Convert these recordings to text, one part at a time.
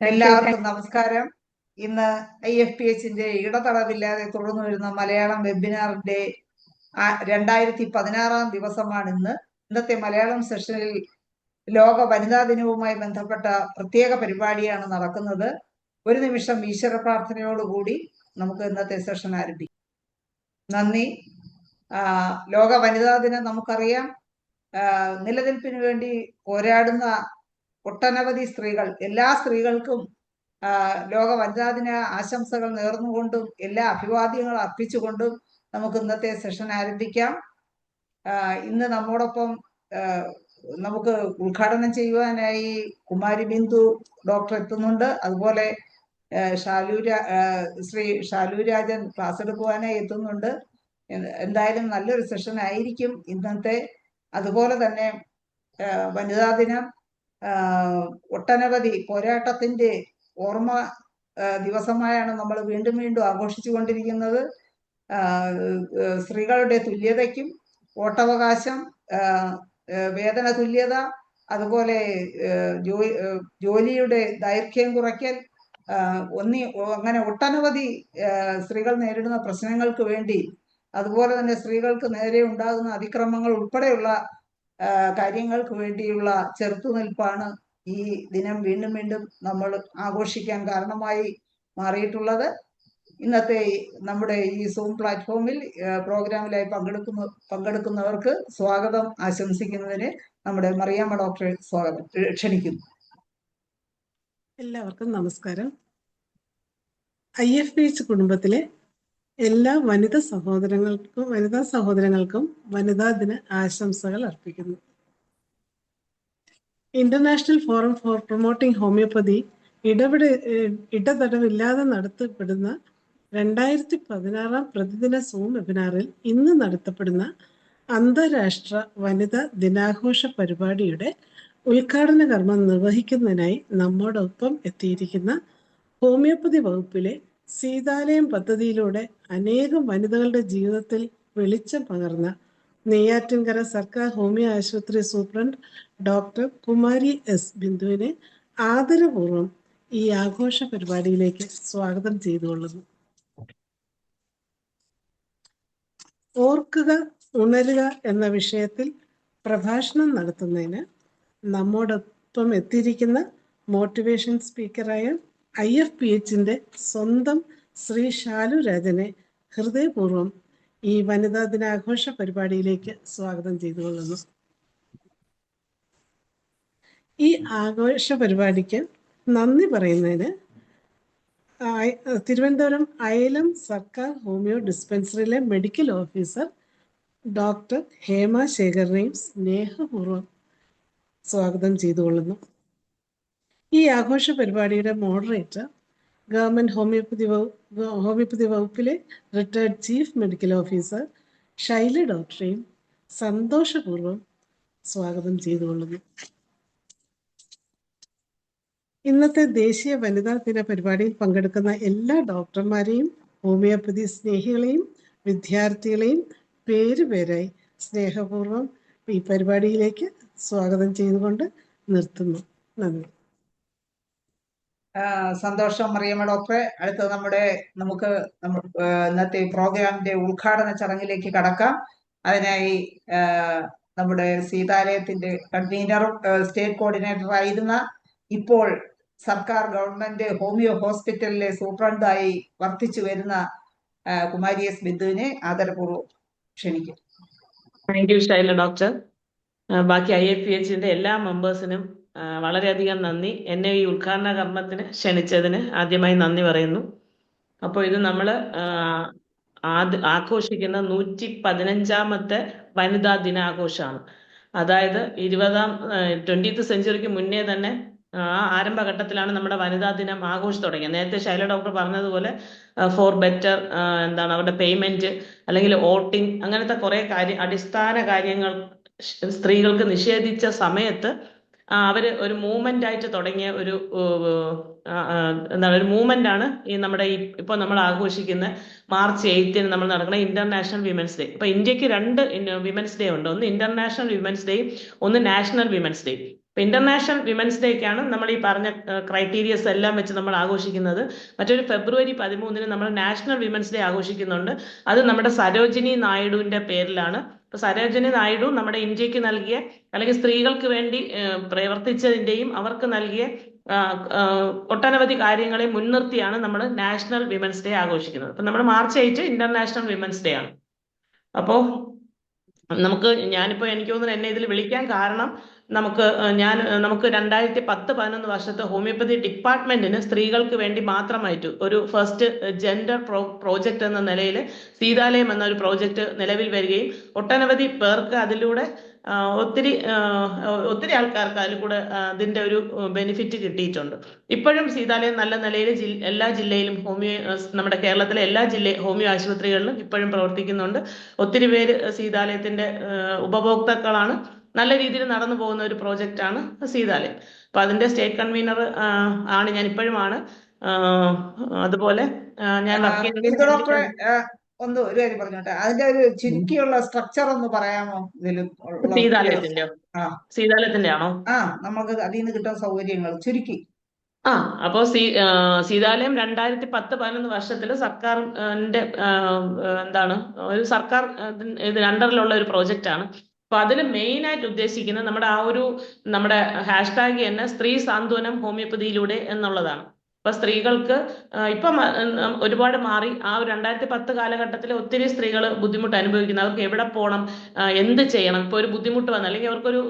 Thank you. എല്ലാവർക്കും നമസ്കാരം. ഇന്ന് IFPHന്റെ ഇടതടവില്ലാതെ തുടർന്നു വരുന്ന മലയാളം വെബിനാറിന്റെ 2016 ദിവസമാണ് ഇന്ന്. ഇന്നത്തെ മലയാളം സെഷനിൽ ലോക വനിതാ ദിനവുമായി ബന്ധപ്പെട്ട പ്രത്യേക പരിപാടിയാണ് നടക്കുന്നത്. ഒരു നിമിഷം ഈശ്വര പ്രാർത്ഥനയോടുകൂടി നമുക്ക് ഇന്നത്തെ സെഷൻ ആരംഭിക്കാം. നന്ദി. ലോക വനിതാ ദിനം നമുക്കറിയാം. നിലനിൽപ്പിന് വേണ്ടി പോരാടുന്ന ഒട്ടനവധി സ്ത്രീകൾ, എല്ലാ സ്ത്രീകൾക്കും ലോക വനിതാ ദിന ആശംസകൾ നേർന്നുകൊണ്ടും എല്ലാ അഭിവാദ്യങ്ങളും അർപ്പിച്ചുകൊണ്ടും നമുക്ക് ഇന്നത്തെ സെഷൻ ആരംഭിക്കാം. ഇന്ന് നമ്മോടൊപ്പം നമുക്ക് ഉദ്ഘാടനം ചെയ്യുവാനായി കുമാരി ബിന്ദു ഡോക്ടർ എത്തുന്നുണ്ട്. അതുപോലെ ശ്രീ ഷാലു രാജൻ ക്ലാസ് എടുക്കുവാനായി എത്തുന്നുണ്ട്. എന്തായാലും നല്ലൊരു സെഷൻ ആയിരിക്കും ഇന്നത്തെ. അതുപോലെ തന്നെ വനിതാ ദിനം ഒട്ടനവധി പോരാട്ടത്തിന്റെ ഓർമ്മ ദിവസമായാണ് നമ്മൾ വീണ്ടും വീണ്ടും ആഘോഷിച്ചു കൊണ്ടിരിക്കുന്നത്. സ്ത്രീകളുടെ തുല്യതയ്ക്കും വോട്ടവകാശം, വേതന തുല്യത, അതുപോലെ ജോലിയുടെ ദൈർഘ്യം കുറയ്ക്കൽ, അങ്ങനെ ഒട്ടനവധി സ്ത്രീകൾ നേരിടുന്ന പ്രശ്നങ്ങൾക്ക് വേണ്ടി, അതുപോലെ തന്നെ സ്ത്രീകൾക്ക് നേരെ ഉണ്ടാകുന്ന അതിക്രമങ്ങൾ ഉൾപ്പെടെയുള്ള കാര്യങ്ങൾക്ക് വേണ്ടിയുള്ള ചെറുത്തുനിൽപ്പാണ് ഈ ദിനം വീണ്ടും വീണ്ടും നമ്മൾ ആഘോഷിക്കാൻ കാരണമായി മാറിയിട്ടുള്ളത്. ഇന്നത്തെ നമ്മുടെ ഈ സൂം പ്ലാറ്റ്ഫോമിൽ പ്രോഗ്രാമിലായി പങ്കെടുക്കുന്നവർക്ക് സ്വാഗതം ആശംസിക്കുന്നതിന് നമ്മുടെ മറിയാമ്മ ഡോക്ടറെ ക്ഷണിക്കുന്നു. എല്ലാവർക്കും നമസ്കാരം. IFPH കുടുംബത്തിലെ എല്ലാ വനിതാ സഹോദരങ്ങൾക്കും വനിതാ ദിന ആശംസകൾ അർപ്പിക്കുന്നു. International forum for promoting homoeopathy ഇടതടവില്ലാതെ നടത്തപ്പെടുന്ന 2016 പ്രതിദിന സൂം വെബിനാറിൽ ഇന്ന് നടത്തപ്പെടുന്ന അന്താരാഷ്ട്ര വനിതാ ദിനാഘോഷ പരിപാടിയുടെ ഉദ്ഘാടന കർമ്മം നിർവഹിക്കുന്നതിനായി നമ്മോടൊപ്പം എത്തിയിരിക്കുന്ന ഹോമിയോപ്പതി വകുപ്പിലെ സീതാലയം പദ്ധതിയിലൂടെ അനേകം വനിതകളുടെ ജീവിതത്തിൽ വെളിച്ചം പകർന്ന നെയ്യാറ്റിൻകര സർക്കാർ ഹോമിയോ ആശുപത്രി സൂപ്രണ്ട് ഡോക്ടർ കുമാരി എസ് ബിന്ദുവിനെ ആദരപൂർവ്വം ഈ ആഘോഷ പരിപാടിയിലേക്ക് സ്വാഗതം ചെയ്തുകൊള്ളുന്നു. ഓർക്കുക, ഉണരുക എന്ന വിഷയത്തിൽ പ്രഭാഷണം നടത്തുന്നതിന് നമ്മോടൊപ്പം എത്തിയിരിക്കുന്ന മോട്ടിവേഷൻ സ്പീക്കറായ IFPHന്റെ സ്വന്തം ശ്രീ ഷാലു-രാജനെ ഹൃദയപൂർവ്വം ഈ വനിതാ ദിനാഘോഷ പരിപാടിയിലേക്ക് സ്വാഗതം ചെയ്തുകൊള്ളുന്നു. ഈ ആഘോഷ പരിപാടിക്ക് നന്ദി പറയുന്നതിന് തിരുവനന്തപുരം അയലം സർക്കാർ ഹോമിയോ ഡിസ്പെൻസറിയിലെ മെഡിക്കൽ ഓഫീസർ ഡോക്ടർ ഹേമ ശേഖറിനെയും സ്നേഹപൂർവ്വം സ്വാഗതം ചെയ്തുകൊള്ളുന്നു. ഈ ആഘോഷ പരിപാടിയുടെ മോഡറേറ്റർ ഗവൺമെന്റ് ഹോമിയോപ്പതി വകുപ്പിലെ retired chief medical officer Shaila ഡോക്ടറെയും സന്തോഷപൂർവ്വം സ്വാഗതം ചെയ്തുകൊള്ളുന്നു. ഇന്നത്തെ ദേശീയ വനിതാ ദിന പരിപാടിയിൽ പങ്കെടുക്കുന്ന എല്ലാ ഡോക്ടർമാരെയും ഹോമിയോപ്പതി സ്നേഹികളെയും വിദ്യാർത്ഥികളെയും പേരുപേരായി സ്നേഹപൂർവ്വം ഈ പരിപാടിയിലേക്ക് സ്വാഗതം ചെയ്തുകൊണ്ട് നിർത്തുന്നു. നന്ദി. സന്തോഷം മറിയമ്മ ഡോക്ടറെ. അടുത്തത് നമുക്ക് ഇന്നത്തെ പ്രോഗ്രാമിന്റെ ഉദ്ഘാടന ചടങ്ങിലേക്ക് കടക്കാം. അതിനായി നമ്മുടെ സീതാലയത്തിന്റെ കൺവീനറും സ്റ്റേറ്റ് കോർഡിനേറ്റർ ആയിരുന്ന, ഇപ്പോൾ സർക്കാർ ഗവൺമെന്റ് ഹോമിയോ ഹോസ്പിറ്റലിലെ സൂപ്രണ്ടായി വർത്തിച്ചു വരുന്ന കുമാരി എസ് ബിന്ദുവിനെ ആദരപൂർവ്വം ക്ഷണിക്കും. Thank you Shaila doctor. ബാക്കി IFPHന്റെ എല്ലാ മെമ്പേഴ്സിനും വളരെയധികം നന്ദി. എന്നെ ഈ ഉദ്ഘാടന കർമ്മത്തിന് ക്ഷണിച്ചതിന് ആദ്യമായി നന്ദി പറയുന്നു. അപ്പോൾ ഇത് നമ്മൾ ആഘോഷിക്കുന്ന 115ാമത്തെ വനിതാ ദിനാഘോഷമാണ്. അതായത് 20th സെഞ്ചുറിക്ക് മുന്നേ തന്നെ ആരംഭഘട്ടത്തിലാണ് നമ്മുടെ വനിതാ ദിനം ആഘോഷിച്ചു തുടങ്ങിയത്. നേരത്തെ ശൈല ഡോക്ടർ പറഞ്ഞതുപോലെ ഫോർ ബെറ്റർ അവരുടെ പേയ്മെന്റ് അല്ലെങ്കിൽ വോട്ടിംഗ്, അങ്ങനത്തെ കുറെ അടിസ്ഥാന കാര്യങ്ങൾ സ്ത്രീകൾക്ക് നിഷേധിച്ച സമയത്ത് അവര് ഒരു മൂവ്മെന്റ് ആയിട്ട് തുടങ്ങിയ ഒരു മൂവ്മെന്റ് ആണ് ഈ നമ്മുടെ ഇപ്പൊ നമ്മൾ ആഘോഷിക്കുന്ന March 8 നമ്മൾ നടക്കുന്ന ഇന്റർനാഷണൽ വിമൻസ് ഡേ. ഇപ്പൊ ഇന്ത്യക്ക് 2 വിമൻസ് ഡേ ഉണ്ട്. ഒന്ന് ഇന്റർനാഷണൽ വിമൻസ് ഡേയും ഒന്ന് നാഷണൽ വിമൻസ് ഡേ. ഇപ്പൊ ഇന്റർനാഷണൽ വിമൻസ് ഡേക്കാണ് നമ്മൾ ഈ പറഞ്ഞ ക്രൈറ്റീരിയസ് എല്ലാം വെച്ച് നമ്മൾ ആഘോഷിക്കുന്നത്. മറ്റൊരു ഫെബ്രുവരി 13 നമ്മൾ നാഷണൽ വിമൻസ് ഡേ ആഘോഷിക്കുന്നുണ്ട്. അത് നമ്മുടെ സരോജിനി നായിഡുവിന്റെ പേരിലാണ്. ഇപ്പൊ സരോജിനി നായിഡു നമ്മുടെ ഇന്ത്യക്ക് നൽകിയ അല്ലെങ്കിൽ സ്ത്രീകൾക്ക് വേണ്ടി പ്രവർത്തിച്ചതിന്റെയും അവർക്ക് നൽകിയ ഒട്ടനവധി കാര്യങ്ങളെ മുൻനിർത്തിയാണ് നമ്മൾ നാഷണൽ വിമൻസ് ഡേ ആഘോഷിക്കുന്നത്. അപ്പൊ നമ്മൾ March 8 ഇന്റർനാഷണൽ വിമൻസ് ഡേ ആണ്. അപ്പോ ഞാനിപ്പോ എനിക്ക് തോന്നുന്നു എന്നെ ഇതിൽ വിളിക്കാൻ കാരണം നമുക്ക് 2010-11 വർഷത്തെ ഹോമിയോപ്പതി ഡിപ്പാർട്ട്മെന്റിന് സ്ത്രീകൾക്ക് വേണ്ടി മാത്രമായിട്ട് ഒരു ഫസ്റ്റ് ജെൻഡർ പ്രോജക്റ്റ് എന്ന നിലയിൽ സീതാലയം എന്ന ഒരു പ്രോജക്റ്റ് നിലവിൽ വരികയും ഒട്ടനവധി പേർക്ക് അതിലൂടെ ഒത്തിരി ആൾക്കാർക്ക് അതിൽ കൂടെ അതിന്റെ ഒരു ബെനിഫിറ്റ് കിട്ടിയിട്ടുണ്ട്. ഇപ്പോഴും സീതാലയം നല്ല നിലയിൽ എല്ലാ ജില്ലയിലും നമ്മുടെ കേരളത്തിലെ എല്ലാ ഹോമിയോ ആശുപത്രികളിലും ഇപ്പോഴും പ്രവർത്തിക്കുന്നുണ്ട്. ഒത്തിരി പേര് സീതാലയത്തിന്റെ ഉപഭോക്താക്കളാണ്. നല്ല രീതിയിൽ നടന്നു പോകുന്ന ഒരു പ്രോജക്റ്റ് ആണ് സീതാലയം. അപ്പൊ അതിന്റെ സ്റ്റേറ്റ് കൺവീനർ ആണ് ഞാൻ ഇപ്പോഴുമാണ്. അതുപോലെ ഞാൻ വർക്ക് ഡോക്ടറെ ഒരു കാര്യം പറഞ്ഞോട്ടെ, അതിന്റെ ഒരു ചുരുക്കിയുള്ള സ്ട്രക്ചർ ഒന്ന് പറയാമോ? ഇതിലും സീതാലയത്തിന്റെ ആണോ? നമുക്ക് അതിൽ നിന്ന് കിട്ടുന്ന സൗകര്യങ്ങൾ ചുരുക്കി. അപ്പോ സീതാലയം 2010-11 വർഷത്തിൽ സർക്കാരിന്റെ ഒരു സർക്കാർ ഇതിന് അണ്ടറിലുള്ള ഒരു പ്രോജക്റ്റ് ആണ്. അപ്പൊ അതിൽ മെയിൻ ആയിട്ട് ഉദ്ദേശിക്കുന്നത് നമ്മുടെ ഹാഷ്ടാഗ് തന്നെ സ്ത്രീ സാന്ത്വനം ഹോമിയോപ്പതിയിലൂടെ എന്നുള്ളതാണ്. അപ്പൊ സ്ത്രീകൾക്ക് ഇപ്പം ഒരുപാട് മാറി. ആ ഒരു 2010 കാലഘട്ടത്തിൽ ഒത്തിരി സ്ത്രീകൾ ബുദ്ധിമുട്ട് അനുഭവിക്കുന്നു. അവർക്ക് എവിടെ പോകണം, എന്ത് ചെയ്യണം, ഇപ്പൊ ഒരു ബുദ്ധിമുട്ട് വന്ന അല്ലെങ്കിൽ അവർക്കൊരു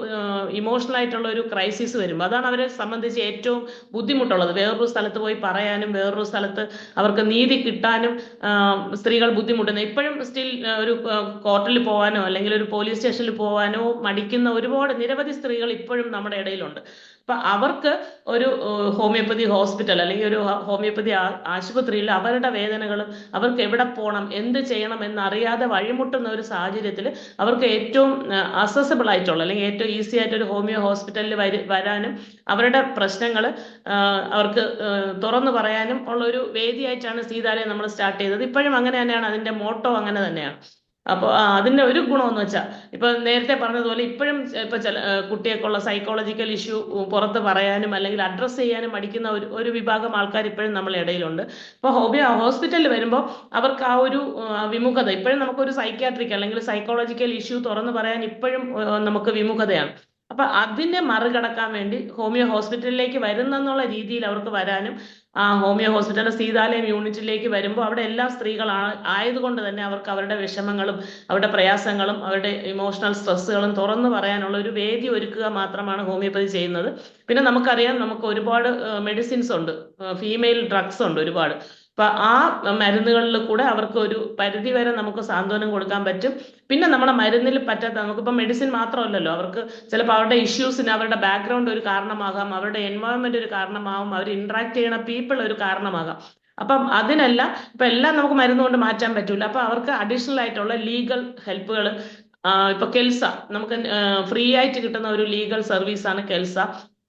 ഇമോഷണൽ ആയിട്ടുള്ള ഒരു ക്രൈസിസ് വരുമ്പോൾ അതാണ് അവരെ സംബന്ധിച്ച് ഏറ്റവും ബുദ്ധിമുട്ടുള്ളത്. വേറൊരു സ്ഥലത്ത് പോയി പറയാനും വേറൊരു സ്ഥലത്ത് അവർക്ക് നീതി കിട്ടാനും സ്ത്രീകൾ ബുദ്ധിമുട്ടുന്നത്. ഇപ്പോഴും സ്റ്റിൽ ഒരു കോർട്ടിൽ പോകാനോ അല്ലെങ്കിൽ ഒരു പോലീസ് സ്റ്റേഷനിൽ പോകാനോ മടിക്കുന്ന നിരവധി സ്ത്രീകൾ ഇപ്പോഴും നമ്മുടെ ഇടയിലുണ്ട്. അപ്പൊ അവർക്ക് ഒരു ഹോമിയോപ്പതി ഹോസ്പിറ്റൽ അല്ലെങ്കിൽ ഒരു ഹോമിയോപ്പതി ആശുപത്രിയിൽ അവരുടെ വേദനകളും അവർക്ക് എവിടെ പോകണം, എന്ത് ചെയ്യണം എന്നറിയാതെ വഴിമുട്ടുന്ന ഒരു സാഹചര്യത്തിൽ അവർക്ക് ഏറ്റവും അസസബിൾ ആയിട്ടുള്ള അല്ലെങ്കിൽ ഏറ്റവും ഈസി ആയിട്ട് ഒരു ഹോമിയോ ഹോസ്പിറ്റലിൽ വരാനും അവരുടെ പ്രശ്നങ്ങൾ അവർക്ക് തുറന്നു പറയാനും ഉള്ള ഒരു വേദിയായിട്ടാണ് സീതാലയം നമ്മൾ സ്റ്റാർട്ട് ചെയ്തത്. ഇപ്പോഴും അങ്ങനെ തന്നെയാണ്, അതിന്റെ മോട്ടോ അങ്ങനെ തന്നെയാണ്. അപ്പൊ അതിന്റെ ഒരു ഗുണമെന്ന് വെച്ചാൽ ഇപ്പൊ നേരത്തെ പറഞ്ഞതുപോലെ ഇപ്പോഴും ഇപ്പൊ ചില കുട്ടികൾക്കുള്ള സൈക്കോളജിക്കൽ ഇഷ്യൂ പുറത്ത് പറയാനും അല്ലെങ്കിൽ അഡ്രസ്സ് ചെയ്യാനും മടിക്കുന്ന ഒരു വിഭാഗം ആൾക്കാർ ഇപ്പോഴും നമ്മളെ ഇടയിലുണ്ട്. ഇപ്പൊ ഹോസ്പിറ്റലിൽ വരുമ്പോൾ അവർക്ക് ആ ഒരു വിമുഖത ഇപ്പോഴും നമുക്കൊരു സൈക്യാട്രിക് അല്ലെങ്കിൽ സൈക്കോളജിക്കൽ ഇഷ്യൂ തുറന്നു പറയാൻ ഇപ്പോഴും നമുക്ക് വിമുഖതയാണ്. അപ്പൊ അതിനെ മറികടക്കാൻ വേണ്ടി ഹോമിയോ ഹോസ്പിറ്റലിലേക്ക് വരുന്നെന്നുള്ള രീതിയിൽ അവർക്ക് വരാനും ഹോമിയോ ഹോസ്പിറ്റലിന്റെ സീതാലയം യൂണിറ്റിലേക്ക് വരുമ്പോൾ അവിടെ എല്ലാ സ്ത്രീകളാണ് ആയതുകൊണ്ട് തന്നെ അവർക്ക് അവരുടെ വിഷമങ്ങളും അവരുടെ പ്രയാസങ്ങളും അവരുടെ ഇമോഷണൽ സ്ട്രെസ്സുകളും തുറന്നു പറയാനുള്ള ഒരു വേദി ഒരുക്കുക മാത്രമാണ് ഹോമിയോപ്പതി ചെയ്യുന്നത്. പിന്നെ നമുക്കറിയാം, നമുക്ക് ഒരുപാട് മെഡിസിൻസ് ഉണ്ട്, ഫീമെയിൽ ഡ്രഗ്സ് ഉണ്ട് ഒരുപാട്. അപ്പൊ ആ മരുന്നുകളിൽ കൂടെ അവർക്ക് ഒരു പരിധി വരെ നമുക്ക് സാന്ത്വനം കൊടുക്കാൻ പറ്റും. പിന്നെ നമ്മുടെ മരുന്നിൽ പറ്റാത്ത നമുക്കിപ്പോൾ മെഡിസിൻ മാത്രമല്ലല്ലോ, അവർക്ക് ചിലപ്പോൾ അവരുടെ ഇഷ്യൂസിന് അവരുടെ ബാക്ക്ഗ്രൗണ്ട് ഒരു കാരണമാകാം, അവരുടെ എൻവയോൺമെന്റ് ഒരു കാരണമാകും, അവർ ഇന്ററാക്ട് ചെയ്യണ പീപ്പിൾ ഒരു കാരണമാകാം. അപ്പം അതിനെല്ലാം ഇപ്പൊ എല്ലാം നമുക്ക് മരുന്ന് കൊണ്ട് മാറ്റാൻ പറ്റൂല. അപ്പൊ അവർക്ക് അഡീഷണൽ ആയിട്ടുള്ള ലീഗൽ ഹെൽപ്പുകൾ ഇപ്പൊ കെൽസ നമുക്ക് ഫ്രീ ആയിട്ട് കിട്ടുന്ന ഒരു ലീഗൽ സർവീസാണ് കെൽസ.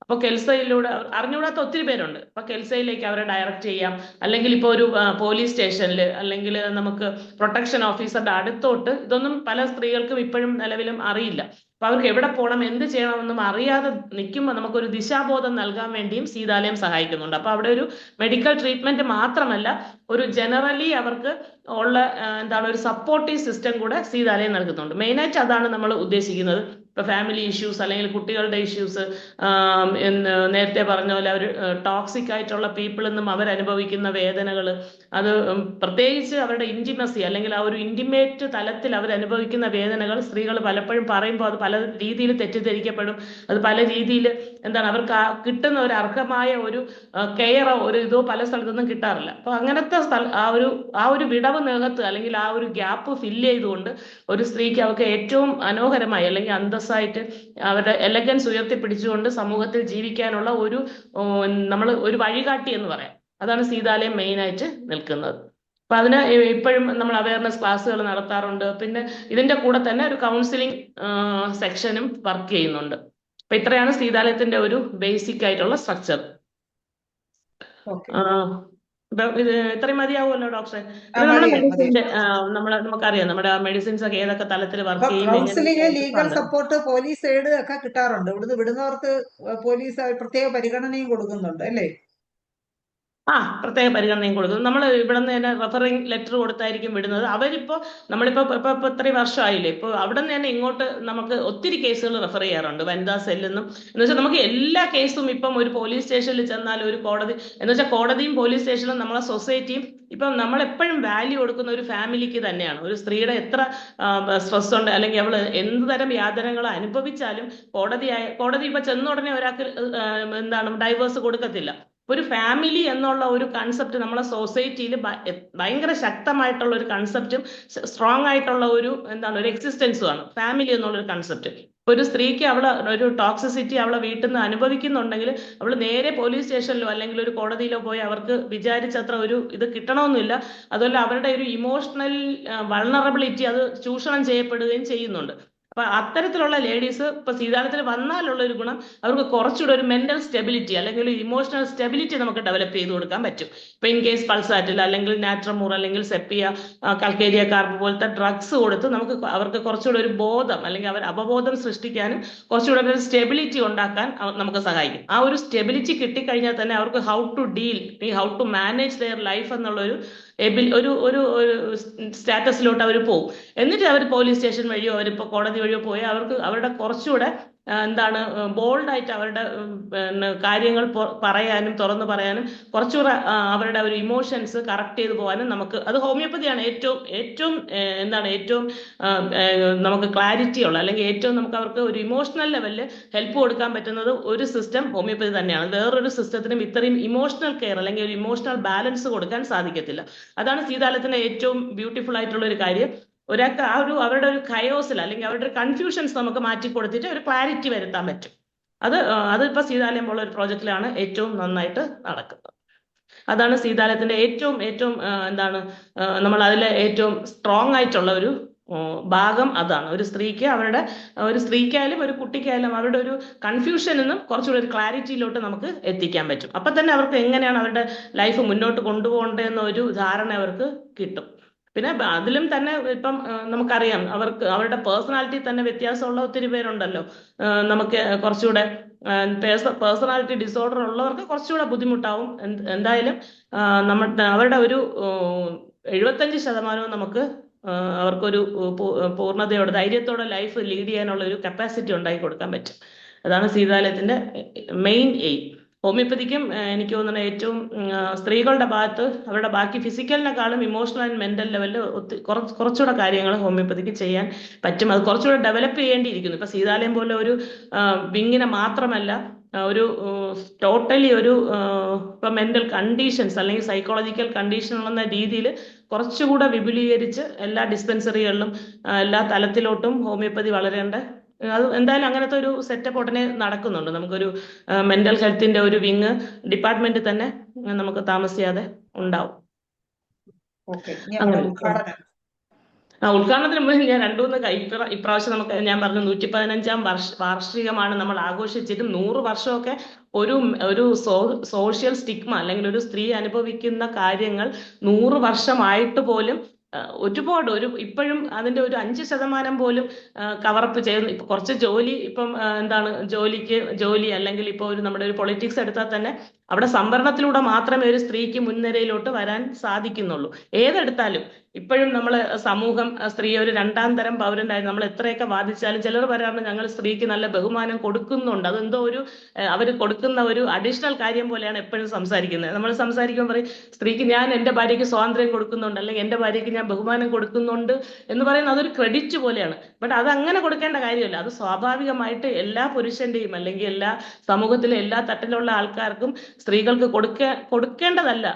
അപ്പൊ കെൽസയിലൂടെ അറിഞ്ഞുകൂടാത്ത ഒത്തിരി പേരുണ്ട്. അപ്പൊ കെൽസയിലേക്ക് അവരെ ഡയറക്റ്റ് ചെയ്യാം. അല്ലെങ്കിൽ ഇപ്പൊ ഒരു പോലീസ് സ്റ്റേഷനിൽ അല്ലെങ്കിൽ നമുക്ക് പ്രൊട്ടക്ഷൻ ഓഫീസറുടെ അടുത്തോട്ട്, ഇതൊന്നും പല സ്ത്രീകൾക്കും ഇപ്പോഴും നിലവിലും അറിയില്ല. അപ്പൊ അവർക്ക് എവിടെ പോകണം, എന്ത് ചെയ്യണമെന്നും അറിയാതെ നിൽക്കുമ്പോൾ നമുക്കൊരു ദിശാബോധം നൽകാൻ വേണ്ടിയും സീതാലയം സഹായിക്കുന്നുണ്ട്. അപ്പൊ അവിടെ ഒരു മെഡിക്കൽ ട്രീറ്റ്മെന്റ് മാത്രമല്ല, ഒരു ജനറലി അവർക്ക് ഉള്ള ഒരു സപ്പോർട്ടീവ് സിസ്റ്റം കൂടെ സീതാലയം നൽകുന്നുണ്ട്. മെയിനായിട്ട് അതാണ് നമ്മൾ ഉദ്ദേശിക്കുന്നത്. ഇപ്പൊ ഫാമിലി ഇഷ്യൂസ് അല്ലെങ്കിൽ കുട്ടികളുടെ ഇഷ്യൂസ്, നേരത്തെ പറഞ്ഞ പോലെ അവർ ടോക്സിക് ആയിട്ടുള്ള പീപ്പിളിൽ നിന്നും അവരനുഭവിക്കുന്ന വേദനകൾ, അത് പ്രത്യേകിച്ച് അവരുടെ ഇന്റിമസി അല്ലെങ്കിൽ ആ ഒരു ഇന്റിമേറ്റ് തലത്തിൽ അവരനുഭവിക്കുന്ന വേദനകൾ സ്ത്രീകൾ പലപ്പോഴും പറയുമ്പോൾ അത് പല രീതിയിൽ തെറ്റിദ്ധരിക്കപ്പെടും. അത് പല രീതിയിൽ അവർക്ക് കിട്ടുന്ന ഒരു അർഹമായ ഒരു കെയറോ ഒരു ഇതോ പല സ്ഥലത്തൊന്നും കിട്ടാറില്ല. അപ്പൊ അങ്ങനത്തെ ആ ഒരു വിടവ് നികത്ത് അല്ലെങ്കിൽ ആ ഒരു ഗ്യാപ്പ് ഫില്ല് ചെയ്തുകൊണ്ട് ഒരു സ്ത്രീക്ക് അവർക്ക് ഏറ്റവും മനോഹരമായി അല്ലെങ്കിൽ അന്തസ്സായിട്ട് അവരുടെ എലഗൻസ് ഉയർത്തിപ്പിടിച്ചുകൊണ്ട് സമൂഹത്തിൽ ജീവിക്കാനുള്ള നമ്മൾ ഒരു വഴികാട്ടി എന്ന് പറയാം. അതാണ് സീതാലയം മെയിനായിട്ട് നിൽക്കുന്നത്. അപ്പൊ അതിന് ഇപ്പോഴും നമ്മൾ അവയർനെസ് ക്ലാസ്സുകൾ നടത്താറുണ്ട്. പിന്നെ ഇതിന്റെ കൂടെ തന്നെ ഒരു കൗൺസിലിംഗ് സെക്ഷനും വർക്ക് ചെയ്യുന്നുണ്ട്. അപ്പൊ ഇത്രയാണ് സീതാലയത്തിന്റെ ഒരു ബേസിക് ആയിട്ടുള്ള സ്ട്രക്ചർ. ഇപ്പൊ ഇത് ഇത്രയും മതിയാവുമല്ലോ ഡോക്ടറെ? ആ പിന്നെ നമ്മുടെ മതി മതി. മെഡിസിൻസ് നമുക്കറിയാം നമ്മുടെ മെഡിസിൻസ് ഒക്കെ ഏതൊക്കെ തലത്തിൽ അപ്പൊ വർക്ക് ചെയ്യും കൗൺസിലിംഗ്, എങ്ങനെയൊക്കെ ലീഗൽ ഉണ്ട്. സപ്പോർട്ട്, പോലീസ് എയ്ഡ് ഒക്കെ കിട്ടാറുണ്ട്. ഇവിടുന്ന് വിടുന്നവർക്ക് പോലീസ് പ്രത്യേക പരിഗണനയും കൊടുക്കുന്നുണ്ട് അല്ലേ? പ്രത്യേക പരിഗണനയും കൊടുക്കും. നമ്മൾ ഇവിടെ നിന്ന് തന്നെ റെഫറിങ് ലെറ്റർ കൊടുത്തായിരിക്കും വിടുന്നത്. അവരിപ്പോ നമ്മളിപ്പോ ഇത്രയും വർഷമായില്ലേ, ഇപ്പൊ അവിടെ നിന്ന് തന്നെ ഇങ്ങോട്ട് നമുക്ക് ഒത്തിരി കേസുകൾ റെഫർ ചെയ്യാറുണ്ട് വനിതാ സെല്ലെന്നും. എന്ന് വെച്ചാൽ നമുക്ക് എല്ലാ കേസും ഇപ്പം ഒരു പോലീസ് സ്റ്റേഷനിൽ ചെന്നാലും ഒരു കോടതി എന്ന് വെച്ചാൽ കോടതിയും പോലീസ് സ്റ്റേഷനും നമ്മളെ സൊസൈറ്റിയും ഇപ്പം നമ്മളെപ്പോഴും വാല്യൂ കൊടുക്കുന്ന ഒരു ഫാമിലിക്ക് തന്നെയാണ്. ഒരു സ്ത്രീയുടെ എത്ര സ്ട്രെസ് ഉണ്ട് അല്ലെങ്കിൽ അവള് എന്ത് തരം യാതനകൾ അനുഭവിച്ചാലും കോടതി ഇപ്പൊ ചെന്ന ഉടനെ ഒരാൾക്ക് ഡൈവേഴ്സ് കൊടുക്കത്തില്ല. ഒരു ഫാമിലി എന്നുള്ള ഒരു കൺസെപ്റ്റ് നമ്മളെ സൊസൈറ്റിയിൽ ഭയങ്കര ശക്തമായിട്ടുള്ള ഒരു കൺസെപ്റ്റും സ്ട്രോങ് ആയിട്ടുള്ള ഒരു ഒരു എക്സിസ്റ്റൻസുമാണ് ഫാമിലി എന്നുള്ളൊരു കൺസെപ്റ്റ്. ഒരു സ്ത്രീക്ക് അവളെ ഒരു ടോക്സിസിറ്റി അവളെ വീട്ടിൽ നിന്ന് അനുഭവിക്കുന്നുണ്ടെങ്കിൽ അവൾ നേരെ പോലീസ് സ്റ്റേഷനിലോ അല്ലെങ്കിൽ ഒരു കോടതിയിലോ പോയി അവർക്ക് വിചാരിച്ചത്ര ഒരു ഇത് കിട്ടണമെന്നില്ല. അതുപോലെ അവരുടെ ഒരു ഇമോഷണൽ വൾണറബിലിറ്റി അത് ചൂഷണം ചെയ്യപ്പെടുകയും ചെയ്യുന്നുണ്ട്. അപ്പൊ അത്തരത്തിലുള്ള ലേഡീസ് ഇപ്പൊ സീതാലത്തിൽ വന്നാലുള്ള ഒരു ഗുണം അവർക്ക് കുറച്ചുകൂടെ ഒരു മെന്റൽ സ്റ്റെബിലിറ്റി അല്ലെങ്കിൽ ഒരു ഇമോഷണൽ സ്റ്റെബിലിറ്റി നമുക്ക് ഡെവലപ്പ് ചെയ്ത് കൊടുക്കാൻ പറ്റും. ഇപ്പൊ ഇൻ കേസ് പൾസാറ്റിൽ അല്ലെങ്കിൽ നാട്രമൂർ അല്ലെങ്കിൽ സെപ്പിയ, കൽക്കേരിയ കാർബ് പോലത്തെ ഡ്രഗ്സ് കൊടുത്ത് അവർക്ക് കുറച്ചുകൂടെ ഒരു ബോധം അല്ലെങ്കിൽ അവർ അവബോധം സൃഷ്ടിക്കാനും കുറച്ചുകൂടെ ഒരു സ്റ്റെബിലിറ്റി ഉണ്ടാക്കാൻ നമുക്ക് സഹായിക്കും. ആ ഒരു സ്റ്റെബിലിറ്റി കിട്ടിക്കഴിഞ്ഞാൽ തന്നെ അവർക്ക് how to manage their life എന്നുള്ള ഒരു സ്റ്റാറ്റസിലോട്ട് അവർ പോകും. എന്നിട്ട് അവർ പോലീസ് സ്റ്റേഷൻ വഴിയോ അവരിപ്പോ കോടതി വഴിയോ പോയി അവർക്ക് അവരുടെ കുറച്ചുകൂടെ ബോൾഡായിട്ട് അവരുടെ കാര്യങ്ങൾ പറയാനും തുറന്നു പറയാനും കുറച്ചുകൂടെ അവരുടെ ഒരു ഇമോഷൻസ് കറക്റ്റ് ചെയ്ത് പോകാനും നമുക്ക് അത് ഹോമിയോപ്പതിയാണ് ഏറ്റവും നമുക്ക് ക്ലാരിറ്റി ഉള്ള അല്ലെങ്കിൽ ഏറ്റവും നമുക്ക് അവർക്ക് ഒരു ഇമോഷണൽ ലെവലിൽ ഹെൽപ്പ് കൊടുക്കാൻ പറ്റുന്നത് ഒരു സിസ്റ്റം ഹോമിയോപ്പതി തന്നെയാണ്. വേറൊരു സിസ്റ്റത്തിനും ഇത്രയും ഇമോഷണൽ കെയർ അല്ലെങ്കിൽ ഒരു ഇമോഷണൽ ബാലൻസ് കൊടുക്കാൻ സാധിക്കത്തില്ല. അതാണ് സീതാലത്തിന്റെ ഏറ്റവും ബ്യൂട്ടിഫുൾ ആയിട്ടുള്ള ഒരു കാര്യം. ഒരാൾക്ക് അവരുടെ ഒരു കയോസിൽ അല്ലെങ്കിൽ അവരുടെ ഒരു കൺഫ്യൂഷൻസ് നമുക്ക് മാറ്റി കൊടുത്തിട്ട് ഒരു ക്ലാരിറ്റി വരുത്താൻ പറ്റും. അതിപ്പോ സീതാലയം പോലുള്ള ഒരു പ്രോജക്റ്റിലാണ് ഏറ്റവും നന്നായിട്ട് നടക്കുന്നത്. അതാണ് സീതാലയത്തിന്റെ ഏറ്റവും നമ്മൾ അതിലെ ഏറ്റവും സ്ട്രോങ് ആയിട്ടുള്ള ഒരു ഭാഗം അതാണ്. ഒരു സ്ത്രീക്കായാലും ഒരു കുട്ടിക്കായാലും അവരുടെ ഒരു കൺഫ്യൂഷനിൽ നിന്നും കുറച്ചുകൂടി ഒരു ക്ലാരിറ്റിയിലോട്ട് നമുക്ക് എത്തിക്കാൻ പറ്റും. അപ്പൊ തന്നെ അവർക്ക് എങ്ങനെയാണ് അവരുടെ ലൈഫ് മുന്നോട്ട് കൊണ്ടുപോകേണ്ടതെന്ന ഒരു ധാരണ അവർക്ക് കിട്ടും. പിന്നെ അതിലും തന്നെ ഇപ്പം നമുക്കറിയാം അവരുടെ പേഴ്സണാലിറ്റി തന്നെ വ്യത്യാസമുള്ള ഒത്തിരി പേരുണ്ടല്ലോ. നമുക്ക് കുറച്ചുകൂടെ പേഴ്സണാലിറ്റി ഡിസോർഡർ ഉള്ളവർക്ക് കുറച്ചുകൂടെ ബുദ്ധിമുട്ടാവും. എന്തായാലും അവരുടെ ഒരു 75% നമുക്ക് അവർക്കൊരു പൂർണ്ണതയോടെ ധൈര്യത്തോടെ ലൈഫ് ലീഡ് ചെയ്യാനുള്ള ഒരു കപ്പാസിറ്റി ഉണ്ടാക്കി കൊടുക്കാൻ പറ്റും. അതാണ് സീതാലയത്തിന്റെ മെയിൻ എയിം. ഹോമിയോപ്പതിക്കും എനിക്ക് തോന്നുന്നത് ഏറ്റവും സ്ത്രീകളുടെ ഭാഗത്ത് അവരുടെ ബാക്കി ഫിസിക്കലിനെക്കാളും ഇമോഷണൽ ആൻഡ് മെന്റൽ ലെവലിൽ കുറച്ചുകൂടെ കാര്യങ്ങൾ ഹോമിയോപ്പതിക്ക് ചെയ്യാൻ പറ്റും. അത് കുറച്ചുകൂടെ ഡെവലപ്പ് ചെയ്യേണ്ടിയിരിക്കുന്നു. ഇപ്പൊ സീതാലയം പോലെ ഒരു വിങ്ങിനെ മാത്രമല്ല ഒരു ടോട്ടലി ഒരു ഇപ്പൊ മെന്റൽ കണ്ടീഷൻസ് അല്ലെങ്കിൽ സൈക്കോളജിക്കൽ കണ്ടീഷൻ എന്ന രീതിയിൽ കുറച്ചുകൂടെ വിപുലീകരിച്ച് എല്ലാ ഡിസ്പെൻസറികളിലും എല്ലാ തലത്തിലോട്ടും ഹോമിയോപ്പതി വളരേണ്ട അത് എന്തായാലും അങ്ങനത്തെ ഒരു സെറ്റപ്പ് ഉടനെ നടക്കുന്നുണ്ട്. നമുക്കൊരു മെന്റൽ ഹെൽത്തിന്റെ ഒരു വിങ് ഡിപ്പാർട്ട്മെന്റ് തന്നെ നമുക്ക് താമസിയാതെ ഉണ്ടാവും. ഉദ്ഘാടനത്തിന് മുമ്പ് ഞാൻ 2-3 ഇപ്രാവശ്യം ഞാൻ പറഞ്ഞു 115ാം വാർഷികമാണ് നമ്മൾ ആഘോഷിച്ചിട്ട് 100 വർഷമൊക്കെ ഒരു സോഷ്യൽ സ്റ്റിഗ്മ അല്ലെങ്കിൽ ഒരു സ്ത്രീ അനുഭവിക്കുന്ന കാര്യങ്ങൾ 100 വർഷമായിട്ട് പോലും ഒരുപാട് ഇപ്പോഴും അതിന്റെ ഒരു 5% പോലും കവറപ്പ് ചെയ്യുന്നു. ഇപ്പൊ കുറച്ച് ജോലി ഇപ്പം ജോലി അല്ലെങ്കിൽ ഇപ്പൊ നമ്മുടെ ഒരു പൊളിറ്റിക്സ് എടുത്താൽ തന്നെ അവിടെ സംവരണത്തിലൂടെ മാത്രമേ ഒരു സ്ത്രീക്ക് മുൻനിരയിലോട്ട് വരാൻ സാധിക്കുന്നുള്ളൂ. ഏതെടുത്താലും ഇപ്പോഴും നമ്മൾ സമൂഹം സ്ത്രീ ഒരു 2ാം തരം പൗരനായി നമ്മൾ എത്രയൊക്കെ വാദിച്ചാലും ചിലർ പറയാറുണ്ട് ഞങ്ങൾ സ്ത്രീക്ക് നല്ല ബഹുമാനം കൊടുക്കുന്നുണ്ട്. അതെന്തോ അവർ കൊടുക്കുന്ന ഒരു അഡീഷണൽ കാര്യം പോലെയാണ് എപ്പോഴും സംസാരിക്കുന്നത്. നമ്മൾ സംസാരിക്കുമ്പോൾ പറയും സ്ത്രീക്ക് ഞാൻ എൻ്റെ ഭാര്യയ്ക്ക് സ്വാതന്ത്ര്യം കൊടുക്കുന്നുണ്ട് അല്ലെങ്കിൽ എൻ്റെ ഭാര്യയ്ക്ക് ഞാൻ ബഹുമാനം കൊടുക്കുന്നുണ്ട് എന്ന് പറയുന്നത് അതൊരു ക്രെഡിറ്റ് പോലെയാണ്. ബട്ട് അത് അങ്ങനെ കൊടുക്കേണ്ട കാര്യമല്ല. അത് സ്വാഭാവികമായിട്ട് എല്ലാ പുരുഷന്റെയും അല്ലെങ്കിൽ എല്ലാ സമൂഹത്തിലെ എല്ലാ തട്ടിലുള്ള ആൾക്കാർക്കും സ്ത്രീകൾക്ക് കൊടുക്കേണ്ടതല്ല.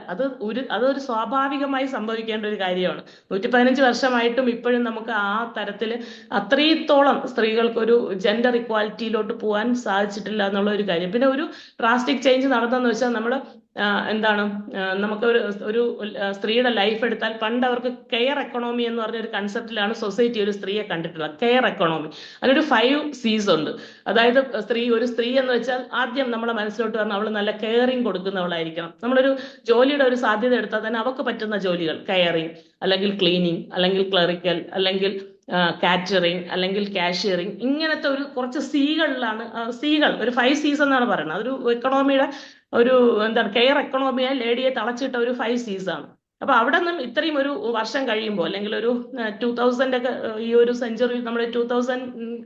അതൊരു സ്വാഭാവികമായി സംഭവിക്കേണ്ട ഒരു കാര്യമാണ്. 115 വർഷമായിട്ടും ഇപ്പോഴും നമുക്ക് ആ തരത്തിൽ അത്രത്തോളം സ്ത്രീകൾക്കൊരു ജെൻഡർ ഇക്വാലിറ്റിയിലോട്ട് പോകാൻ സാധിച്ചിട്ടില്ല എന്നുള്ള ഒരു കാര്യം. പിന്നെ ഒരു ഡ്രാസ്റ്റിക് ചേഞ്ച് നടന്നെന്ന് വെച്ചാൽ നമ്മൾ എന്താണ് നമുക്ക് ഒരു സ്ത്രീയുടെ ലൈഫ് എടുത്താൽ പണ്ട് അവർക്ക് കെയർ എക്കണോമി എന്ന് പറഞ്ഞ ഒരു കൺസെപ്റ്റിലാണ് സൊസൈറ്റി ഒരു സ്ത്രീയെ കണ്ടിട്ടുള്ളത്. കെയർ എക്കണോമി, അതിനൊരു 5 C's ഉണ്ട്. അതായത് ഒരു സ്ത്രീ എന്ന് വെച്ചാൽ ആദ്യം നമ്മുടെ മനസ്സിലോട്ട് പറഞ്ഞാൽ അവൾ നല്ല കെയറിങ് കൊടുക്കുന്നവളായിരിക്കണം. നമ്മളൊരു ജോലിയുടെ ഒരു സാധ്യത എടുത്താൽ തന്നെ അവർക്ക് പറ്റുന്ന ജോലികൾ, കെയറിങ് അല്ലെങ്കിൽ ക്ലീനിങ് അല്ലെങ്കിൽ ക്ലറിക്കൽ അല്ലെങ്കിൽ കാറ്ററിങ് അല്ലെങ്കിൽ കാഷ്യറിങ്, ഇങ്ങനത്തെ കുറച്ച് സികൾ ഒരു 5 C's എന്നാണ് പറയുന്നത്. അതൊരു എക്കണോമിയുടെ എന്താണ് കെയർ എക്കണോമിയെ ലേഡിയെ തളച്ചിട്ട ഒരു 5 C's ആണ്. അപ്പൊ അവിടെ നിന്നും ഇത്രയും ഒരു വർഷം കഴിയുമ്പോൾ അല്ലെങ്കിൽ ഒരു 2000 ഒക്കെ ഈ ഒരു സെഞ്ചുറി നമ്മൾ 2000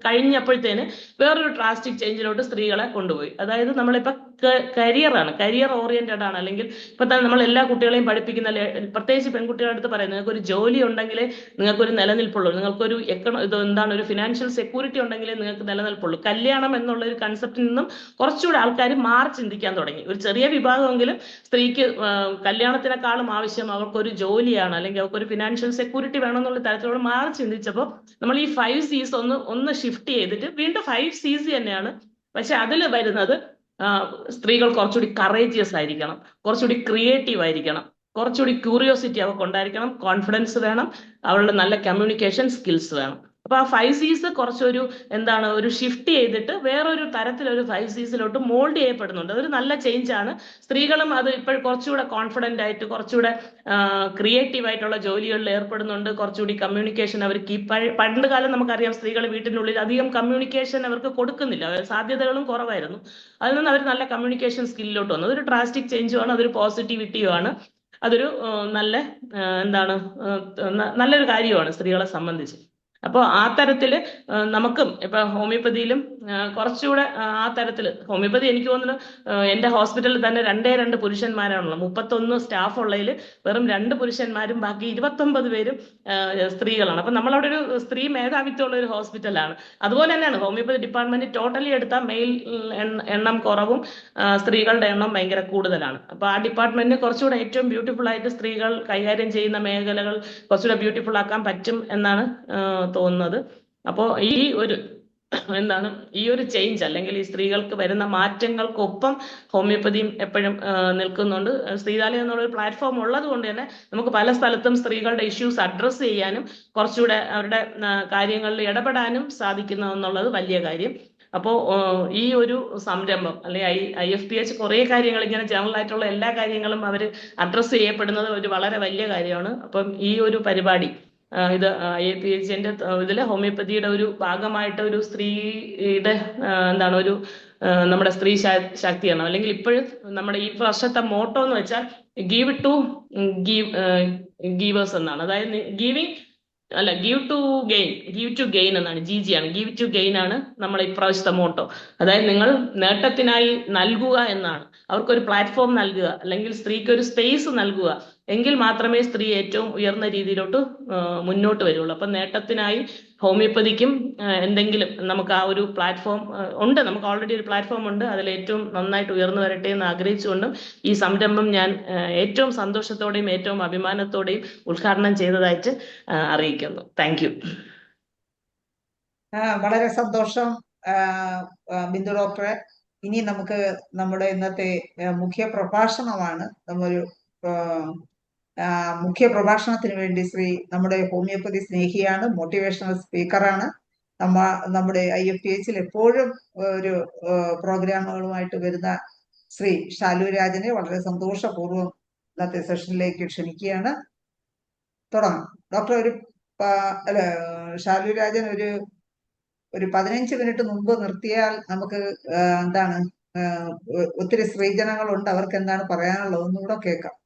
കഴിഞ്ഞപ്പോഴത്തേന് വേറൊരു ഡ്രാസ്റ്റിക് ചേഞ്ചിലോട്ട് സ്ത്രീകളെ കൊണ്ടുപോയി. അതായത് നമ്മളിപ്പോ കരിയർ ഓറിയന്റഡ് ആണ്. അല്ലെങ്കിൽ ഇപ്പൊ തന്നെ നമ്മൾ എല്ലാ കുട്ടികളെയും പഠിപ്പിക്കുന്ന, പ്രത്യേകിച്ച് പെൺകുട്ടികളുടെ അടുത്ത് പറയുന്നത്, നിങ്ങൾക്ക് ഒരു ജോലി ഉണ്ടെങ്കിലേ നിങ്ങൾക്കൊരു നിലനിൽപ്പുള്ളൂ, നിങ്ങൾക്കൊരു ഒരു ഫിനാൻഷ്യൽ സെക്യൂരിറ്റി ഉണ്ടെങ്കിലേ നിങ്ങൾക്ക് നിലനിൽപ്പുള്ളൂ. കല്യാണം എന്നുള്ള ഒരു കൺസെപ്റ്റിൽ നിന്നും കുറച്ചുകൂടെ ആൾക്കാർ മാറി ചിന്തിക്കാൻ തുടങ്ങി. ഒരു ചെറിയ വിഭാഗമെങ്കിലും സ്ത്രീക്ക് കല്യാണത്തിനേക്കാളും ആവശ്യം അവർക്കൊരു ജോലിയാണ്, അല്ലെങ്കിൽ അവർക്കൊരു ഫിനാൻഷ്യൽ സെക്യൂരിറ്റി വേണമെന്നുള്ള തരത്തിലൂടെ മാറി ചിന്തിച്ചപ്പോൾ നമ്മൾ ഈ 5 C's ഒന്ന് ഷിഫ്റ്റ് ചെയ്തിട്ട് വീണ്ടും 5 C's തന്നെയാണ്. പക്ഷെ അതിൽ വരുന്നത് സ്ത്രീകൾ കുറച്ചുകൂടി കറേജിയസ് ആയിരിക്കണം, കുറച്ചുകൂടി ക്രിയേറ്റീവ് ആയിരിക്കണം, കുറച്ചുകൂടി ക്യൂരിയോസിറ്റി അവർക്ക് ഉണ്ടായിരിക്കണം, കോൺഫിഡൻസ് വേണം, അവരുടെ നല്ല കമ്മ്യൂണിക്കേഷൻ സ്കിൽസ് വേണം. അപ്പൊ ആ 5 C's കുറച്ചൊരു ഒരു ഷിഫ്റ്റ് ചെയ്തിട്ട് വേറൊരു തരത്തിലൊരു 5 C'സിലോട്ട് മോൾഡ് ചെയ്യപ്പെടുന്നുണ്ട്. അതൊരു നല്ല ചേഞ്ച് ആണ്. സ്ത്രീകളും അത് ഇപ്പോൾ കുറച്ചുകൂടെ കോൺഫിഡന്റ് ആയിട്ട്, കുറച്ചുകൂടെ ക്രിയേറ്റീവ് ആയിട്ടുള്ള ജോലികളിൽ ഏർപ്പെടുന്നുണ്ട്. കുറച്ചുകൂടി കമ്മ്യൂണിക്കേഷൻ അവർക്ക് പണ്ട് കാലം നമുക്കറിയാം, സ്ത്രീകൾ വീട്ടിനുള്ളിൽ അധികം കമ്മ്യൂണിക്കേഷൻ അവർക്ക് കൊടുക്കുന്നില്ല, സാധ്യതകളും കുറവായിരുന്നു. അതിൽ നിന്ന് അവർ നല്ല കമ്മ്യൂണിക്കേഷൻ സ്കില്ലിലോട്ട് വന്നു. അതൊരു ഡ്രാസ്റ്റിക് ചേഞ്ചുമാണ്, അതൊരു പോസിറ്റിവിറ്റിയുമാണ്, അതൊരു നല്ലൊരു കാര്യമാണ് സ്ത്രീകളെ സംബന്ധിച്ച്. അപ്പോൾ ആ തരത്തില് നമുക്കും ഇപ്പൊ ഹോമിയോപ്പതിയിലും കുറച്ചുകൂടെ ആ തരത്തില് ഹോമിയോപ്പതി എനിക്ക് തോന്നുന്നു എന്റെ ഹോസ്പിറ്റലിൽ തന്നെ 2 പുരുഷന്മാരാണുള്ളത്. 31 സ്റ്റാഫ് ഉള്ളതിൽ വെറും 2 പുരുഷന്മാരും ബാക്കി 29 പേരും സ്ത്രീകളാണ്. അപ്പൊ നമ്മളവിടെ ഒരു സ്ത്രീ മേധാവിത്വമുള്ള ഒരു ഹോസ്പിറ്റലാണ്. അതുപോലെ തന്നെയാണ് ഹോമിയോപ്പതി ഡിപ്പാർട്ട്മെന്റ് ടോട്ടലി എടുത്താൽ മെയിൽ എണ്ണം കുറവും സ്ത്രീകളുടെ എണ്ണം ഭയങ്കര കൂടുതലാണ്. അപ്പൊ ആ ഡിപ്പാർട്ട്മെന്റിന് കുറച്ചുകൂടെ ഏറ്റവും ബ്യൂട്ടിഫുൾ ആയിട്ട് സ്ത്രീകൾ കൈകാര്യം ചെയ്യുന്ന മേഖലകൾ കുറച്ചുകൂടെ ബ്യൂട്ടിഫുൾ ആക്കാൻ പറ്റും എന്നാണ് തോന്നുന്നത്. അപ്പോൾ ഈ ഒരു ചേഞ്ച് അല്ലെങ്കിൽ ഈ സ്ത്രീകൾക്ക് വരുന്ന മാറ്റങ്ങൾക്കൊപ്പം ഹോമിയോപ്പതിയും എപ്പോഴും നിൽക്കുന്നുണ്ട്. ശ്രീതാലയം എന്നുള്ളൊരു പ്ലാറ്റ്ഫോം ഉള്ളത് കൊണ്ട് തന്നെ നമുക്ക് പല സ്ഥലത്തും സ്ത്രീകളുടെ ഇഷ്യൂസ് അഡ്രസ്സ് ചെയ്യാനും കുറച്ചുകൂടെ അവരുടെ കാര്യങ്ങളിൽ ഇടപെടാനും സാധിക്കുന്നു എന്നുള്ളത് വലിയ കാര്യം. അപ്പോൾ ഈ ഒരു സംരംഭം അല്ലെങ്കിൽ IFPH കുറേ കാര്യങ്ങൾ ഇങ്ങനെ ജനറൽ ആയിട്ടുള്ള എല്ലാ കാര്യങ്ങളും അവർ അഡ്രസ്സ് ചെയ്യപ്പെടുന്നത് ഒരു വളരെ വലിയ കാര്യമാണ്. അപ്പം ഈ ഒരു പരിപാടി ഇത് IFPHന്റെ ഇതില് ഹോമിയോപ്പതിയുടെ ഒരു ഭാഗമായിട്ട് ഒരു സ്ത്രീയുടെ നമ്മുടെ സ്ത്രീ ശാക്തീകരണം, അല്ലെങ്കിൽ ഇപ്പോഴും നമ്മുടെ ഈ വർഷത്തെ മോട്ടോ എന്ന് വെച്ചാൽ ഗീവ് ടു ഗീവേഴ്സ് എന്നാണ്. അതായത് ഗീവ് ടു ഗെയിൻ എന്നാണ്. GG ആണ്, ഗീവ് ടു ഗെയിൻ ആണ് നമ്മളെ ഇപ്രാവശ്യത്തെ മോട്ടോ. അതായത് നിങ്ങൾ നേട്ടത്തിനായി നൽകുക എന്നാണ്. അവർക്കൊരു പ്ലാറ്റ്ഫോം നൽകുക, അല്ലെങ്കിൽ സ്ത്രീക്ക് ഒരു സ്പേസ് നൽകുക, എങ്കിൽ മാത്രമേ സ്ത്രീ ഏറ്റവും ഉയർന്ന രീതിയിലോട്ട് മുന്നോട്ട് വരുള്ളൂ. അപ്പൊ നേട്ടത്തിനായി ഹോമിയോപ്പതിക്കും എന്തെങ്കിലും നമുക്ക് ആ ഒരു പ്ലാറ്റ്ഫോം ഉണ്ട്, നമുക്ക് ഓൾറെഡി ഒരു പ്ലാറ്റ്ഫോം ഉണ്ട്, അതിൽ ഏറ്റവും നന്നായിട്ട് ഉയർന്നു വരട്ടെ എന്ന് ആഗ്രഹിച്ചുകൊണ്ടും ഈ സംരംഭം ഞാൻ ഏറ്റവും സന്തോഷത്തോടെയും ഏറ്റവും അഭിമാനത്തോടെയും ഉദ്ഘാടനം ചെയ്തതായിട്ട് അറിയിക്കുന്നു. Thank you. വളരെ സന്തോഷം ബിന്ദു ഡോക്ടറെ. ഇനി നമുക്ക് നമ്മുടെ ഇന്നത്തെ മുഖ്യ പ്രഭാഷണമാണ്. മുഖ്യ പ്രഭാഷണത്തിന് വേണ്ടി നമ്മുടെ ഹോമിയോപ്പതി സ്നേഹിയാണ്, മോട്ടിവേഷണൽ സ്പീക്കറാണ്. നമ്മുടെ IFPHൽ എപ്പോഴും ഒരു പ്രോഗ്രാമുകളുമായിട്ട് വരുന്ന ശ്രീ ഷാലു രാജനെ വളരെ സന്തോഷപൂർവ്വം ഇന്നത്തെ സെഷനിലേക്ക് ക്ഷണിക്കുകയാണ്. തുടങ്ങാം. ഡോക്ടർ ഷാലു രാജൻ ഒരു 15 മിനിറ്റ് മുമ്പ് നിർത്തിയാൽ നമുക്ക് ഒത്തിരി സ്ത്രീജനങ്ങളുണ്ട്, അവർക്ക് എന്താണ് പറയാനുള്ളത് ഒന്നുകൂടെ കേൾക്കാം.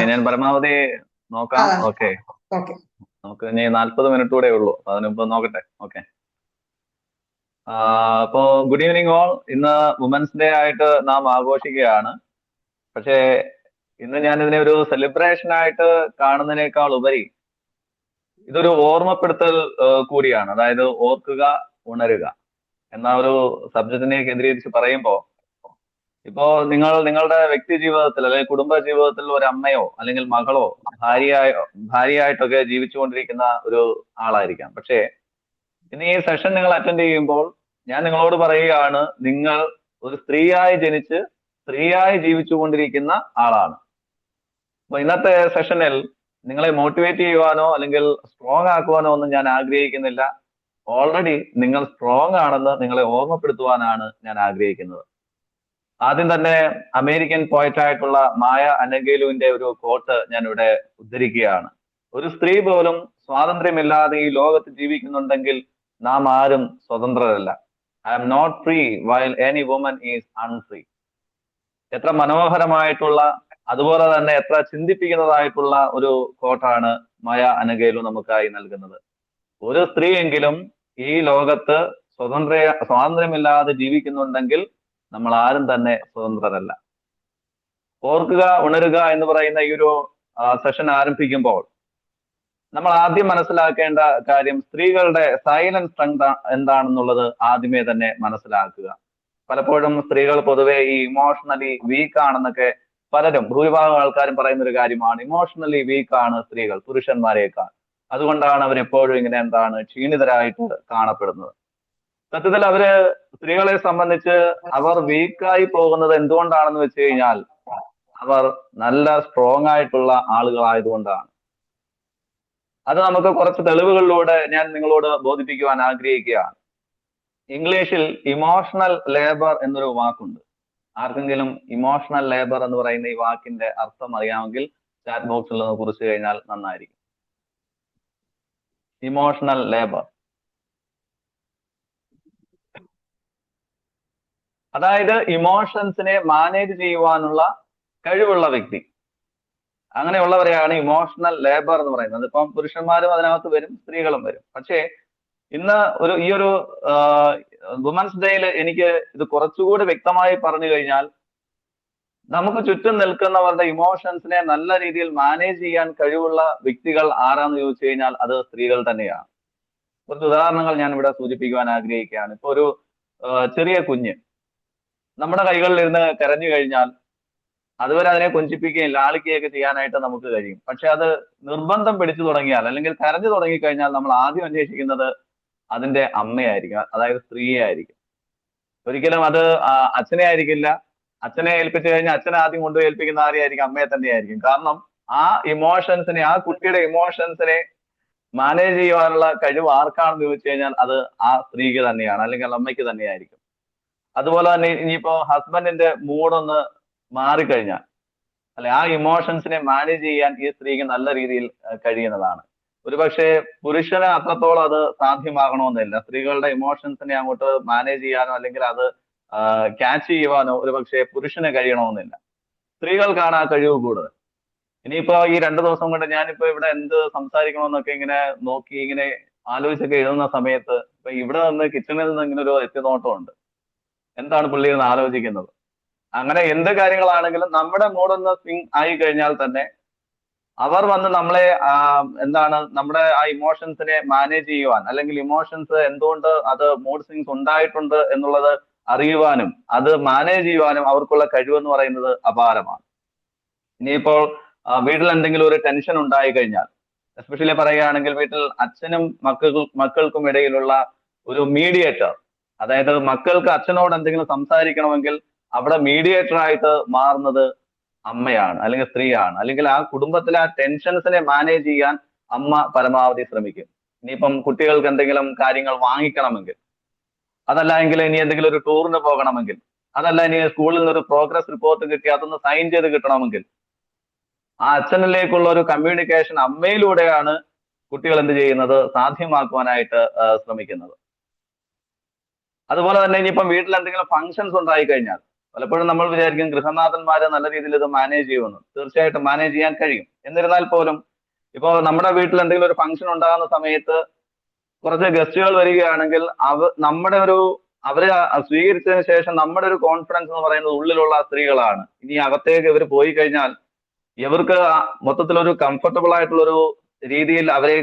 ഞാൻ പരമാവധി നോക്കാം. ഓക്കെ, നമുക്ക് ഇനി 40 മിനിറ്റ് കൂടെ ഉള്ളൂ, അതിനുമ്പ് നോക്കട്ടെ. ഓക്കെ, അപ്പോ ഗുഡ് ഈവനിങ് ഓൾ. ഇന്ന് വുമൻസ് ഡേ ആയിട്ട് നാം ആഘോഷിക്കുകയാണ്. പക്ഷേ ഇന്ന് ഞാൻ ഇതിനെ ഒരു സെലിബ്രേഷൻ ആയിട്ട് കാണുന്നതിനേക്കാൾ ഉപരി ഇതൊരു ഓർമ്മപ്പെടുത്തൽ കൂടിയാണ്. അതായത് ഓർക്കുക, ഉണരുക എന്ന ഒരു സബ്ജക്റ്റിനെ കേന്ദ്രീകരിച്ച് പറയുമ്പോൾ, ഇപ്പോ നിങ്ങളുടെ വ്യക്തി ജീവിതത്തിൽ അല്ലെങ്കിൽ കുടുംബ ജീവിതത്തിൽ ഒരു അമ്മയോ അല്ലെങ്കിൽ മകളോ ഭാര്യയായിട്ടൊക്കെ ജീവിച്ചുകൊണ്ടിരിക്കുന്ന ഒരു ആളായിരിക്കാം. പക്ഷേ ഇന്ന് ഈ സെഷൻ നിങ്ങൾ അറ്റൻഡ് ചെയ്യുമ്പോൾ ഞാൻ നിങ്ങളോട് പറയുകയാണ്, നിങ്ങൾ ഒരു സ്ത്രീയായി ജനിച്ച് സ്ത്രീയായി ജീവിച്ചുകൊണ്ടിരിക്കുന്ന ആളാണ്. അപ്പൊ ഇന്നത്തെ സെഷനിൽ നിങ്ങളെ മോട്ടിവേറ്റ് ചെയ്യുവാനോ അല്ലെങ്കിൽ സ്ട്രോങ് ആക്കുവാനോ ഒന്നും ഞാൻ ആഗ്രഹിക്കുന്നില്ല. ഓൾറെഡി നിങ്ങൾ സ്ട്രോങ് ആണെന്ന് നിങ്ങളെ ഓർമ്മപ്പെടുത്തുവാനാണ് ഞാൻ ആഗ്രഹിക്കുന്നത്. ആദ്യം തന്നെ അമേരിക്കൻ പോയറ്റായിട്ടുള്ള മായ അനഗേലുവിന്റെ ഒരു കോട്ട് ഞാൻ ഇവിടെ ഉദ്ധരിക്കുകയാണ്. ഒരു സ്ത്രീ പോലും സ്വാതന്ത്ര്യമില്ലാതെ ഈ ലോകത്ത് ജീവിക്കുന്നുണ്ടെങ്കിൽ നാം ആരും സ്വതന്ത്രരല്ല. I am not free while any woman is unfree. എത്ര മനോഹരമായിട്ടുള്ള, അതുപോലെ തന്നെ എത്ര ചിന്തിപ്പിക്കുന്നതായിട്ടുള്ള ഒരു കോട്ടാണ് മായ അനഗേലു നമുക്കായി നൽകുന്നത്. ഒരു സ്ത്രീയെങ്കിലും ഈ ലോകത്ത് സ്വാതന്ത്ര്യമില്ലാതെ ജീവിക്കുന്നുണ്ടെങ്കിൽ നമ്മൾ ആരും തന്നെ സ്വതന്ത്രരല്ല. ഓർക്കുക, ഉണരുക എന്ന് പറയുന്ന ഈ ഒരു സെഷൻ ആരംഭിക്കുമ്പോൾ നമ്മൾ ആദ്യം മനസ്സിലാക്കേണ്ട കാര്യം സ്ത്രീകളുടെ സൈലന്റ് സ്ട്രെങ്ത് എന്താണെന്നുള്ളത് ആദ്യമേ തന്നെ മനസ്സിലാക്കുക. പലപ്പോഴും സ്ത്രീകൾ പൊതുവെ ഈ ഇമോഷണലി വീക്ക് ആണെന്നൊക്കെ പലരും, ഭൂരിഭാഗം ആൾക്കാരും പറയുന്ന ഒരു കാര്യമാണ്. ഇമോഷണലി വീക്ക് ആണ് സ്ത്രീകൾ പുരുഷന്മാരെക്കാൾ. അതുകൊണ്ടാണ് അവരെപ്പോഴും ഇങ്ങനെ ക്ഷീണിതരായിട്ട് കാണപ്പെടുന്നത്. സത്യത്തിൽ സ്ത്രീകളെ സംബന്ധിച്ച് അവർ വീക്കായി പോകുന്നത് എന്തുകൊണ്ടാണെന്ന് വെച്ച് കഴിഞ്ഞാൽ അവർ നല്ല സ്ട്രോങ് ആയിട്ടുള്ള ആളുകളായതുകൊണ്ടാണ്. അത് നമുക്ക് കുറച്ച് തെളിവുകളിലൂടെ ഞാൻ നിങ്ങളോട് ബോധിപ്പിക്കുവാൻ ആഗ്രഹിക്കുകയാണ്. ഇംഗ്ലീഷിൽ ഇമോഷണൽ ലേബർ എന്നൊരു വാക്കുണ്ട്. ആർക്കെങ്കിലും ഇമോഷണൽ ലേബർ എന്ന് പറയുന്ന ഈ വാക്കിന്റെ അർത്ഥം അറിയാമെങ്കിൽ ചാറ്റ് ബോക്സിൽ ഒന്ന് കുറിച്ച് കഴിഞ്ഞാൽ നന്നായിരിക്കും. ഇമോഷണൽ ലേബർ, അതായത് ഇമോഷൻസിനെ മാനേജ് ചെയ്യുവാനുള്ള കഴിവുള്ള വ്യക്തി. അങ്ങനെയുള്ളവരെയാണ് ഇമോഷണൽ ലേബർ എന്ന് പറയുന്നത്. ഇപ്പം പുരുഷന്മാരും അതിനകത്ത് വരും, സ്ത്രീകളും വരും. പക്ഷേ ഇന്ന് ഈ ഒരു വുമൻസ് ഡേയിൽ എനിക്ക് ഇത് കുറച്ചുകൂടി വ്യക്തമായി പറഞ്ഞു കഴിഞ്ഞാൽ, നമുക്ക് ചുറ്റും നിൽക്കുന്നവരുടെ ഇമോഷൻസിനെ നല്ല രീതിയിൽ മാനേജ് ചെയ്യാൻ കഴിവുള്ള വ്യക്തികൾ ആരാന്ന് ചോദിച്ചു കഴിഞ്ഞാൽ അത് സ്ത്രീകൾ തന്നെയാണ്. കുറച്ച് ഉദാഹരണങ്ങൾ ഞാൻ ഇവിടെ സൂചിപ്പിക്കുവാൻ ആഗ്രഹിക്കുകയാണ്. ഇപ്പൊ ഒരു ചെറിയ കുഞ്ഞ് നമ്മുടെ കൈകളിലിരുന്ന് കരഞ്ഞു കഴിഞ്ഞാൽ അതുവരെ അതിനെ കൊഞ്ചിപ്പിക്കുകയും ലാളിക്കുകയൊക്കെ ചെയ്യാനായിട്ട് നമുക്ക് കഴിയും. പക്ഷെ അത് നിർബന്ധം പിടിച്ചു തുടങ്ങിയാൽ അല്ലെങ്കിൽ കരഞ്ഞു തുടങ്ങിക്കഴിഞ്ഞാൽ നമ്മൾ ആദ്യം അന്വേഷിക്കുന്നത് അതിന്റെ അമ്മയായിരിക്കും, അതായത് സ്ത്രീയെ ആയിരിക്കും. ഒരിക്കലും അത് അച്ഛനെ ആയിരിക്കില്ല. അച്ഛനെ ഏൽപ്പിച്ചു കഴിഞ്ഞാൽ അച്ഛനെ ആദ്യം കൊണ്ടുപോയി ഏൽപ്പിക്കുന്ന ആരെയായിരിക്കും? അമ്മയെ തന്നെയായിരിക്കും. കാരണം ആ ഇമോഷൻസിനെ, ആ കുട്ടിയുടെ ഇമോഷൻസിനെ മാനേജ് ചെയ്യുവാനുള്ള കഴിവ് ആർക്കാണെന്ന് ചോദിച്ചു കഴിഞ്ഞാൽ അത് ആ സ്ത്രീക്ക് തന്നെയാണ്, അല്ലെങ്കിൽ അമ്മയ്ക്ക് തന്നെയായിരിക്കും. അതുപോലെ തന്നെ ഇനിയിപ്പോ ഹസ്ബൻഡിന്റെ മൂഡൊന്ന് മാറിക്കഴിഞ്ഞാൽ അല്ലെ, ആ ഇമോഷൻസിനെ മാനേജ് ചെയ്യാൻ ഈ സ്ത്രീക്ക് നല്ല രീതിയിൽ കഴിയുന്നതാണ്. ഒരുപക്ഷെ പുരുഷന് അത്രത്തോളം അത് സാധ്യമാകണമെന്നില്ല. സ്ത്രീകളുടെ ഇമോഷൻസിനെ അങ്ങോട്ട് മാനേജ് ചെയ്യാനോ അല്ലെങ്കിൽ അത് ക്യാച്ച് ചെയ്യുവാനോ ഒരുപക്ഷെ പുരുഷന് കഴിയണമെന്നില്ല. സ്ത്രീകൾക്കാണ് ആ കഴിവ് കൂടുതൽ. ഇനിയിപ്പോ ഈ 2 ദിവസം കൊണ്ട് ഞാനിപ്പോ ഇവിടെ എന്ത് സംസാരിക്കണമെന്നൊക്കെ ഇങ്ങനെ നോക്കി ഇങ്ങനെ ആലോചിച്ചൊക്കെ എഴുതുന്ന സമയത്ത് ഇപ്പൊ ഇവിടെ നിന്ന് കിച്ചണിൽ നിന്ന് ഇങ്ങനെ ഒരു എത്തിനോട്ടമുണ്ട്, എന്താണ് പുള്ളി എന്ന് ആലോചിക്കുന്നത്. അങ്ങനെ എന്ത് കാര്യങ്ങളാണെങ്കിലും നമ്മുടെ മൂഡൊന്ന് സ്വിങ് ആയി കഴിഞ്ഞാൽ തന്നെ അവർ വന്ന് നമ്മളെ നമ്മുടെ ആ ഇമോഷൻസിനെ മാനേജ് ചെയ്യുവാൻ, അല്ലെങ്കിൽ ഇമോഷൻസ് എന്തുകൊണ്ട് അത് മൂഡ് സ്വിങ്സ് ഉണ്ടായിട്ടുണ്ട് എന്നുള്ളത് അറിയുവാനും അത് മാനേജ് ചെയ്യുവാനും അവർക്കുള്ള കഴിവെന്ന് പറയുന്നത് അപാരമാണ്. ഇനിയിപ്പോൾ വീട്ടിൽ എന്തെങ്കിലും ഒരു ടെൻഷൻ ഉണ്ടായി കഴിഞ്ഞാൽ, എസ്പെഷ്യലി പറയുകയാണെങ്കിൽ വീട്ടിൽ അച്ഛനും മക്കൾക്കും ഇടയിലുള്ള ഒരു മീഡിയേറ്റർ, അതായത് മക്കൾക്ക് അച്ഛനോട് എന്തെങ്കിലും സംസാരിക്കണമെങ്കിൽ അവിടെ മീഡിയേറ്റർ ആയിട്ട് മാറുന്നത് അമ്മയാണ്, അല്ലെങ്കിൽ സ്ത്രീയാണ്. അല്ലെങ്കിൽ ആ കുടുംബത്തിലെ ആ ടെൻഷൻസിനെ മാനേജ് ചെയ്യാൻ അമ്മ പരമാവധി ശ്രമിക്കും. ഇനിയിപ്പം കുട്ടികൾക്ക് എന്തെങ്കിലും കാര്യങ്ങൾ വാങ്ങിക്കണമെങ്കിൽ, അതല്ല എങ്കിൽ ഇനി എന്തെങ്കിലും ഒരു ടൂറിന് പോകണമെങ്കിൽ, അതല്ല ഇനി സ്കൂളിൽ നിന്ന് ഒരു പ്രോഗ്രസ് റിപ്പോർട്ട് കിട്ടി അതൊന്ന് സൈൻ ചെയ്ത് കിട്ടണമെങ്കിൽ, ആ അച്ഛനിലേക്കുള്ള ഒരു കമ്മ്യൂണിക്കേഷൻ അമ്മയിലൂടെയാണ് കുട്ടികൾ എന്ത് ചെയ്യുന്നത്, സാധ്യമാക്കുവാനായിട്ട് ശ്രമിക്കുന്നത്. അതുപോലെ തന്നെ ഇനിയിപ്പം വീട്ടിൽ എന്തെങ്കിലും ഫംഗ്ഷൻസ് ഉണ്ടായി കഴിഞ്ഞാൽ പലപ്പോഴും നമ്മൾ വിചാരിക്കും ഗൃഹനാഥന്മാര് നല്ല രീതിയിൽ ഇത് മാനേജ് ചെയ്യുമെന്ന്. തീർച്ചയായിട്ടും മാനേജ് ചെയ്യാൻ കഴിയും. എന്നിരുന്നാൽ പോലും ഇപ്പോ നമ്മുടെ വീട്ടിൽ എന്തെങ്കിലും ഒരു ഫംഗ്ഷൻ ഉണ്ടാകുന്ന സമയത്ത് കുറച്ച് ഗസ്റ്റുകൾ വരികയാണെങ്കിൽ അവരെ സ്വീകരിച്ചതിന് ശേഷം നമ്മുടെ ഒരു കോൺഫിഡൻസ് എന്ന് പറയുന്നത് ഉള്ളിലുള്ള സ്ത്രീകളാണ്. ഇനി അകത്തേക്ക് ഇവർ പോയി കഴിഞ്ഞാൽ ഇവർക്ക് മൊത്തത്തിലൊരു കംഫർട്ടബിൾ ആയിട്ടുള്ളൊരു രീതിയിൽ അവരെ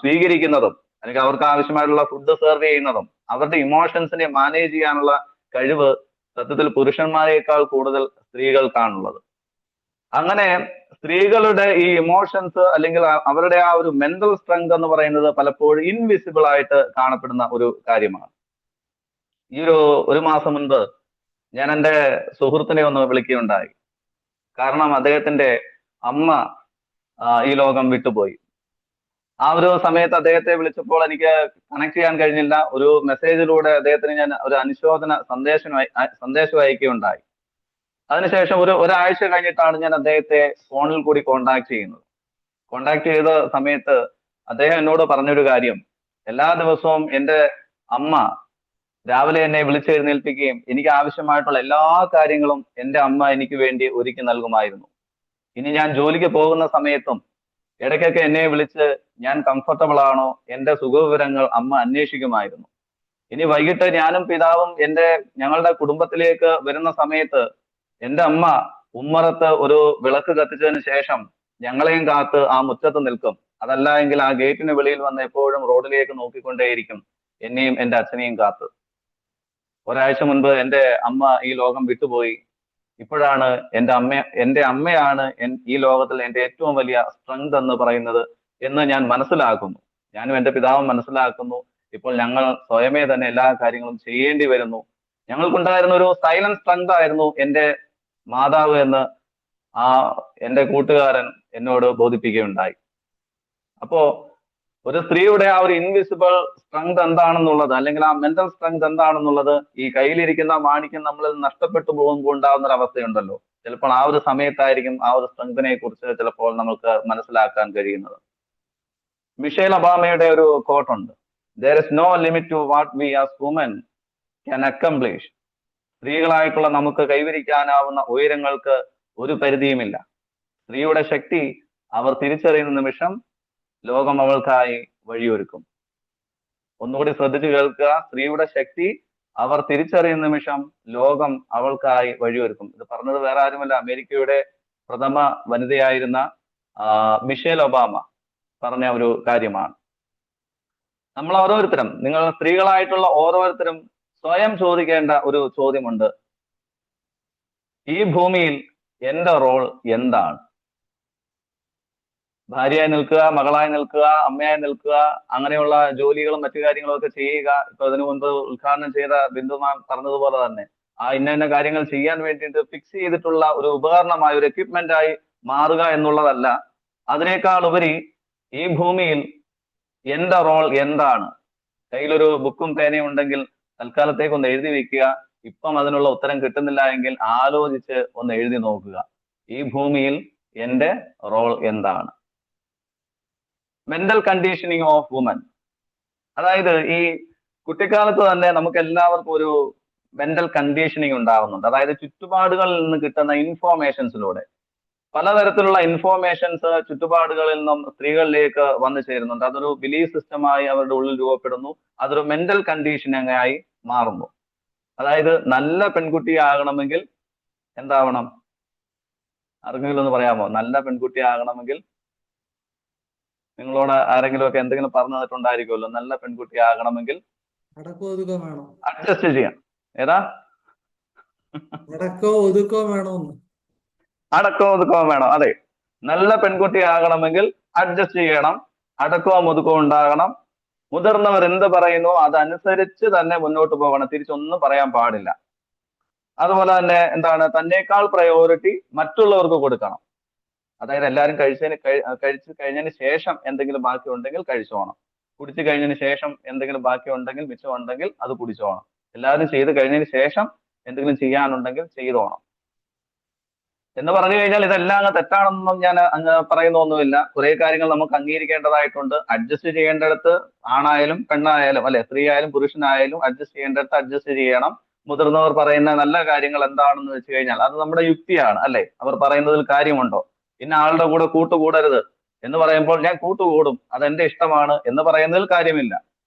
സ്വീകരിക്കുന്നതും അല്ലെങ്കിൽ അവർക്ക് ആവശ്യമായിട്ടുള്ള ഫുഡ് സെർവ് ചെയ്യുന്നതും അവരുടെ ഇമോഷൻസിനെ മാനേജ് ചെയ്യാനുള്ള കഴിവ് സത്യത്തിൽ പുരുഷന്മാരെക്കാൾ കൂടുതൽ സ്ത്രീകൾക്കാണുള്ളത്. അങ്ങനെ സ്ത്രീകളുടെ ഈ ഇമോഷൻസ് അല്ലെങ്കിൽ അവരുടെ ആ ഒരു മെന്റൽ സ്ട്രെങ്ത് എന്ന് പറയുന്നത് പലപ്പോഴും ഇൻവിസിബിൾ ആയിട്ട് കാണപ്പെടുന്ന ഒരു കാര്യമാണ്. ഈ ഒരു മാസം മുൻപ് ഞാൻ എൻ്റെ സുഹൃത്തിനെ ഒന്ന് വിളിക്കുകയുണ്ടായി. കാരണം അദ്ദേഹത്തിന്റെ അമ്മ ഈ ലോകം വിട്ടുപോയി. ആ ഒരു സമയത്ത് അദ്ദേഹത്തെ വിളിച്ചപ്പോൾ എനിക്ക് കണക്ട് ചെയ്യാൻ കഴിഞ്ഞില്ല. ഒരു മെസ്സേജിലൂടെ അദ്ദേഹത്തിന് ഞാൻ ഒരു അനുശോചന സന്ദേശം അയക്കുകയുണ്ടായി. അതിനുശേഷം ഒരാഴ്ച കഴിഞ്ഞിട്ടാണ് ഞാൻ അദ്ദേഹത്തെ ഫോണിൽ കൂടി കോണ്ടാക്ട് ചെയ്യുന്നത്. കോണ്ടാക്ട് ചെയ്ത സമയത്ത് അദ്ദേഹം എന്നോട് പറഞ്ഞൊരു കാര്യം, എല്ലാ ദിവസവും എൻ്റെ അമ്മ രാവിലെ എന്നെ വിളിച്ചെഴുന്നേൽപ്പിക്കുകയും എനിക്ക് ആവശ്യമായിട്ടുള്ള എല്ലാ കാര്യങ്ങളും എൻ്റെ അമ്മ എനിക്ക് വേണ്ടി ഒരുക്കി നൽകുമായിരുന്നു. ഇനി ഞാൻ ജോലിക്ക് പോകുന്ന സമയത്തും ഇടയ്ക്കൊക്കെ എന്നെ വിളിച്ച് ഞാൻ കംഫർട്ടബിൾ ആണോ, എൻ്റെ സുഖവിവരങ്ങൾ അമ്മ അന്വേഷിക്കുമായിരുന്നു. ഇനി വൈകിട്ട് ഞാനും പിതാവും ഞങ്ങളുടെ കുടുംബത്തിലേക്ക് വരുന്ന സമയത്ത് എൻ്റെ അമ്മ ഉമ്മറത്ത് ഒരു വിളക്ക് കത്തിച്ചതിന് ശേഷം ഞങ്ങളെയും കാത്ത് ആ മുറ്റത്ത് നിൽക്കും. അതല്ല എങ്കിൽ ആ ഗേറ്റിന് വെളിയിൽ വന്ന് എപ്പോഴും റോഡിലേക്ക് നോക്കിക്കൊണ്ടേയിരിക്കും, എന്നെയും എൻ്റെ അച്ഛനെയും കാത്ത്. ഒരാഴ്ച മുൻപ് എൻ്റെ അമ്മ ഈ ലോകം വിട്ടുപോയി. ഇപ്പോഴാണ് എൻ്റെ അമ്മയാണ് ഈ ലോകത്തിൽ എൻ്റെ ഏറ്റവും വലിയ സ്ട്രെങ്ത് എന്ന് പറയുന്നത് എന്ന് ഞാൻ മനസ്സിലാക്കുന്നു. ഞാനും എൻ്റെ പിതാവും മനസ്സിലാക്കുന്നു. ഇപ്പോൾ ഞങ്ങൾ സ്വയമേ തന്നെ എല്ലാ കാര്യങ്ങളും ചെയ്യേണ്ടി വരുന്നു. ഞങ്ങൾക്കുണ്ടായിരുന്ന ഒരു സൈലന്റ് സ്ട്രെങ്ത് ആയിരുന്നു എൻ്റെ മാതാവ് എന്ന് എൻ്റെ കൂട്ടുകാരൻ എന്നോട് ബോധിപ്പിക്കുകയുണ്ടായി. അപ്പോ ഒരു സ്ത്രീയുടെ ആ ഒരു ഇൻവിസിബിൾ സ്ട്രെങ്ത് എന്താണെന്നുള്ളത്, അല്ലെങ്കിൽ ആ മെന്റൽ സ്ട്രെങ്ത് എന്താണെന്നുള്ളത് ഈ കയ്യിലിരിക്കുന്ന മാണിക്യം നമ്മളിൽ നഷ്ടപ്പെട്ടു പോകുമ്പോൾ ഉണ്ടാകുന്ന ഒരു അവസ്ഥയുണ്ടല്ലോ. ചിലപ്പോൾ ആ ഒരു സമയത്തായിരിക്കും ആ ഒരു സ്ട്രെങ്തിനെ കുറിച്ച് ചിലപ്പോൾ നമുക്ക് മനസ്സിലാക്കാൻ കഴിയുന്നത്. മിഷേൽ ഒബാമയുടെ ഒരു കോട്ടുണ്ട്, "There is no limit to what we as women can accomplish." സ്ത്രീകളായിട്ടുള്ള നമുക്ക് കൈവരിക്കാനാവുന്ന ഉയരങ്ങൾക്ക് ഒരു പരിധിയുമില്ല. സ്ത്രീയുടെ ശക്തി അവർ തിരിച്ചറിയുന്ന നിമിഷം ലോകം അവൾക്കായി വഴിയൊരുക്കും. ഒന്നുകൂടി ശ്രദ്ധിച്ചു കേൾക്കുക. സ്ത്രീയുടെ ശക്തി അവർ തിരിച്ചറിയുന്ന നിമിഷം ലോകം അവൾക്കായി വഴിയൊരുക്കും. ഇത് പറഞ്ഞത് വേറെ ആരുമല്ല, അമേരിക്കയുടെ പ്രഥമ വനിതയായിരുന്ന മിഷേൽ ഒബാമ പറഞ്ഞ ഒരു കാര്യമാണ്. നമ്മൾ ഓരോരുത്തരും, നിങ്ങൾ സ്ത്രീകളായിട്ടുള്ള ഓരോരുത്തരും സ്വയം ചോദിക്കേണ്ട ഒരു ചോദ്യമുണ്ട്. ഈ ഭൂമിയിൽ എൻ്റെ റോൾ എന്താണ്? ഭാര്യയായി നിൽക്കുക, മകളായി നിൽക്കുക, അമ്മയായി നിൽക്കുക, അങ്ങനെയുള്ള ജോലികളും മറ്റു കാര്യങ്ങളും ഒക്കെ ചെയ്യുക. ഇപ്പൊ അതിനു മുൻപ് ഉദ്ഘാടനം ചെയ്ത ബിന്ദു മാം പറഞ്ഞതുപോലെ തന്നെ ഇന്ന കാര്യങ്ങൾ ചെയ്യാൻ വേണ്ടിയിട്ട് ഫിക്സ് ചെയ്തിട്ടുള്ള ഒരു ഉപകരണമായി, ഒരു എക്വിപ്മെന്റ് ആയി മാറുക എന്നുള്ളതല്ല. അതിനേക്കാൾ ഉപരി ഈ ഭൂമിയിൽ എൻ്റെ റോൾ എന്താണ്? കയ്യിലൊരു ബുക്കും പേനയും ഉണ്ടെങ്കിൽ തൽക്കാലത്തേക്ക് ഒന്ന് എഴുതി വെക്കുക. ഇപ്പം അതിനുള്ള ഉത്തരം കിട്ടുന്നില്ല എങ്കിൽ ആലോചിച്ച് ഒന്ന് എഴുതി നോക്കുക. ഈ ഭൂമിയിൽ എൻ്റെ റോൾ എന്താണ്? Mental conditioning of woman. അതായത് ഈ കുട്ടിക്കാലത്ത് തന്നെ നമുക്ക് എല്ലാവർക്കും ഒരു മെന്റൽ കണ്ടീഷനിങ് ഉണ്ടാകുന്നുണ്ട്. അതായത് ചുറ്റുപാടുകളിൽ നിന്ന് കിട്ടുന്ന ഇൻഫോർമേഷൻസിലൂടെ പലതരത്തിലുള്ള ഇൻഫോർമേഷൻസ് ചുറ്റുപാടുകളിൽ നിന്നും സ്ത്രീകളിലേക്ക് വന്നു ചേരുന്നുണ്ട്. അതൊരു ബിലീഫ് സിസ്റ്റമായി അവരുടെ ഉള്ളിൽ രൂപപ്പെടുന്നു. അതൊരു മെന്റൽ കണ്ടീഷനിങ് ആയി മാറുന്നു. അതായത് നല്ല പെൺകുട്ടിയാകണമെങ്കിൽ എന്താവണം? ആർക്കെങ്കിലും ഒന്ന് പറയാമോ? നല്ല പെൺകുട്ടിയാകണമെങ്കിൽ നിങ്ങളോട് ആരെങ്കിലും ഒക്കെ എന്തെങ്കിലും പറഞ്ഞു തന്നിട്ടുണ്ടായിരിക്കുമല്ലോ. നല്ല പെൺകുട്ടിയാകണമെങ്കിൽ അഡ്ജസ്റ്റ് ചെയ്യാം. ഏതാ? അടക്കവും ഒതുക്കവും വേണം. അതെ, നല്ല പെൺകുട്ടിയാകണമെങ്കിൽ അഡ്ജസ്റ്റ് ചെയ്യണം, അടക്കവും ഒതുക്കവും ഉണ്ടാകണം. മുതിർന്നവർ എന്ത് പറയുന്നു അതനുസരിച്ച് തന്നെ മുന്നോട്ട് പോകണം, തിരിച്ചൊന്നും പറയാൻ പാടില്ല. അതുപോലെ തന്നെ എന്താണ്, തന്നേക്കാൾ പ്രയോറിറ്റി മറ്റുള്ളവർക്ക് കൊടുക്കണം. അതായത് എല്ലാവരും കഴിച്ചു കഴിഞ്ഞതിന് ശേഷം എന്തെങ്കിലും ബാക്കി ഉണ്ടെങ്കിൽ കഴിച്ചോണം. കുടിച്ചു കഴിഞ്ഞതിന് ശേഷം എന്തെങ്കിലും ബാക്കി ഉണ്ടെങ്കിൽ, മിച്ചം ഉണ്ടെങ്കിൽ അത് കുടിച്ചോണം. എല്ലാവരും ചെയ്ത് കഴിഞ്ഞതിന് ശേഷം എന്തെങ്കിലും ചെയ്യാനുണ്ടെങ്കിൽ ചെയ്തോണം എന്ന് പറഞ്ഞു കഴിഞ്ഞാൽ ഇതെല്ലാം അങ്ങ് തെറ്റാണെന്നൊന്നും ഞാൻ അങ്ങ് പറയുന്നൊന്നുമില്ല. കുറെ കാര്യങ്ങൾ നമുക്ക് അംഗീകരിക്കേണ്ടതായിട്ടുണ്ട്. അഡ്ജസ്റ്റ് ചെയ്യേണ്ടടുത്ത് ആണായാലും പെണ്ണായാലും, അല്ലെ, സ്ത്രീ ആയാലും പുരുഷനായാലും അഡ്ജസ്റ്റ് ചെയ്യേണ്ടടുത്ത് അഡ്ജസ്റ്റ് ചെയ്യണം. മുതിർന്നവർ പറയുന്ന നല്ല കാര്യങ്ങൾ എന്താണെന്ന് വെച്ച് കഴിഞ്ഞാൽ അത് നമ്മുടെ യുക്തിയാണ്, അല്ലെ? അവർ പറയുന്നതിൽ കാര്യമുണ്ടോ? ഇന്ന ആളുടെ കൂടെ കൂട്ടുകൂടരുത് എന്ന് പറയുമ്പോൾ ഞാൻ കൂട്ടുകൂടും, അതെന്റെ ഇഷ്ടമാണ് എന്ന് പറയുന്നതിൽ കാര്യമില്ല.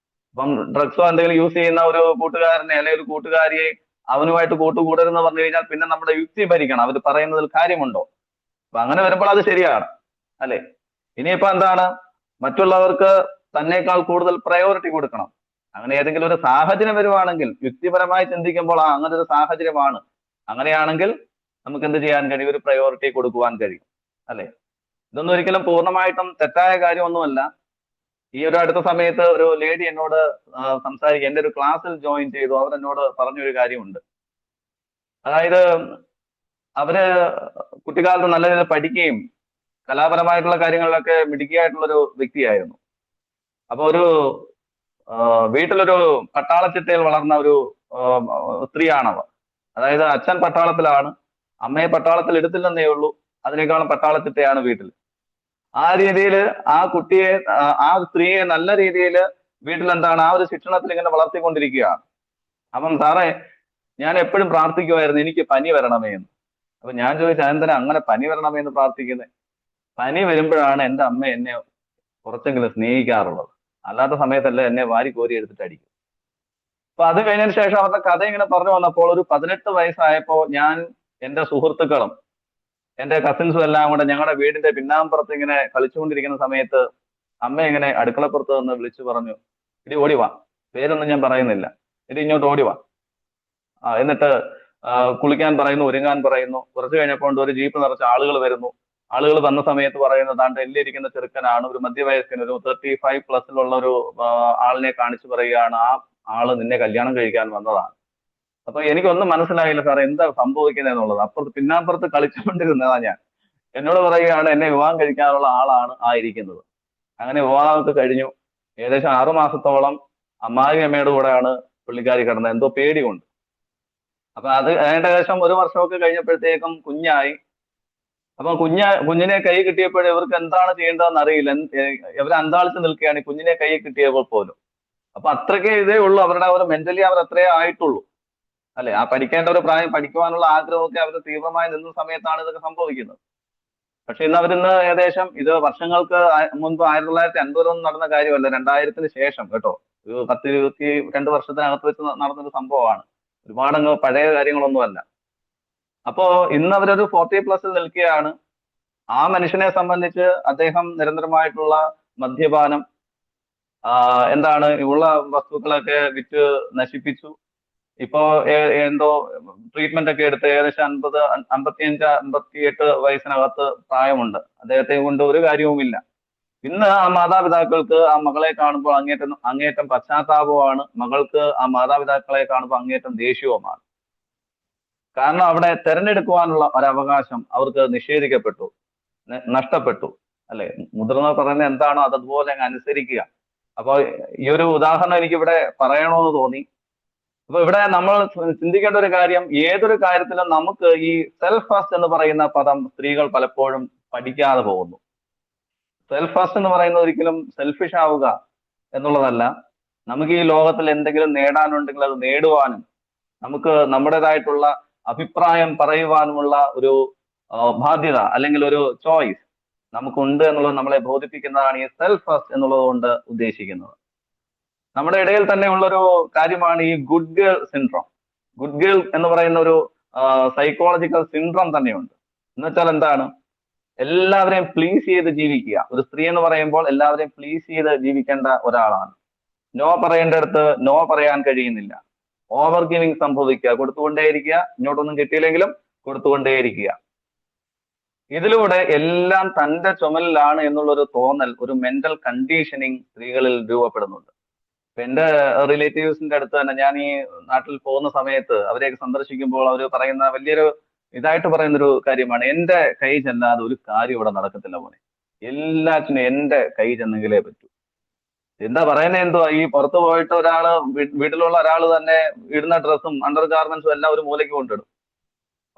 ഇപ്പം ഡ്രഗ്സോ എന്തെങ്കിലും യൂസ് ചെയ്യുന്ന ഒരു കൂട്ടുകാരനെ അല്ലെങ്കിൽ ഒരു കൂട്ടുകാരിയെ അവനുമായിട്ട് കൂട്ടുകൂടരുതെന്ന് പറഞ്ഞു കഴിഞ്ഞാൽ പിന്നെ നമ്മുടെ യുക്തി ഭരിക്കണം, അവർ പറയുന്നതിൽ കാര്യമുണ്ടോ? അപ്പൊ അങ്ങനെ വരുമ്പോൾ അത് ശരിയാണ്, അല്ലെ? ഇനിയിപ്പോ എന്താണ്, മറ്റുള്ളവർക്ക് തന്നേക്കാൾ കൂടുതൽ പ്രയോറിറ്റി കൊടുക്കണം. അങ്ങനെ ഏതെങ്കിലും ഒരു സാഹചര്യം വരുവാണെങ്കിൽ യുക്തിപരമായി ചിന്തിക്കുമ്പോൾ അങ്ങനെ ഒരു സാഹചര്യമാണ്, അങ്ങനെയാണെങ്കിൽ നമുക്ക് എന്ത് ചെയ്യാൻ കഴിയും? ഒരു പ്രയോറിറ്റി കൊടുക്കുവാൻ കഴിയും, അല്ലെ? ഇതൊന്നും ഒരിക്കലും പൂർണ്ണമായിട്ടും തെറ്റായ കാര്യമൊന്നുമല്ല. ഈ ഒരു അടുത്ത സമയത്ത് ഒരു ലേഡി എന്നോട് സംസാരിക്കുക, എൻ്റെ ഒരു ക്ലാസ്സിൽ ജോയിൻ ചെയ്തു. അവർ എന്നോട് പറഞ്ഞൊരു കാര്യമുണ്ട്. അതായത് അവര് കുട്ടിക്കാലത്ത് നല്ല രീതിയിൽ പഠിക്കുകയും കലാപരമായിട്ടുള്ള കാര്യങ്ങളിലൊക്കെ മിടുക്കിയായിട്ടുള്ള ഒരു വ്യക്തിയായിരുന്നു. അപ്പൊ ഒരു വീട്ടിലൊരു പട്ടാളച്ചിട്ടയിൽ വളർന്ന ഒരു സ്ത്രീയാണവർ. അതായത് അച്ഛൻ പട്ടാളത്തിലാണ്, അമ്മയെ പട്ടാളത്തിൽ എടുത്തില്ലെന്നേ ഉള്ളൂ, അതിനേക്കാളും പട്ടാളച്ചിട്ടയാണ് വീട്ടിൽ. ആ രീതിയിൽ ആ കുട്ടിയെ ആ സ്ത്രീയെ നല്ല രീതിയിൽ വീട്ടിൽ എന്താണ് ആ ഒരു ശിക്ഷണത്തിൽ ഇങ്ങനെ വളർത്തിക്കൊണ്ടിരിക്കുകയാണ്. അപ്പം സാറേ, ഞാൻ എപ്പോഴും പ്രാർത്ഥിക്കുമായിരുന്നു എനിക്ക് പനി വരണമേ എന്ന്. അപ്പൊ ഞാൻ ചോദിച്ചു, അതെന്തിനാ അങ്ങനെ പനി വരണമേ എന്ന് പ്രാർത്ഥിക്കുന്നത്? പനി വരുമ്പോഴാണ് എൻ്റെ അമ്മ എന്നെ കുറച്ചെങ്കിലും സ്നേഹിക്കാറുള്ളത്, അല്ലാത്ത സമയത്തല്ല എന്നെ വാരി കോരി എടുത്തിട്ട് അടിക്കും. അപ്പൊ അത് കഴിഞ്ഞതിന് ശേഷം അവരുടെ കഥ ഇങ്ങനെ പറഞ്ഞു വന്നപ്പോൾ ഒരു 18 വയസ്സായപ്പോ ഞാൻ എൻ്റെ സുഹൃത്തുക്കളും എൻ്റെ കസിൻസും എല്ലാം കൂടെ ഞങ്ങളുടെ വീടിന്റെ പിന്നാമ്പുറത്ത് ഇങ്ങനെ കളിച്ചുകൊണ്ടിരിക്കുന്ന സമയത്ത് അമ്മ ഇങ്ങനെ അടുക്കളപ്പുറത്ത് നിന്ന് വിളിച്ചു പറഞ്ഞു, ഇടി ഓടി വാ, പേരൊന്നും ഞാൻ പറയുന്നില്ല, ഇടി ഇങ്ങോട്ട് ഓടി വാ. എന്നിട്ട് കുളിക്കാൻ പറയുന്നു, ഒരുങ്ങാൻ പറയുന്നു. കുറച്ച് കഴിഞ്ഞപ്പോൾ ഒരു ജീപ്പ് നിറച്ച ആളുകൾ വരുന്നു. ആളുകൾ വന്ന സമയത്ത് പറയുന്നത് താണ്ട് എല്ലിരിക്കുന്ന ചെറുക്കനാണ്, ഒരു മധ്യവയസ്കൻ, ഒരു 35+ ഒരു ആളിനെ കാണിച്ചു പറയുകയാണ്, ആ ആള് നിന്നെ കല്യാണം കഴിക്കാൻ വന്നതാണ്. അപ്പൊ എനിക്കൊന്നും മനസ്സിലായില്ല സാർ എന്താ സംഭവിക്കുന്നത് എന്നുള്ളത്. അപ്പുറത്ത് പിന്നാമ്പുറത്ത് കളിച്ചുകൊണ്ടിരുന്നതാ ഞാൻ. എന്നോട് പറയുകയാണ് എന്നെ വിവാഹം കഴിക്കാനുള്ള ആളാണ് ആ ഇരിക്കുന്നത്. അങ്ങനെ വിവാഹമൊക്കെ കഴിഞ്ഞു. ഏകദേശം 6 മാസത്തോളം അമ്മായി അമ്മയുടെ കൂടെയാണ് പുള്ളിക്കാരി കിടന്നത്, എന്തോ പേടി കൊണ്ട്. അപ്പൊ അത് ഏകദേശം 1 വർഷമൊക്കെ കഴിഞ്ഞപ്പോഴത്തേക്കും കുഞ്ഞായി. അപ്പൊ കുഞ്ഞിനെ കൈ കിട്ടിയപ്പോൾ ഇവർക്ക് എന്താണ് ചെയ്യേണ്ടതെന്ന് അറിയില്ല. ഇവർ അന്താളിച്ച് നിൽക്കുകയാണ് ഈ കുഞ്ഞിനെ കൈ കിട്ടിയപ്പോൾ പോലും. അപ്പൊ അത്രയ്ക്കേ ഇതേ ഉള്ളൂ, അവരുടെ ഒരു മെന്റലി അവർ അത്രേ ആയിട്ടുള്ളൂ, അല്ലെ? ആ പഠിക്കേണ്ട ഒരു പ്രായം, പഠിക്കുവാനുള്ള ആഗ്രഹമൊക്കെ അവർ തീവ്രമായി നിന്ന സമയത്താണ് ഇതൊക്കെ സംഭവിക്കുന്നത്. പക്ഷെ ഇന്ന് അവരിന്ന് ഏകദേശം ഇത് വർഷങ്ങൾക്ക് മുൻപ് 1950 നടന്ന കാര്യമല്ല, 2000-ന് ശേഷം കേട്ടോ, ഒരു 10-22 വർഷത്തിനകത്ത് വെച്ച് നടന്നൊരു സംഭവമാണ്. ഒരുപാടങ്ങ് പഴയ കാര്യങ്ങളൊന്നുമല്ല. അപ്പോ ഇന്ന് അവരൊരു 40+ നിൽക്കുകയാണ്. ആ മനുഷ്യനെ സംബന്ധിച്ച് അദ്ദേഹം നിരന്തരമായിട്ടുള്ള മദ്യപാനം, എന്താണ് ഉള്ള വസ്തുക്കളൊക്കെ വിറ്റ് നശിപ്പിച്ചു. ഇപ്പോ എന്തോ ട്രീറ്റ്മെന്റ് ഒക്കെ എടുത്ത് ഏകദേശം 55, 58 വയസ്സിനകത്ത് പ്രായമുണ്ട്. അദ്ദേഹത്തെ കൊണ്ട് ഒരു കാര്യവുമില്ല. ഇന്ന് ആ മാതാപിതാക്കൾക്ക് ആ മകളെ കാണുമ്പോൾ അങ്ങേറ്റം പശ്ചാത്താപമാണ്, മകൾക്ക് ആ മാതാപിതാക്കളെ കാണുമ്പോൾ അങ്ങേറ്റം ദേഷ്യവുമാണ്. കാരണം അവിടെ തെരഞ്ഞെടുക്കുവാനുള്ള ഒരവകാശം അവർക്ക് നിഷേധിക്കപ്പെട്ടു, നഷ്ടപ്പെട്ടു, അല്ലെ? മുതിർന്നവർ പറയുന്നത് എന്താണോ അതുപോലെ അങ്ങ് അനുസരിക്കുക. അപ്പൊ ഈ ഒരു ഉദാഹരണം എനിക്കിവിടെ പറയണമെന്ന് തോന്നി. അപ്പൊ ഇവിടെ നമ്മൾ ചിന്തിക്കേണ്ട ഒരു കാര്യം, ഏതൊരു കാര്യത്തിലും നമുക്ക് ഈ സെൽഫ് ഫസ്റ്റ് എന്ന് പറയുന്ന പദം സ്ത്രീകൾ പലപ്പോഴും പഠിക്കാതെ പോകുന്നു. സെൽഫ് ഫസ്റ്റ് എന്ന് പറയുന്നത് ഒരിക്കലും സെൽഫിഷ് ആവുക എന്നുള്ളതല്ല. നമുക്ക് ഈ ലോകത്തിൽ എന്തെങ്കിലും നേടാനുണ്ടെങ്കിൽ അത് നേടുവാനും നമുക്ക് നമ്മുടേതായിട്ടുള്ള അഭിപ്രായം പറയുവാനുമുള്ള ഒരു ബാധ്യത അല്ലെങ്കിൽ ഒരു ചോയ്സ് നമുക്കുണ്ട് എന്നുള്ളത് നമ്മളെ ബോധിപ്പിക്കുന്നതാണ് ഈ സെൽഫ് ഫസ്റ്റ് എന്നുള്ളത് കൊണ്ട് ഉദ്ദേശിക്കുന്നത്. നമ്മുടെ ഇടയിൽ തന്നെ ഉള്ളൊരു കാര്യമാണ് ഈ good girl syndrome. Good girl എന്ന് പറയുന്ന ഒരു സൈക്കോളജിക്കൽ സിൻഡ്രോം തന്നെയുണ്ട്. എന്ന് വെച്ചാൽ എന്താണ്? എല്ലാവരെയും പ്ലീസ് ചെയ്ത് ജീവിക്കുക. ഒരു സ്ത്രീ എന്ന് പറയുമ്പോൾ എല്ലാവരെയും പ്ലീസ് ചെയ്ത് ജീവിക്കേണ്ട ഒരാളാണ്. നോ പറയേണ്ടടുത്ത് നോ പറയാൻ കഴിയുന്നില്ല. ഓവർ ഗിവിങ് സംഭവിക്കുക, കൊടുത്തുകൊണ്ടേയിരിക്കുക. ഇങ്ങോട്ടൊന്നും കിട്ടിയില്ലെങ്കിലും കൊടുത്തുകൊണ്ടേയിരിക്കുക. ഇതിലൂടെ എല്ലാം തന്റെ ചുമലിലാണ് എന്നുള്ളൊരു തോന്നൽ, ഒരു മെന്റൽ കണ്ടീഷനിങ് സ്ത്രീകളിൽ രൂപപ്പെടുന്നുണ്ട്. ഇപ്പൊ എന്റെ റിലേറ്റീവ്സിന്റെ അടുത്ത് തന്നെ ഞാൻ ഈ നാട്ടിൽ പോകുന്ന സമയത്ത് അവരെയൊക്കെ സന്ദർശിക്കുമ്പോൾ അവർ പറയുന്ന വലിയൊരു ഇതായിട്ട് പറയുന്നൊരു കാര്യമാണ്, എന്റെ കൈ ചെല്ലാതെ ഒരു കാര്യം ഇവിടെ നടക്കത്തില്ല മോനെ, എല്ലാറ്റിനും എന്റെ കൈ ചെന്നെങ്കിലേ പറ്റൂ. എന്താ പറയുന്നത്? എന്തുവാ, ഈ പുറത്ത് പോയിട്ട് ഒരാള് വീട്ടിലുള്ള ഒരാൾ തന്നെ ഇടുന്ന ഡ്രസ്സും അണ്ടർ ഗാർമെന്റ്സും എല്ലാം ഒരു മൂലയ്ക്ക് കൊണ്ടിടും.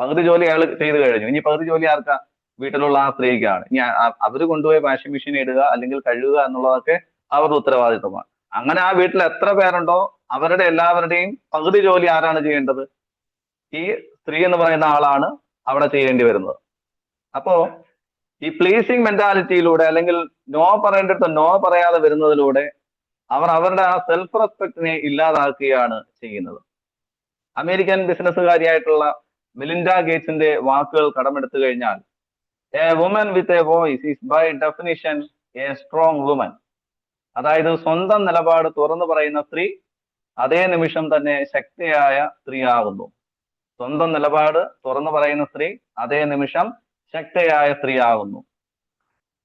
പകുതി ജോലി അയാൾ ചെയ്ത് കഴിഞ്ഞു, ഇനി പകുതി ജോലി ആർക്കാ? വീട്ടിലുള്ള ആ സ്ത്രീക്കാണ്. ഇനി അവര് കൊണ്ടുപോയി വാഷിംഗ് മെഷീൻ ഇടുക അല്ലെങ്കിൽ കഴുകുക എന്നുള്ളതൊക്കെ അവരുടെ ഉത്തരവാദിത്വമാണ്. അങ്ങനെ ആ വീട്ടിൽ എത്ര പേരുണ്ടോ അവരുടെ എല്ലാവരുടെയും പകുതി ജോലി ആരാണ് ചെയ്യേണ്ടത്? ഈ സ്ത്രീ എന്ന് പറയുന്ന ആളാണ് അവിടെ ചെയ്യേണ്ടി വരുന്നത്. അപ്പോ ഈ പ്ലീസിങ് മെന്റാലിറ്റിയിലൂടെ അല്ലെങ്കിൽ നോ പറയേണ്ടടുത്ത് നോ പറയാതെ വരുന്നതിലൂടെ അവർ അവരുടെ ആ സെൽഫ് റെസ്പെക്ടിനെ ഇല്ലാതാക്കുകയാണ് ചെയ്യുന്നത്. അമേരിക്കൻ ബിസിനസ്സുകാരിയായിട്ടുള്ള മെലിൻഡ ഗേറ്റ്സിന്റെ വാക്കുകൾ കടമെടുത്തു കഴിഞ്ഞാൽ, a woman with a voice is by definition a strong woman. അതായത് സ്വന്തം നിലപാട് തുറന്നു പറയുന്ന സ്ത്രീ അതേ നിമിഷം തന്നെ ശക്തിയായ സ്ത്രീയാകുന്നു. സ്വന്തം നിലപാട് തുറന്നു പറയുന്ന സ്ത്രീ അതേ നിമിഷം ശക്തിയായ സ്ത്രീയാകുന്നു.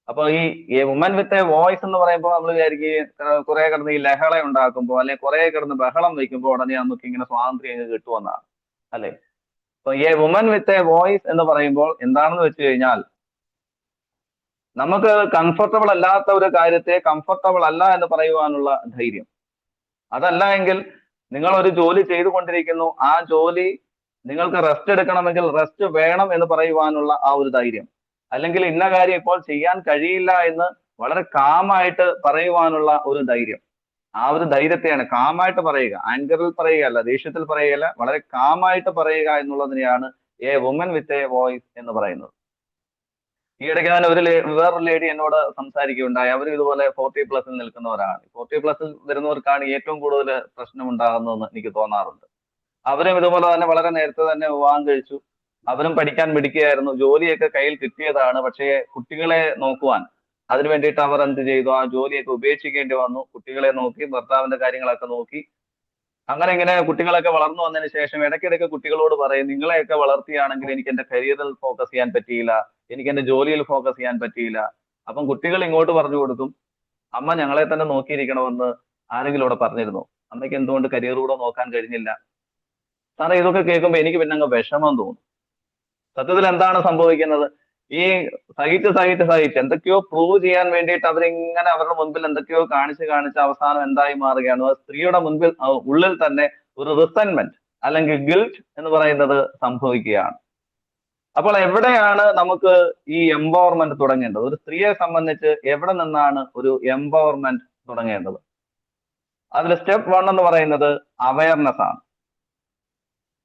അപ്പൊ ഈ വുമൻ വിത്ത് എ വോയിസ് എന്ന് പറയുമ്പോൾ നമ്മൾ വിചാരിക്കും കുറെ കിടന്ന് ഈ ലഹള ഉണ്ടാക്കുമ്പോൾ അല്ലെങ്കിൽ കുറെ കിടന്ന് ബഹളം വയ്ക്കുമ്പോൾ ഉടനെ നമുക്ക് ഇങ്ങനെ സ്വാതന്ത്ര്യം കിട്ടുമെന്നാണ്, അല്ലെ? ഇപ്പൊ a woman with a voice എന്ന് പറയുമ്പോൾ എന്താണെന്ന് വെച്ച് കഴിഞ്ഞാൽ, നമുക്ക് കംഫർട്ടബിൾ അല്ലാത്ത ഒരു കാര്യത്തെ കംഫർട്ടബിൾ അല്ല എന്ന് പറയുവാനുള്ള ധൈര്യം. അതല്ല എങ്കിൽ നിങ്ങൾ ഒരു ജോലി ചെയ്തുകൊണ്ടിരിക്കുന്നു, ആ ജോലി നിങ്ങൾക്ക് റെസ്റ്റ് എടുക്കണമെങ്കിൽ റെസ്റ്റ് വേണം എന്ന് പറയുവാനുള്ള ആ ഒരു ധൈര്യം, അല്ലെങ്കിൽ ഇന്ന കാര്യം ഇപ്പോൾ ചെയ്യാൻ കഴിയില്ല എന്ന് വളരെ കാമായിട്ട് പറയുവാനുള്ള ഒരു ധൈര്യം. ആ ഒരു ധൈര്യത്തെയാണ് കാമായിട്ട് പറയുക, ആങ്കറിൽ പറയുകയല്ല, ദേഷ്യത്തിൽ പറയുകയല്ല, വളരെ കാമായിട്ട് പറയുക എന്നുള്ളതിനെയാണ് a woman with a voice എന്ന് പറയുന്നത്. ഈ ഇടയ്ക്ക് തന്നെ വേറൊരു ലേഡി എന്നോട് സംസാരിക്കുകയുണ്ടായി. അവർ ഇതുപോലെ 40+ നിൽക്കുന്നവരാണ്. 40+ വരുന്നവർക്കാണ് ഏറ്റവും കൂടുതൽ പ്രശ്നം ഉണ്ടാകുന്നതെന്ന് എനിക്ക് തോന്നാറുണ്ട്. അവരും ഇതുപോലെ തന്നെ വളരെ നേരത്തെ തന്നെ വിവാഹം കഴിച്ചു. അവരും പഠിക്കാൻ മിടുക്കിയായിരുന്നു, ജോലിയൊക്കെ കയ്യിൽ കിട്ടിയതാണ്. പക്ഷേ കുട്ടികളെ നോക്കുവാൻ അതിനു വേണ്ടിയിട്ട് അവർ എന്ത് ചെയ്തു, ആ ജോലിയൊക്കെ ഉപേക്ഷിക്കേണ്ടി വന്നു. കുട്ടികളെ നോക്കി, ഭർത്താവിന്റെ കാര്യങ്ങളൊക്കെ നോക്കി, അങ്ങനെ ഇങ്ങനെ കുട്ടികളൊക്കെ വളർന്നു വന്നതിന് ശേഷം ഇടയ്ക്കിടയ്ക്ക് കുട്ടികളോട് പറയും, നിങ്ങളെയൊക്കെ വളർത്തിയാണെങ്കിൽ എനിക്ക് എന്റെ കരിയറിൽ ഫോക്കസ് ചെയ്യാൻ പറ്റിയില്ല, എനിക്ക് എന്റെ ജോലിയിൽ ഫോക്കസ് ചെയ്യാൻ പറ്റിയില്ല. അപ്പം കുട്ടികൾ ഇങ്ങോട്ട് പറഞ്ഞു കൊടുക്കും, അമ്മ ഞങ്ങളെ തന്നെ നോക്കിയിരിക്കണമെന്ന് ആരെങ്കിലും ഇവിടെ പറഞ്ഞിരുന്നു, അമ്മയ്ക്ക് എന്തുകൊണ്ട് കരിയർ കൂടെ നോക്കാൻ കഴിഞ്ഞില്ല. സാറേ ഇതൊക്കെ കേൾക്കുമ്പോൾ എനിക്ക് പിന്നെ അങ്ങ് വിഷമം തോന്നും. സത്യത്തിൽ എന്താണ് സംഭവിക്കുന്നത്, ഈ സഹിച്ച് എന്തൊക്കെയോ പ്രൂവ് ചെയ്യാൻ വേണ്ടിയിട്ട് അവരിങ്ങനെ അവരുടെ മുൻപിൽ എന്തൊക്കെയോ കാണിച്ച് അവസാനം എന്തായി മാറുകയാണ്, സ്ത്രീയുടെ മുൻപിൽ ഉള്ളിൽ തന്നെ ഒരു റിസെന്റ്മെന്റ് അല്ലെങ്കിൽ ഗിൽറ്റ് എന്ന് പറയുന്നത് സംഭവിക്കുകയാണ്. അപ്പോൾ എവിടെയാണ് നമുക്ക് ഈ എംപവർമെന്റ് തുടങ്ങേണ്ടത്? ഒരു സ്ത്രീയെ സംബന്ധിച്ച് എവിടെ നിന്നാണ് ഒരു എംപവർമെന്റ് തുടങ്ങേണ്ടത്? അതിൽ സ്റ്റെപ്പ് 1 എന്ന് പറയുന്നത് അവയർനെസ് ആണ്.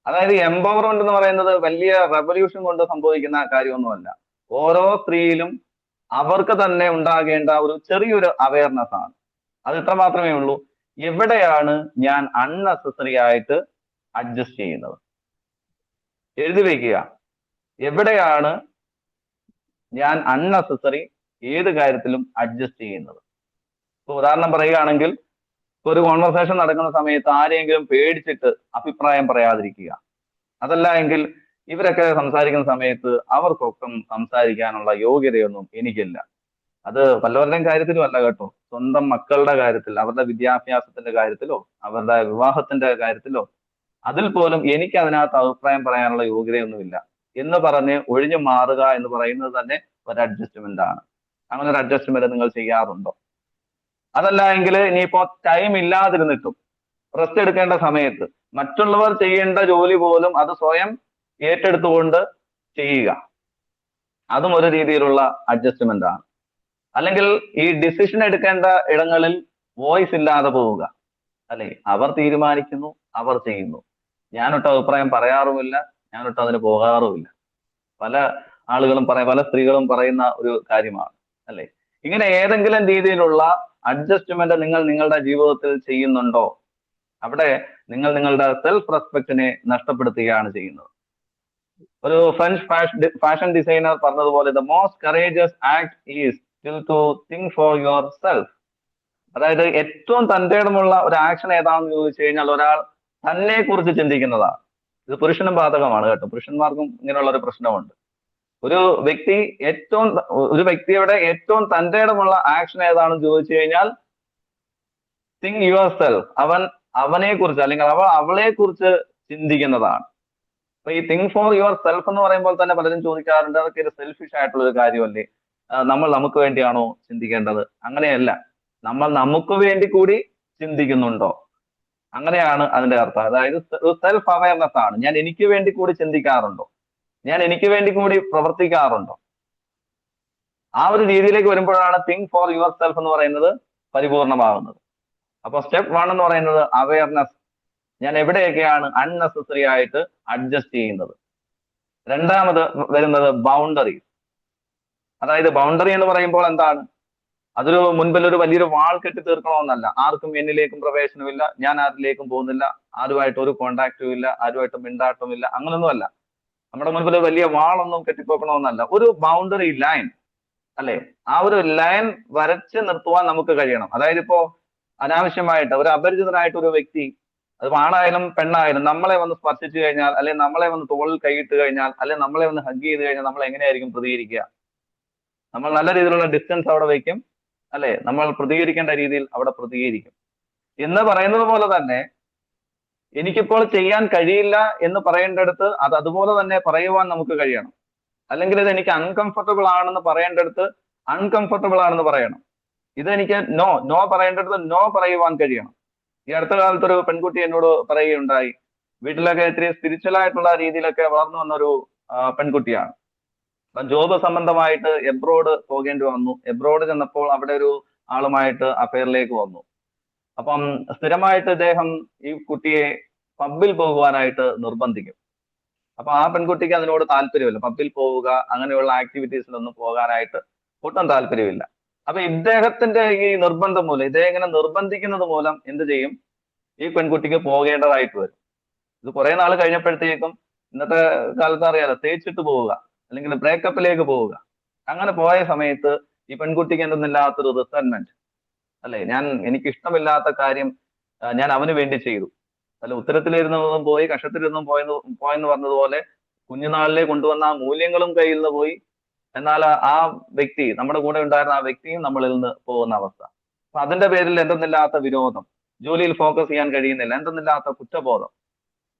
അതായത് എംപവർമെന്റ് എന്ന് പറയുന്നത് വലിയ റെവല്യൂഷൻ കൊണ്ട് സംഭവിക്കുന്ന കാര്യമൊന്നുമല്ല. ഓരോ സ്ത്രീയിലും അവർക്ക് തന്നെ ഉണ്ടാകേണ്ട ഒരു ചെറിയൊരു അവയർനെസ് ആണ്. അത് ഇത്ര മാത്രമേ ഉള്ളൂ, എവിടെയാണ് ഞാൻ അൺനെസസറി ആയിട്ട് അഡ്ജസ്റ്റ് ചെയ്യുന്നത്? എഴുതി വയ്ക്കുക, എവിടെയാണ് ഞാൻ അൺനെസസറി ഏത് കാര്യത്തിലും അഡ്ജസ്റ്റ് ചെയ്യുന്നത്. ഇപ്പൊ ഉദാഹരണം പറയുകയാണെങ്കിൽ, ഒരു കോൺവെർസേഷൻ നടക്കുന്ന സമയത്ത് ആരെങ്കിലും പേടിച്ചിട്ട് അഭിപ്രായം പറയാതിരിക്കുക. അതല്ല എങ്കിൽ ഇവരൊക്കെ സംസാരിക്കുന്ന സമയത്ത് അവർക്കൊക്കെ സംസാരിക്കാനുള്ള യോഗ്യതയൊന്നും എനിക്കില്ല. അത് വല്ലവരുടെയും കാര്യത്തിലും അല്ല കേട്ടോ, സ്വന്തം മക്കളുടെ കാര്യത്തിൽ, അവരുടെ വിദ്യാഭ്യാസത്തിന്റെ കാര്യത്തിലോ അവരുടെ വിവാഹത്തിന്റെ കാര്യത്തിലോ അതിൽ പോലും എനിക്ക് അതിനകത്ത് അഭിപ്രായം പറയാനുള്ള യോഗ്യതയൊന്നുമില്ല എന്ന് പറഞ്ഞ് ഒഴിഞ്ഞു മാറുക എന്ന് പറയുന്നത് തന്നെ ഒരു അഡ്ജസ്റ്റ്മെന്റ് ആണ്. അങ്ങനെ ഒരു അഡ്ജസ്റ്റ്മെന്റ് നിങ്ങൾ ചെയ്യാറുണ്ടോ? അതല്ല എങ്കിൽ ഇനിയിപ്പോ ടൈം ഇല്ലാതിരുന്നിട്ടും റെസ്റ്റ് എടുക്കേണ്ട സമയത്ത് മറ്റുള്ളവർ ചെയ്യേണ്ട ജോലി പോലും അത് സ്വയം ഏറ്റെടുത്തുകൊണ്ട് ചെയ്യുക, അതും ഒരു രീതിയിലുള്ള അഡ്ജസ്റ്റ്മെന്റ് ആണ്. അല്ലെങ്കിൽ ഈ ഡിസിഷൻ എടുക്കേണ്ട ഇടങ്ങളിൽ വോയിസ് ഇല്ലാതെ പോവുക, അല്ലെ? അവർ തീരുമാനിക്കുന്നു, അവർ ചെയ്യുന്നു, ഞാനൊട്ട് അഭിപ്രായം പറയാറുമില്ല, ഞാനൊട്ട് അതിന് പോകാറുമില്ല. പല ആളുകളും പല സ്ത്രീകളും പറയുന്ന ഒരു കാര്യമാണ്, അല്ലെ? ഇങ്ങനെ ഏതെങ്കിലും രീതിയിലുള്ള അഡ്ജസ്റ്റ്മെന്റ് നിങ്ങൾ നിങ്ങളുടെ ജീവിതത്തിൽ ചെയ്യുന്നുണ്ടോ? അവിടെ നിങ്ങൾ നിങ്ങളുടെ സെൽഫ് റെസ്പെക്റ്റിനെ നഷ്ടപ്പെടുത്തുകയാണ് ചെയ്യുന്നത്. ഒരു ഫ്രഞ്ച് ഫാഷൻ ഡിസൈനർ പറഞ്ഞതുപോലെ, the most courageous act is still to think for yourself. അതായത് ഏറ്റവും തന്റേടമുള്ള ഒരു ആക്ഷൻ ഏതാണെന്ന് ചോദിച്ചു കഴിഞ്ഞാൽ ഒരാൾ തന്നെ കുറിച്ച് ചിന്തിക്കുന്നതാണ്. ഇത് പുരുഷനും ബാധകമാണ് കേട്ടോ, പുരുഷന്മാർക്കും ഇങ്ങനെയുള്ള ഒരു പ്രശ്നമുണ്ട്. ഒരു വ്യക്തിയുടെ ഏറ്റവും തന്റേടമുള്ള ആക്ഷൻ ഏതാണെന്ന് ചോദിച്ചു കഴിഞ്ഞാൽ തിങ്ക് യുവർ സെൽഫ്, അവനെ കുറിച്ച് അല്ലെങ്കിൽ അവളെ കുറിച്ച് ചിന്തിക്കുന്നതാണ്. അപ്പൊ ഈ തിങ്ക് ഫോർ യുവർ സെൽഫ് എന്ന് പറയുമ്പോൾ തന്നെ പലരും ചോദിക്കാറുണ്ട്, അതൊക്കെ ഒരു സെൽഫിഷ് ആയിട്ടുള്ള ഒരു കാര്യമല്ലേ, നമ്മൾ നമുക്ക് വേണ്ടിയാണോ ചിന്തിക്കേണ്ടത്? അങ്ങനെയല്ല, നമ്മൾ നമുക്ക് വേണ്ടി കൂടി ചിന്തിക്കുന്നുണ്ടോ? അങ്ങനെയാണ് അതിന്റെ അർത്ഥം. അതായത് സെൽഫ് അവയർനെസ് ആണ്. ഞാൻ എനിക്ക് വേണ്ടി കൂടി ചിന്തിക്കാറുണ്ടോ? ഞാൻ എനിക്ക് വേണ്ടി കൂടി പ്രവർത്തിക്കാറുണ്ടോ? ആ ഒരു രീതിയിലേക്ക് വരുമ്പോഴാണ് തിങ്ക് ഫോർ യുവർ സെൽഫ് എന്ന് പറയുന്നത് പരിപൂർണമാകുന്നത്. അപ്പൊ സ്റ്റെപ്പ് 1 എന്ന് പറയുന്നത് അവയർനെസ്, ഞാൻ എവിടെയൊക്കെയാണ് അൺനെസസറി ആയിട്ട് അഡ്ജസ്റ്റ് ചെയ്യുന്നത്. രണ്ടാമത് വരുന്നത് ബൗണ്ടറീസ്. അതായത് ബൗണ്ടറി എന്ന് പറയുമ്പോൾ എന്താണ്? അതൊരു മുൻപിൽ ഒരു വലിയൊരു വാൾ കെട്ടി തീർക്കണമെന്നല്ല. ആർക്കും എന്നിലേക്കും പ്രവേശനമില്ല, ഞാൻ ആരിലേക്കും പോകുന്നില്ല, ആരുമായിട്ട് ഒരു കോണ്ടാക്റ്റും ഇല്ല, ആരുമായിട്ട് മിണ്ടാട്ടവും ഇല്ല, അങ്ങനൊന്നുമല്ല. നമ്മുടെ മുൻപിൽ വലിയ വാളൊന്നും കെട്ടിപ്പോക്കണമെന്നല്ല, ഒരു ബൗണ്ടറി ലൈൻ, അല്ലെ? ആ ഒരു ലൈൻ വരച്ച് നിർത്തുവാൻ നമുക്ക് കഴിയണം. അതായത് ഇപ്പോ അനാവശ്യമായിട്ട് ഒരു അപരിചിതനായിട്ട് ഒരു വ്യക്തി, അത് ആണായാലും പെണ്ണായാലും, നമ്മളെ വന്ന് സ്പർശിച്ചു കഴിഞ്ഞാൽ, അല്ലെങ്കിൽ നമ്മളെ വന്ന് തോളിൽ കൈയിട്ട് കഴിഞ്ഞാൽ, അല്ലെങ്കിൽ നമ്മളെ വന്ന് ഹഗ് ചെയ്ത് കഴിഞ്ഞാൽ നമ്മൾ എങ്ങനെയായിരിക്കും പ്രതികരിക്കുക? നമ്മൾ നല്ല രീതിയിലുള്ള ഡിസ്റ്റൻസ് അവിടെ വയ്ക്കും, അല്ലെ? നമ്മൾ പ്രതികരിക്കേണ്ട രീതിയിൽ അവിടെ പ്രതികരിക്കും. എന്ന് പറയുന്നത് പോലെ തന്നെ എനിക്കിപ്പോൾ ചെയ്യാൻ കഴിയില്ല എന്ന് പറയേണ്ടടുത്ത് അത് അതുപോലെ തന്നെ പറയുവാൻ നമുക്ക് കഴിയണം. അല്ലെങ്കിൽ ഇത് എനിക്ക് അൺകംഫർട്ടബിൾ ആണെന്ന് പറയേണ്ടടുത്ത് അൺകംഫർട്ടബിൾ ആണെന്ന് പറയണം. ഇതെനിക്ക് നോ പറയേണ്ടടുത്ത് നോ പറയുവാൻ കഴിയണം. ഈ അടുത്ത കാലത്ത് ഒരു പെൺകുട്ടി എന്നോട് പറയുകയുണ്ടായി. വീട്ടിലൊക്കെ ഇത്തിരി സ്പിരിച്വൽ ആയിട്ടുള്ള രീതിയിലൊക്കെ വളർന്നു വന്ന ഒരു പെൺകുട്ടിയാണ്. അപ്പം ജോബ് സംബന്ധമായിട്ട് എബ്രോഡ് പോകേണ്ടി വന്നു. എബ്രോഡ് ചെന്നപ്പോൾ അവിടെ ഒരു ആളുമായിട്ട് അഫയറിലേക്ക് വന്നു. അപ്പം സ്ഥിരമായിട്ട് ഇദ്ദേഹം ഈ കുട്ടിയെ പബ്ബിൽ പോകുവാനായിട്ട് നിർബന്ധിക്കും. അപ്പൊ ആ പെൺകുട്ടിക്ക് അതിനോട് താല്പര്യമില്ല. പബ്ബിൽ പോവുക, അങ്ങനെയുള്ള ആക്ടിവിറ്റീസിലൊന്നും പോകാനായിട്ട് ഒട്ടും താല്പര്യമില്ല. അപ്പൊ ഇദ്ദേഹത്തിന്റെ ഈ നിർബന്ധം മൂലം, ഇദ്ദേഹം ഇങ്ങനെ നിർബന്ധിക്കുന്നത് മൂലം എന്ത് ചെയ്യും, ഈ പെൺകുട്ടിക്ക് പോകേണ്ടതായിട്ട് വരും. ഇത് കുറെ നാൾ കഴിഞ്ഞപ്പോഴത്തേക്കും, ഇന്നത്തെ കാലത്ത് അറിയാലോ, തേച്ചിട്ട് പോവുക അല്ലെങ്കിൽ ബ്രേക്കപ്പിലേക്ക് പോവുക. അങ്ങനെ പോയ സമയത്ത് ഈ പെൺകുട്ടിക്ക് എന്തെന്നില്ലാത്തൊരു റിസന്റ്മെന്റ്, അല്ലെ, എനിക്ക് ഇഷ്ടമില്ലാത്ത കാര്യം ഞാൻ അവന് വേണ്ടി ചെയ്തു, അല്ല ഉത്തരത്തിലിരുന്നതും പോയി കഷത്തിലിരുന്നും പോയെന്ന് പറഞ്ഞതുപോലെ കുഞ്ഞുനാളിലെ കൊണ്ടുവന്ന ആ മൂല്യങ്ങളും കയ്യിൽ നിന്ന് പോയി. എന്നാൽ ആ വ്യക്തി, നമ്മുടെ കൂടെ ഉണ്ടായിരുന്ന ആ വ്യക്തിയും നമ്മളിൽ നിന്ന് പോകുന്ന അവസ്ഥ. അപ്പൊ അതിന്റെ പേരിൽ എന്തെന്നില്ലാത്ത വിരോധം, ജോലിയിൽ ഫോക്കസ് ചെയ്യാൻ കഴിയുന്നില്ല, എന്തെന്നില്ലാത്ത കുറ്റബോധം.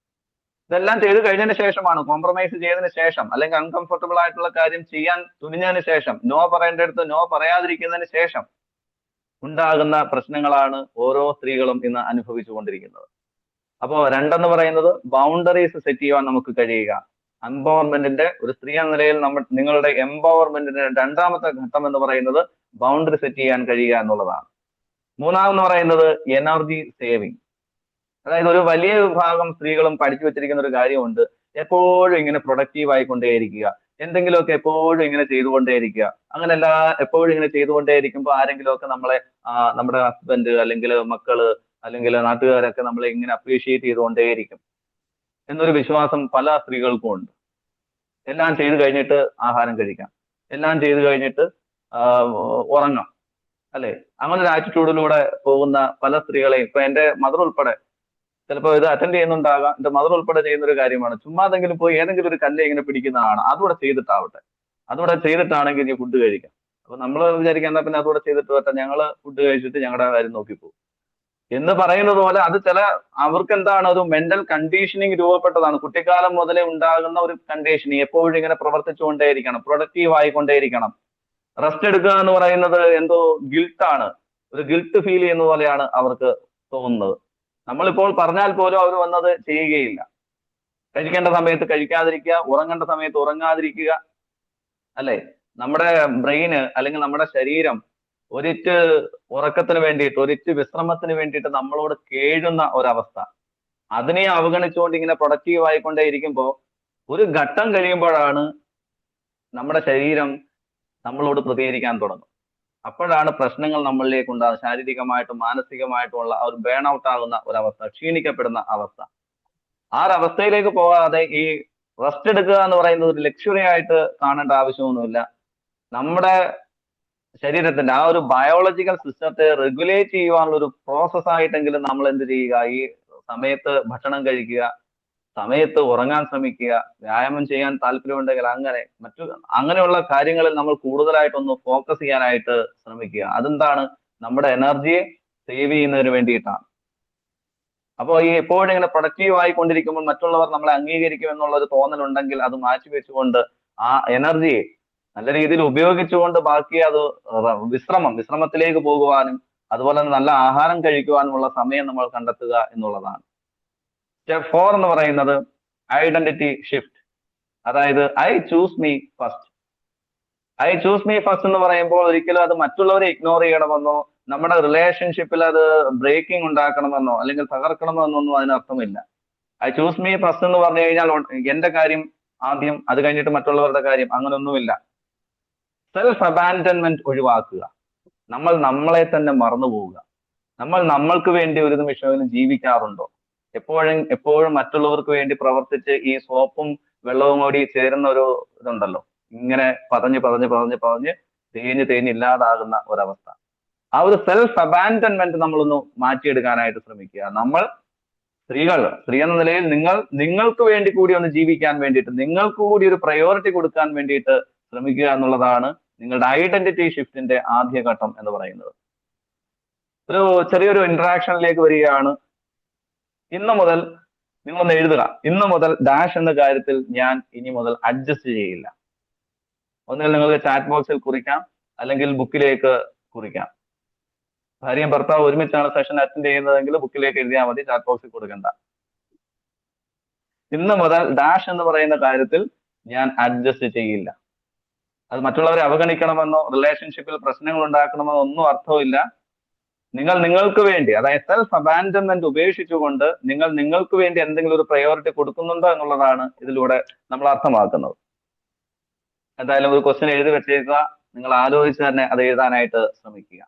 ഇതെല്ലാം ചെയ്ത് കഴിഞ്ഞതിന് ശേഷമാണ്, കോംപ്രമൈസ് ചെയ്തതിന് ശേഷം, അല്ലെങ്കിൽ അൺകംഫർട്ടബിൾ ആയിട്ടുള്ള കാര്യം ചെയ്യാൻ തുനിഞ്ഞതിന് ശേഷം, നോ പറയേണ്ടടുത്ത് നോ പറയാതിരിക്കുന്നതിന് ശേഷം ഉണ്ടാകുന്ന പ്രശ്നങ്ങളാണ് ഓരോ സ്ത്രീകളും ഇന്ന് അനുഭവിച്ചു കൊണ്ടിരിക്കുന്നത്. അപ്പോ രണ്ടെന്ന് പറയുന്നത് ബൗണ്ടറീസ് സെറ്റ് ചെയ്യുവാൻ നമുക്ക് കഴിയുക. എംപവർമെന്റിന്റെ, ഒരു സ്ത്രീ എന്ന നിലയിൽ നിങ്ങളുടെ എംപവർമെന്റിന്റെ രണ്ടാമത്തെ ഘട്ടം എന്ന് പറയുന്നത് ബൗണ്ടറി സെറ്റ് ചെയ്യാൻ കഴിയുക എന്നുള്ളതാണ്. മൂന്നാമെന്ന് പറയുന്നത് എനർജി സേവിങ്. അതായത് ഒരു വലിയ വിഭാഗം സ്ത്രീകളും പഠിച്ചു വെച്ചിരിക്കുന്ന ഒരു കാര്യമുണ്ട്, എപ്പോഴും ഇങ്ങനെ പ്രൊഡക്റ്റീവ് ആയിക്കൊണ്ടേയിരിക്കുക, എന്തെങ്കിലുമൊക്കെ എപ്പോഴും ഇങ്ങനെ ചെയ്തുകൊണ്ടേയിരിക്കുക. അങ്ങനെയല്ല, എപ്പോഴും ഇങ്ങനെ ചെയ്തുകൊണ്ടേയിരിക്കുമ്പോൾ ആരെങ്കിലുമൊക്കെ നമ്മളെ, നമ്മുടെ ഹസ്ബൻഡ് അല്ലെങ്കിൽ മക്കള് അല്ലെങ്കിൽ നാട്ടുകാരൊക്കെ നമ്മളെ ഇങ്ങനെ അപ്രീഷിയേറ്റ് ചെയ്തുകൊണ്ടേയിരിക്കും എന്നൊരു വിശ്വാസം പല സ്ത്രീകൾക്കും ഉണ്ട്. എല്ലാം ചെയ്തു കഴിഞ്ഞിട്ട് ആഹാരം കഴിക്കാം, എല്ലാം ചെയ്തു കഴിഞ്ഞിട്ട് ഉറങ്ങാം, അല്ലെ, അങ്ങനെ ഒരു ആറ്റിറ്റ്യൂഡിലൂടെ പോകുന്ന പല സ്ത്രീകളെയും, ഇപ്പൊ എന്റെ മദർ ഉൾപ്പെടെ ചിലപ്പോൾ ഇത് അറ്റൻഡ് ചെയ്യുന്നുണ്ടാകാം, എന്റെ മദർ ഉൾപ്പെടെ ചെയ്യുന്ന ഒരു കാര്യമാണ്, ചുമ്മാതെങ്കിലും പോയി ഏതെങ്കിലും ഒരു കല്ല് ഇങ്ങനെ പിടിക്കുന്നതാണ്, അതുകൂടെ ചെയ്തിട്ടാവട്ടെ, അതുകൂടെ ചെയ്തിട്ടാണെങ്കിൽ ഇനി ഫുഡ് കഴിക്കാം. അപ്പൊ നമ്മൾ വിചാരിക്കാൻ, എന്നാ പിന്നെ അതുകൂടെ ചെയ്തിട്ട് പറ്റാം, ഞങ്ങള് ഫുഡ് കഴിച്ചിട്ട് ഞങ്ങളുടെ കാര്യം നോക്കിപ്പോകും എന്ന് പറയുന്നത് പോലെ, അത് അവർക്ക് എന്താണ്, ഒരു മെന്റൽ കണ്ടീഷനിങ് രൂപപ്പെട്ടതാണ്. കുട്ടിക്കാലം മുതലേ ഉണ്ടാകുന്ന ഒരു കണ്ടീഷനിങ്, എപ്പോഴും ഇങ്ങനെ പ്രവർത്തിച്ചുകൊണ്ടേയിരിക്കണം, പ്രൊഡക്റ്റീവ് ആയിക്കൊണ്ടേയിരിക്കണം. റെസ്റ്റ് എടുക്കുക എന്ന് പറയുന്നത് എന്തോ ഗിൽട്ടാണ്, ഒരു ഗിൽട്ട് ഫീൽ ചെയ്യുന്ന പോലെയാണ് അവർക്ക് തോന്നുന്നത്. നമ്മളിപ്പോൾ പറഞ്ഞാൽ പോലും അവർ വന്നത് ചെയ്യുകയില്ല. കഴിക്കേണ്ട സമയത്ത് കഴിക്കാതിരിക്കുക, ഉറങ്ങേണ്ട സമയത്ത് ഉറങ്ങാതിരിക്കുക, അല്ലെ. നമ്മുടെ ബ്രെയിന് അല്ലെങ്കിൽ നമ്മുടെ ശരീരം ഒരിറ്റ് ഉറക്കത്തിന് വേണ്ടിയിട്ട്, ഒരിറ്റ് വിശ്രമത്തിന് വേണ്ടിയിട്ട് നമ്മളോട് കേഴുന്ന ഒരവസ്ഥ, അതിനെ അവഗണിച്ചുകൊണ്ട് ഇങ്ങനെ പ്രൊഡക്റ്റീവ് ആയിക്കൊണ്ടേ ഇരിക്കുമ്പോൾ ഒരു ഘട്ടം കഴിയുമ്പോഴാണ് നമ്മുടെ ശരീരം നമ്മളോട് പ്രതികരിക്കാൻ തുടങ്ങും. അപ്പോഴാണ് പ്രശ്നങ്ങൾ നമ്മളിലേക്ക് ഉണ്ടാകുന്നത്. ശാരീരികമായിട്ടും മാനസികമായിട്ടുമുള്ള ഒരു ബേൺ ഔട്ട് ആകുന്ന ഒരവസ്ഥ, ക്ഷീണിക്കപ്പെടുന്ന അവസ്ഥ. ആ ഒരവസ്ഥയിലേക്ക് പോകാതെ ഈ റെസ്റ്റ് എടുക്കുക എന്ന് പറയുന്നത് ഒരു ലക്ഷ്വറി ആയിട്ട് കാണേണ്ട ആവശ്യമൊന്നുമില്ല. നമ്മുടെ ശരീരത്തിന്റെ ആ ഒരു ബയോളജിക്കൽ സിസ്റ്റത്തെ റെഗുലേറ്റ് ചെയ്യുവാനുള്ള ഒരു പ്രോസസ് ആയിട്ടെങ്കിലും നമ്മൾ എന്ത് ചെയ്യുക, ഈ സമയത്ത് ഭക്ഷണം കഴിക്കുക, സമയത്ത് ഉറങ്ങാൻ ശ്രമിക്കുക, വ്യായാമം ചെയ്യാൻ താല്പര്യമുണ്ടെങ്കിൽ അങ്ങനെയുള്ള കാര്യങ്ങളിൽ നമ്മൾ കൂടുതലായിട്ടൊന്ന് ഫോക്കസ് ചെയ്യാനായിട്ട് ശ്രമിക്കുക. അതെന്താണ്, നമ്മുടെ എനർജിയെ സേവ് ചെയ്യുന്നതിന് വേണ്ടിയിട്ടാണ്. അപ്പോൾ ഈ എപ്പോഴും ഇങ്ങനെ പ്രൊഡക്റ്റീവ് ആയിക്കൊണ്ടിരിക്കുമ്പോൾ മറ്റുള്ളവർ നമ്മളെ അംഗീകരിക്കും എന്നുള്ള ഒരു തോന്നലുണ്ടെങ്കിൽ അത് മാറ്റി വെച്ചുകൊണ്ട് ആ എനർജിയെ നല്ല രീതിയിൽ ഉപയോഗിച്ചുകൊണ്ട് ബാക്കി അത് വിശ്രമത്തിലേക്ക് പോകുവാനും അതുപോലെ തന്നെ നല്ല ആഹാരം കഴിക്കുവാനുമുള്ള സമയം നമ്മൾ കണ്ടെത്തുക എന്നുള്ളതാണ്. സ്റ്റെപ്പ് 4 എന്ന് പറയുന്നത് ഐഡന്റിറ്റി ഷിഫ്റ്റ്. അതായത് I choose me first. I choose me first എന്ന് പറയുമ്പോൾ ഒരിക്കലും അത് മറ്റുള്ളവരെ ഇഗ്നോർ ചെയ്യണമെന്നോ നമ്മുടെ റിലേഷൻഷിപ്പിൽ അത് ബ്രേക്കിംഗ് ഉണ്ടാക്കണമെന്നോ അല്ലെങ്കിൽ തകർക്കണമെന്നൊന്നും അതിനർത്ഥമില്ല. ഐ ചൂസ് മീ ഫസ്റ്റ് എന്ന് പറഞ്ഞു കഴിഞ്ഞാൽ എന്റെ കാര്യം ആദ്യം, അത് കഴിഞ്ഞിട്ട് മറ്റുള്ളവരുടെ കാര്യം, അങ്ങനെയൊന്നുമില്ല. സെൽഫ് അബാൻഡൻമെന്റ് ഒഴിവാക്കുക. നമ്മൾ നമ്മളെ തന്നെ മറന്നു പോവുക. നമ്മൾ നമ്മൾക്ക് വേണ്ടി ഒരു നിമിഷം ജീവിക്കാറുണ്ടോ? എപ്പോഴും മറ്റുള്ളവർക്ക് വേണ്ടി പ്രവർത്തിച്ച് ഈ സോപ്പും വെള്ളവും കൂടി ചേരുന്ന ഒരു ഇതുണ്ടല്ലോ, ഇങ്ങനെ പറഞ്ഞ് തേഞ്ഞ് ഇല്ലാതാകുന്ന ഒരവസ്ഥ. ആ ഒരു സെൽഫ് അബാൻഡൻമെന്റ് നമ്മളൊന്ന് മാറ്റിയെടുക്കാനായിട്ട് ശ്രമിക്കുക. നമ്മൾ സ്ത്രീ എന്ന നിലയിൽ നിങ്ങൾക്ക് വേണ്ടി കൂടി ഒന്ന് ജീവിക്കാൻ വേണ്ടിയിട്ട്, നിങ്ങൾക്ക് കൂടി ഒരു പ്രയോറിറ്റി കൊടുക്കാൻ വേണ്ടിയിട്ട് ശ്രമിക്കുക എന്നുള്ളതാണ് നിങ്ങളുടെ ഐഡന്റിറ്റി ഷിഫ്റ്റിന്റെ ആദ്യഘട്ടം എന്ന് പറയുന്നത്. ഒരു ചെറിയൊരു ഇന്ററാക്ഷനിലേക്ക് വരികയാണ്. ഇന്ന് മുതൽ നിങ്ങളൊന്ന് എഴുതുക, ഇന്ന് മുതൽ ഡാഷ് എന്ന കാര്യത്തിൽ ഞാൻ ഇനി മുതൽ അഡ്ജസ്റ്റ് ചെയ്യില്ല. ഒന്നുകിൽ നിങ്ങൾക്ക് ചാറ്റ് ബോക്സിൽ കുറിക്കാം, അല്ലെങ്കിൽ ബുക്കിലേക്ക് കുറിക്കാം. ഭാര്യയും ഭർത്താവ് ഒരുമിച്ചാണ് സെഷൻ അറ്റൻഡ് ചെയ്യുന്നതെങ്കിൽ ബുക്കിലേക്ക് എഴുതിയാൽ മതി, ചാറ്റ് ബോക്സിൽ കൊടുക്കണ്ട. ഇന്ന് മുതൽ ഡാഷ് എന്ന് പറയുന്ന കാര്യത്തിൽ ഞാൻ അഡ്ജസ്റ്റ് ചെയ്യില്ല. അത് മറ്റുള്ളവരെ അവഗണിക്കണമെന്നോ റിലേഷൻഷിപ്പിൽ പ്രശ്നങ്ങൾ ഉണ്ടാക്കണമെന്നോ ഒന്നും അർത്ഥമില്ല. നിങ്ങൾ നിങ്ങൾക്ക് വേണ്ടി, അതായത് സെൽഫ് അബാൻഡൻമെന്റ് ഉപേക്ഷിച്ചുകൊണ്ട് നിങ്ങൾ നിങ്ങൾക്ക് വേണ്ടി എന്തെങ്കിലും ഒരു പ്രയോറിറ്റി കൊടുക്കുന്നുണ്ടോ എന്നുള്ളതാണ് ഇതിലൂടെ നമ്മൾ അർത്ഥമാക്കുന്നത്. എന്തായാലും ഒരു ക്വസ്റ്റ്യൻ എഴുതി വെച്ചേക്കുക, നിങ്ങൾ ആലോചിച്ച് തന്നെ അത് എഴുതാനായിട്ട് ശ്രമിക്കുക.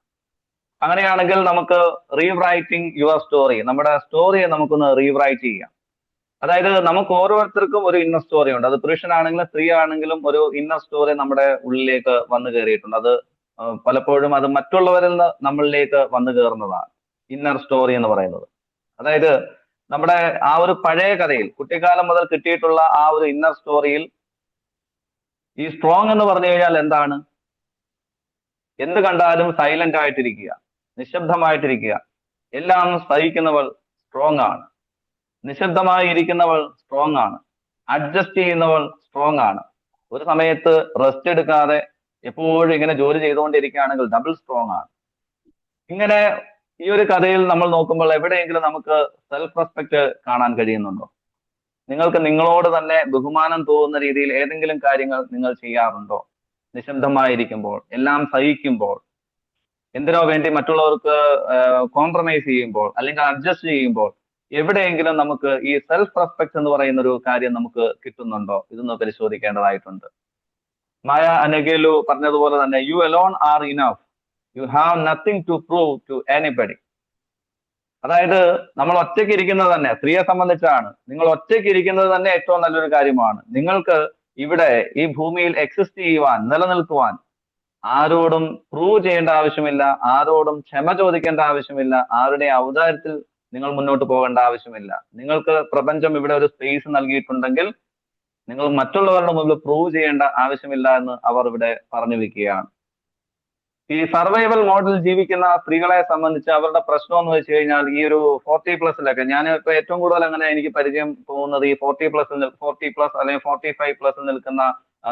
അങ്ങനെയാണെങ്കിൽ നമുക്ക് റീറൈറ്റിംഗ് യുവർ സ്റ്റോറി, നമ്മുടെ സ്റ്റോറിയെ നമുക്കൊന്ന് റീറൈറ്റ് ചെയ്യാം. അതായത് നമുക്ക് ഓരോരുത്തർക്കും ഒരു ഇന്നർ സ്റ്റോറി ഉണ്ട്. അത് പുരുഷനാണെങ്കിലും സ്ത്രീ ആണെങ്കിലും ഒരു ഇന്നർ സ്റ്റോറി നമ്മുടെ ഉള്ളിലേക്ക് വന്നു കയറിയിട്ടുണ്ട്. അത് പലപ്പോഴും അത് മറ്റുള്ളവരിൽ നിന്ന് നമ്മളിലേക്ക് വന്നു കയറുന്നതാണ് ഇന്നർ സ്റ്റോറി എന്ന് പറയുന്നത്. അതായത് നമ്മുടെ ആ ഒരു പഴയ കഥയിൽ, കുട്ടിക്കാലം മുതൽ കിട്ടിയിട്ടുള്ള ആ ഒരു ഇന്നർ സ്റ്റോറിയിൽ ഈ സ്ട്രോങ് എന്ന് പറഞ്ഞു കഴിഞ്ഞാൽ എന്താണ്? എന്ത് കണ്ടാലും സൈലന്റ് ആയിട്ടിരിക്കുക, നിശബ്ദമായിട്ടിരിക്കുക, എല്ലാം സഹിക്കുന്നവൾ സ്ട്രോങ് ആണ്, നിശബ്ദമായി ഇരിക്കുന്നവൾ സ്ട്രോങ് ആണ്, അഡ്ജസ്റ്റ് ചെയ്യുന്നവൾ സ്ട്രോങ് ആണ്, ഒരു സമയത്ത് റെസ്റ്റ് എടുക്കാതെ എപ്പോഴും ഇങ്ങനെ ജോലി ചെയ്തുകൊണ്ടിരിക്കുകയാണെങ്കിൽ ഡബിൾ സ്ട്രോങ് ആണ്. ഇങ്ങനെ ഈ ഒരു കഥയിൽ നമ്മൾ നോക്കുമ്പോൾ എവിടെയെങ്കിലും നമുക്ക് സെൽഫ് റെസ്പെക്ട് കാണാൻ കഴിയുന്നുണ്ടോ? നിങ്ങൾക്ക് നിങ്ങളോട് തന്നെ ബഹുമാനം തോന്നുന്ന രീതിയിൽ ഏതെങ്കിലും കാര്യങ്ങൾ നിങ്ങൾ ചെയ്യാറുണ്ടോ? നിശബ്ദമായിരിക്കുമ്പോൾ, എല്ലാം സഹിക്കുമ്പോൾ, എന്തിനോ വേണ്ടി മറ്റുള്ളവർക്ക് കോംപ്രമൈസ് ചെയ്യുമ്പോൾ അല്ലെങ്കിൽ അഡ്ജസ്റ്റ് ചെയ്യുമ്പോൾ എവിടെയെങ്കിലും നമുക്ക് ഈ സെൽഫ് റെസ്പെക്ട് എന്ന് പറയുന്ന ഒരു കാര്യം നമുക്ക് കിട്ടുന്നുണ്ടോ? ഇതൊന്ന് പരിശോധിക്കേണ്ടതായിട്ടുണ്ട്. മായ അനഗേലു പറഞ്ഞതുപോലെ തന്നെ, you alone are enough, you have nothing to prove to anybody. അതായത് നമ്മൾ ഒറ്റയ്ക്ക് ഇരിക്കുന്നത് തന്നെ, സ്ത്രീയെ സംബന്ധിച്ചാണ്, നിങ്ങൾ ഒറ്റയ്ക്ക് ഇരിക്കുന്നത് തന്നെ ഏറ്റവും നല്ലൊരു കാര്യമാണ്. നിങ്ങൾക്ക് ഇവിടെ ഈ ഭൂമിയിൽ എക്സിസ്റ്റ് ചെയ്യുവാൻ, നിലനിൽക്കുവാൻ ആരോടും പ്രൂവ് ചെയ്യേണ്ട ആവശ്യമില്ല, ആരോടും ക്ഷമ ചോദിക്കേണ്ട ആവശ്യമില്ല, ആരുടെ ഔദാര്യത്തിൽ നിങ്ങൾ മുന്നോട്ട് പോകേണ്ട ആവശ്യമില്ല. നിങ്ങൾക്ക് പ്രപഞ്ചം ഇവിടെ ഒരു സ്പേസ് നൽകിയിട്ടുണ്ടെങ്കിൽ നിങ്ങൾ മറ്റുള്ളവരുടെ മുമ്പിൽ പ്രൂവ് ചെയ്യേണ്ട ആവശ്യമില്ല എന്ന് അവർ ഇവിടെ പറഞ്ഞു വെക്കുകയാണ്. ഈ സർവൈവൽ മോഡൽ ജീവിക്കുന്ന സ്ത്രീകളെ സംബന്ധിച്ച് അവരുടെ പ്രശ്നം എന്ന് വെച്ച് കഴിഞ്ഞാൽ ഈ ഒരു 40+ലൊക്കെ, ഞാൻ ഇപ്പൊ ഏറ്റവും കൂടുതൽ അങ്ങനെ എനിക്ക് പരിചയം തോന്നുന്നത് ഈ 40+ അല്ലെങ്കിൽ 45+ നിൽക്കുന്ന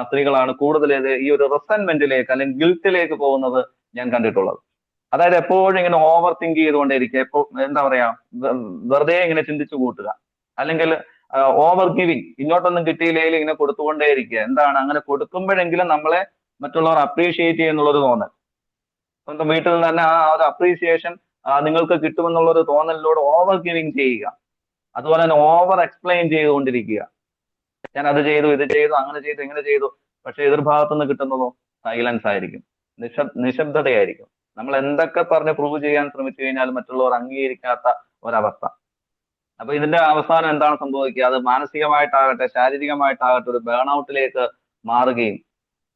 സ്ത്രീകളാണ് കൂടുതൽ ഈ ഒരു റിസെന്റ്മെന്റിലേക്ക് അല്ലെങ്കിൽ ഗിൽറ്റിലേക്ക് പോകുന്നത് ഞാൻ കണ്ടിട്ടുള്ളത്. അതായത് എപ്പോഴും ഇങ്ങനെ ഓവർ തിങ്ക് ചെയ്തുകൊണ്ടേയിരിക്കുക, എപ്പോ എന്താ പറയാ, വെറുതെ ഇങ്ങനെ ചിന്തിച്ചു കൂട്ടുക, അല്ലെങ്കിൽ ഓവർ ഗിവിങ്, ഇങ്ങോട്ടൊന്നും കിട്ടിയില്ലെങ്കിൽ ഇങ്ങനെ കൊടുത്തുകൊണ്ടേയിരിക്കുക. എന്താണ്, അങ്ങനെ കൊടുക്കുമ്പോഴെങ്കിലും നമ്മളെ മറ്റുള്ളവർ അപ്രീഷിയേറ്റ് ചെയ്യുന്നുള്ളൊരു തോന്നൽ, സ്വന്തം വീട്ടിൽ നിന്ന് തന്നെ ആ ഒരു അപ്രീസിയേഷൻ നിങ്ങൾക്ക് കിട്ടുമെന്നുള്ളൊരു തോന്നലിലൂടെ ഓവർ ഗിവിങ് ചെയ്യുക. അതുപോലെ തന്നെ ഓവർ എക്സ്പ്ലെയിൻ ചെയ്തുകൊണ്ടിരിക്കുക, ഞാൻ അത് ചെയ്തു, ഇത് ചെയ്തു, അങ്ങനെ ചെയ്തു, ഇങ്ങനെ ചെയ്തു. പക്ഷെ എതിർഭാഗത്തുനിന്ന് കിട്ടുന്നതോ സൈലൻസ് ആയിരിക്കും, നിശബ്ദതയായിരിക്കും. നമ്മൾ എന്തൊക്കെ പറഞ്ഞ് പ്രൂവ് ചെയ്യാൻ ശ്രമിച്ചു കഴിഞ്ഞാൽ മറ്റുള്ളവർ അംഗീകരിക്കാത്ത ഒരവസ്ഥ. അപ്പൊ ഇതിന്റെ അവസാനം എന്താണ് സംഭവിക്കുക? അത് മാനസികമായിട്ടാകട്ടെ ശാരീരികമായിട്ടാകട്ടെ ഒരു ബേൺ ഔട്ടിലേക്ക് മാറുകയും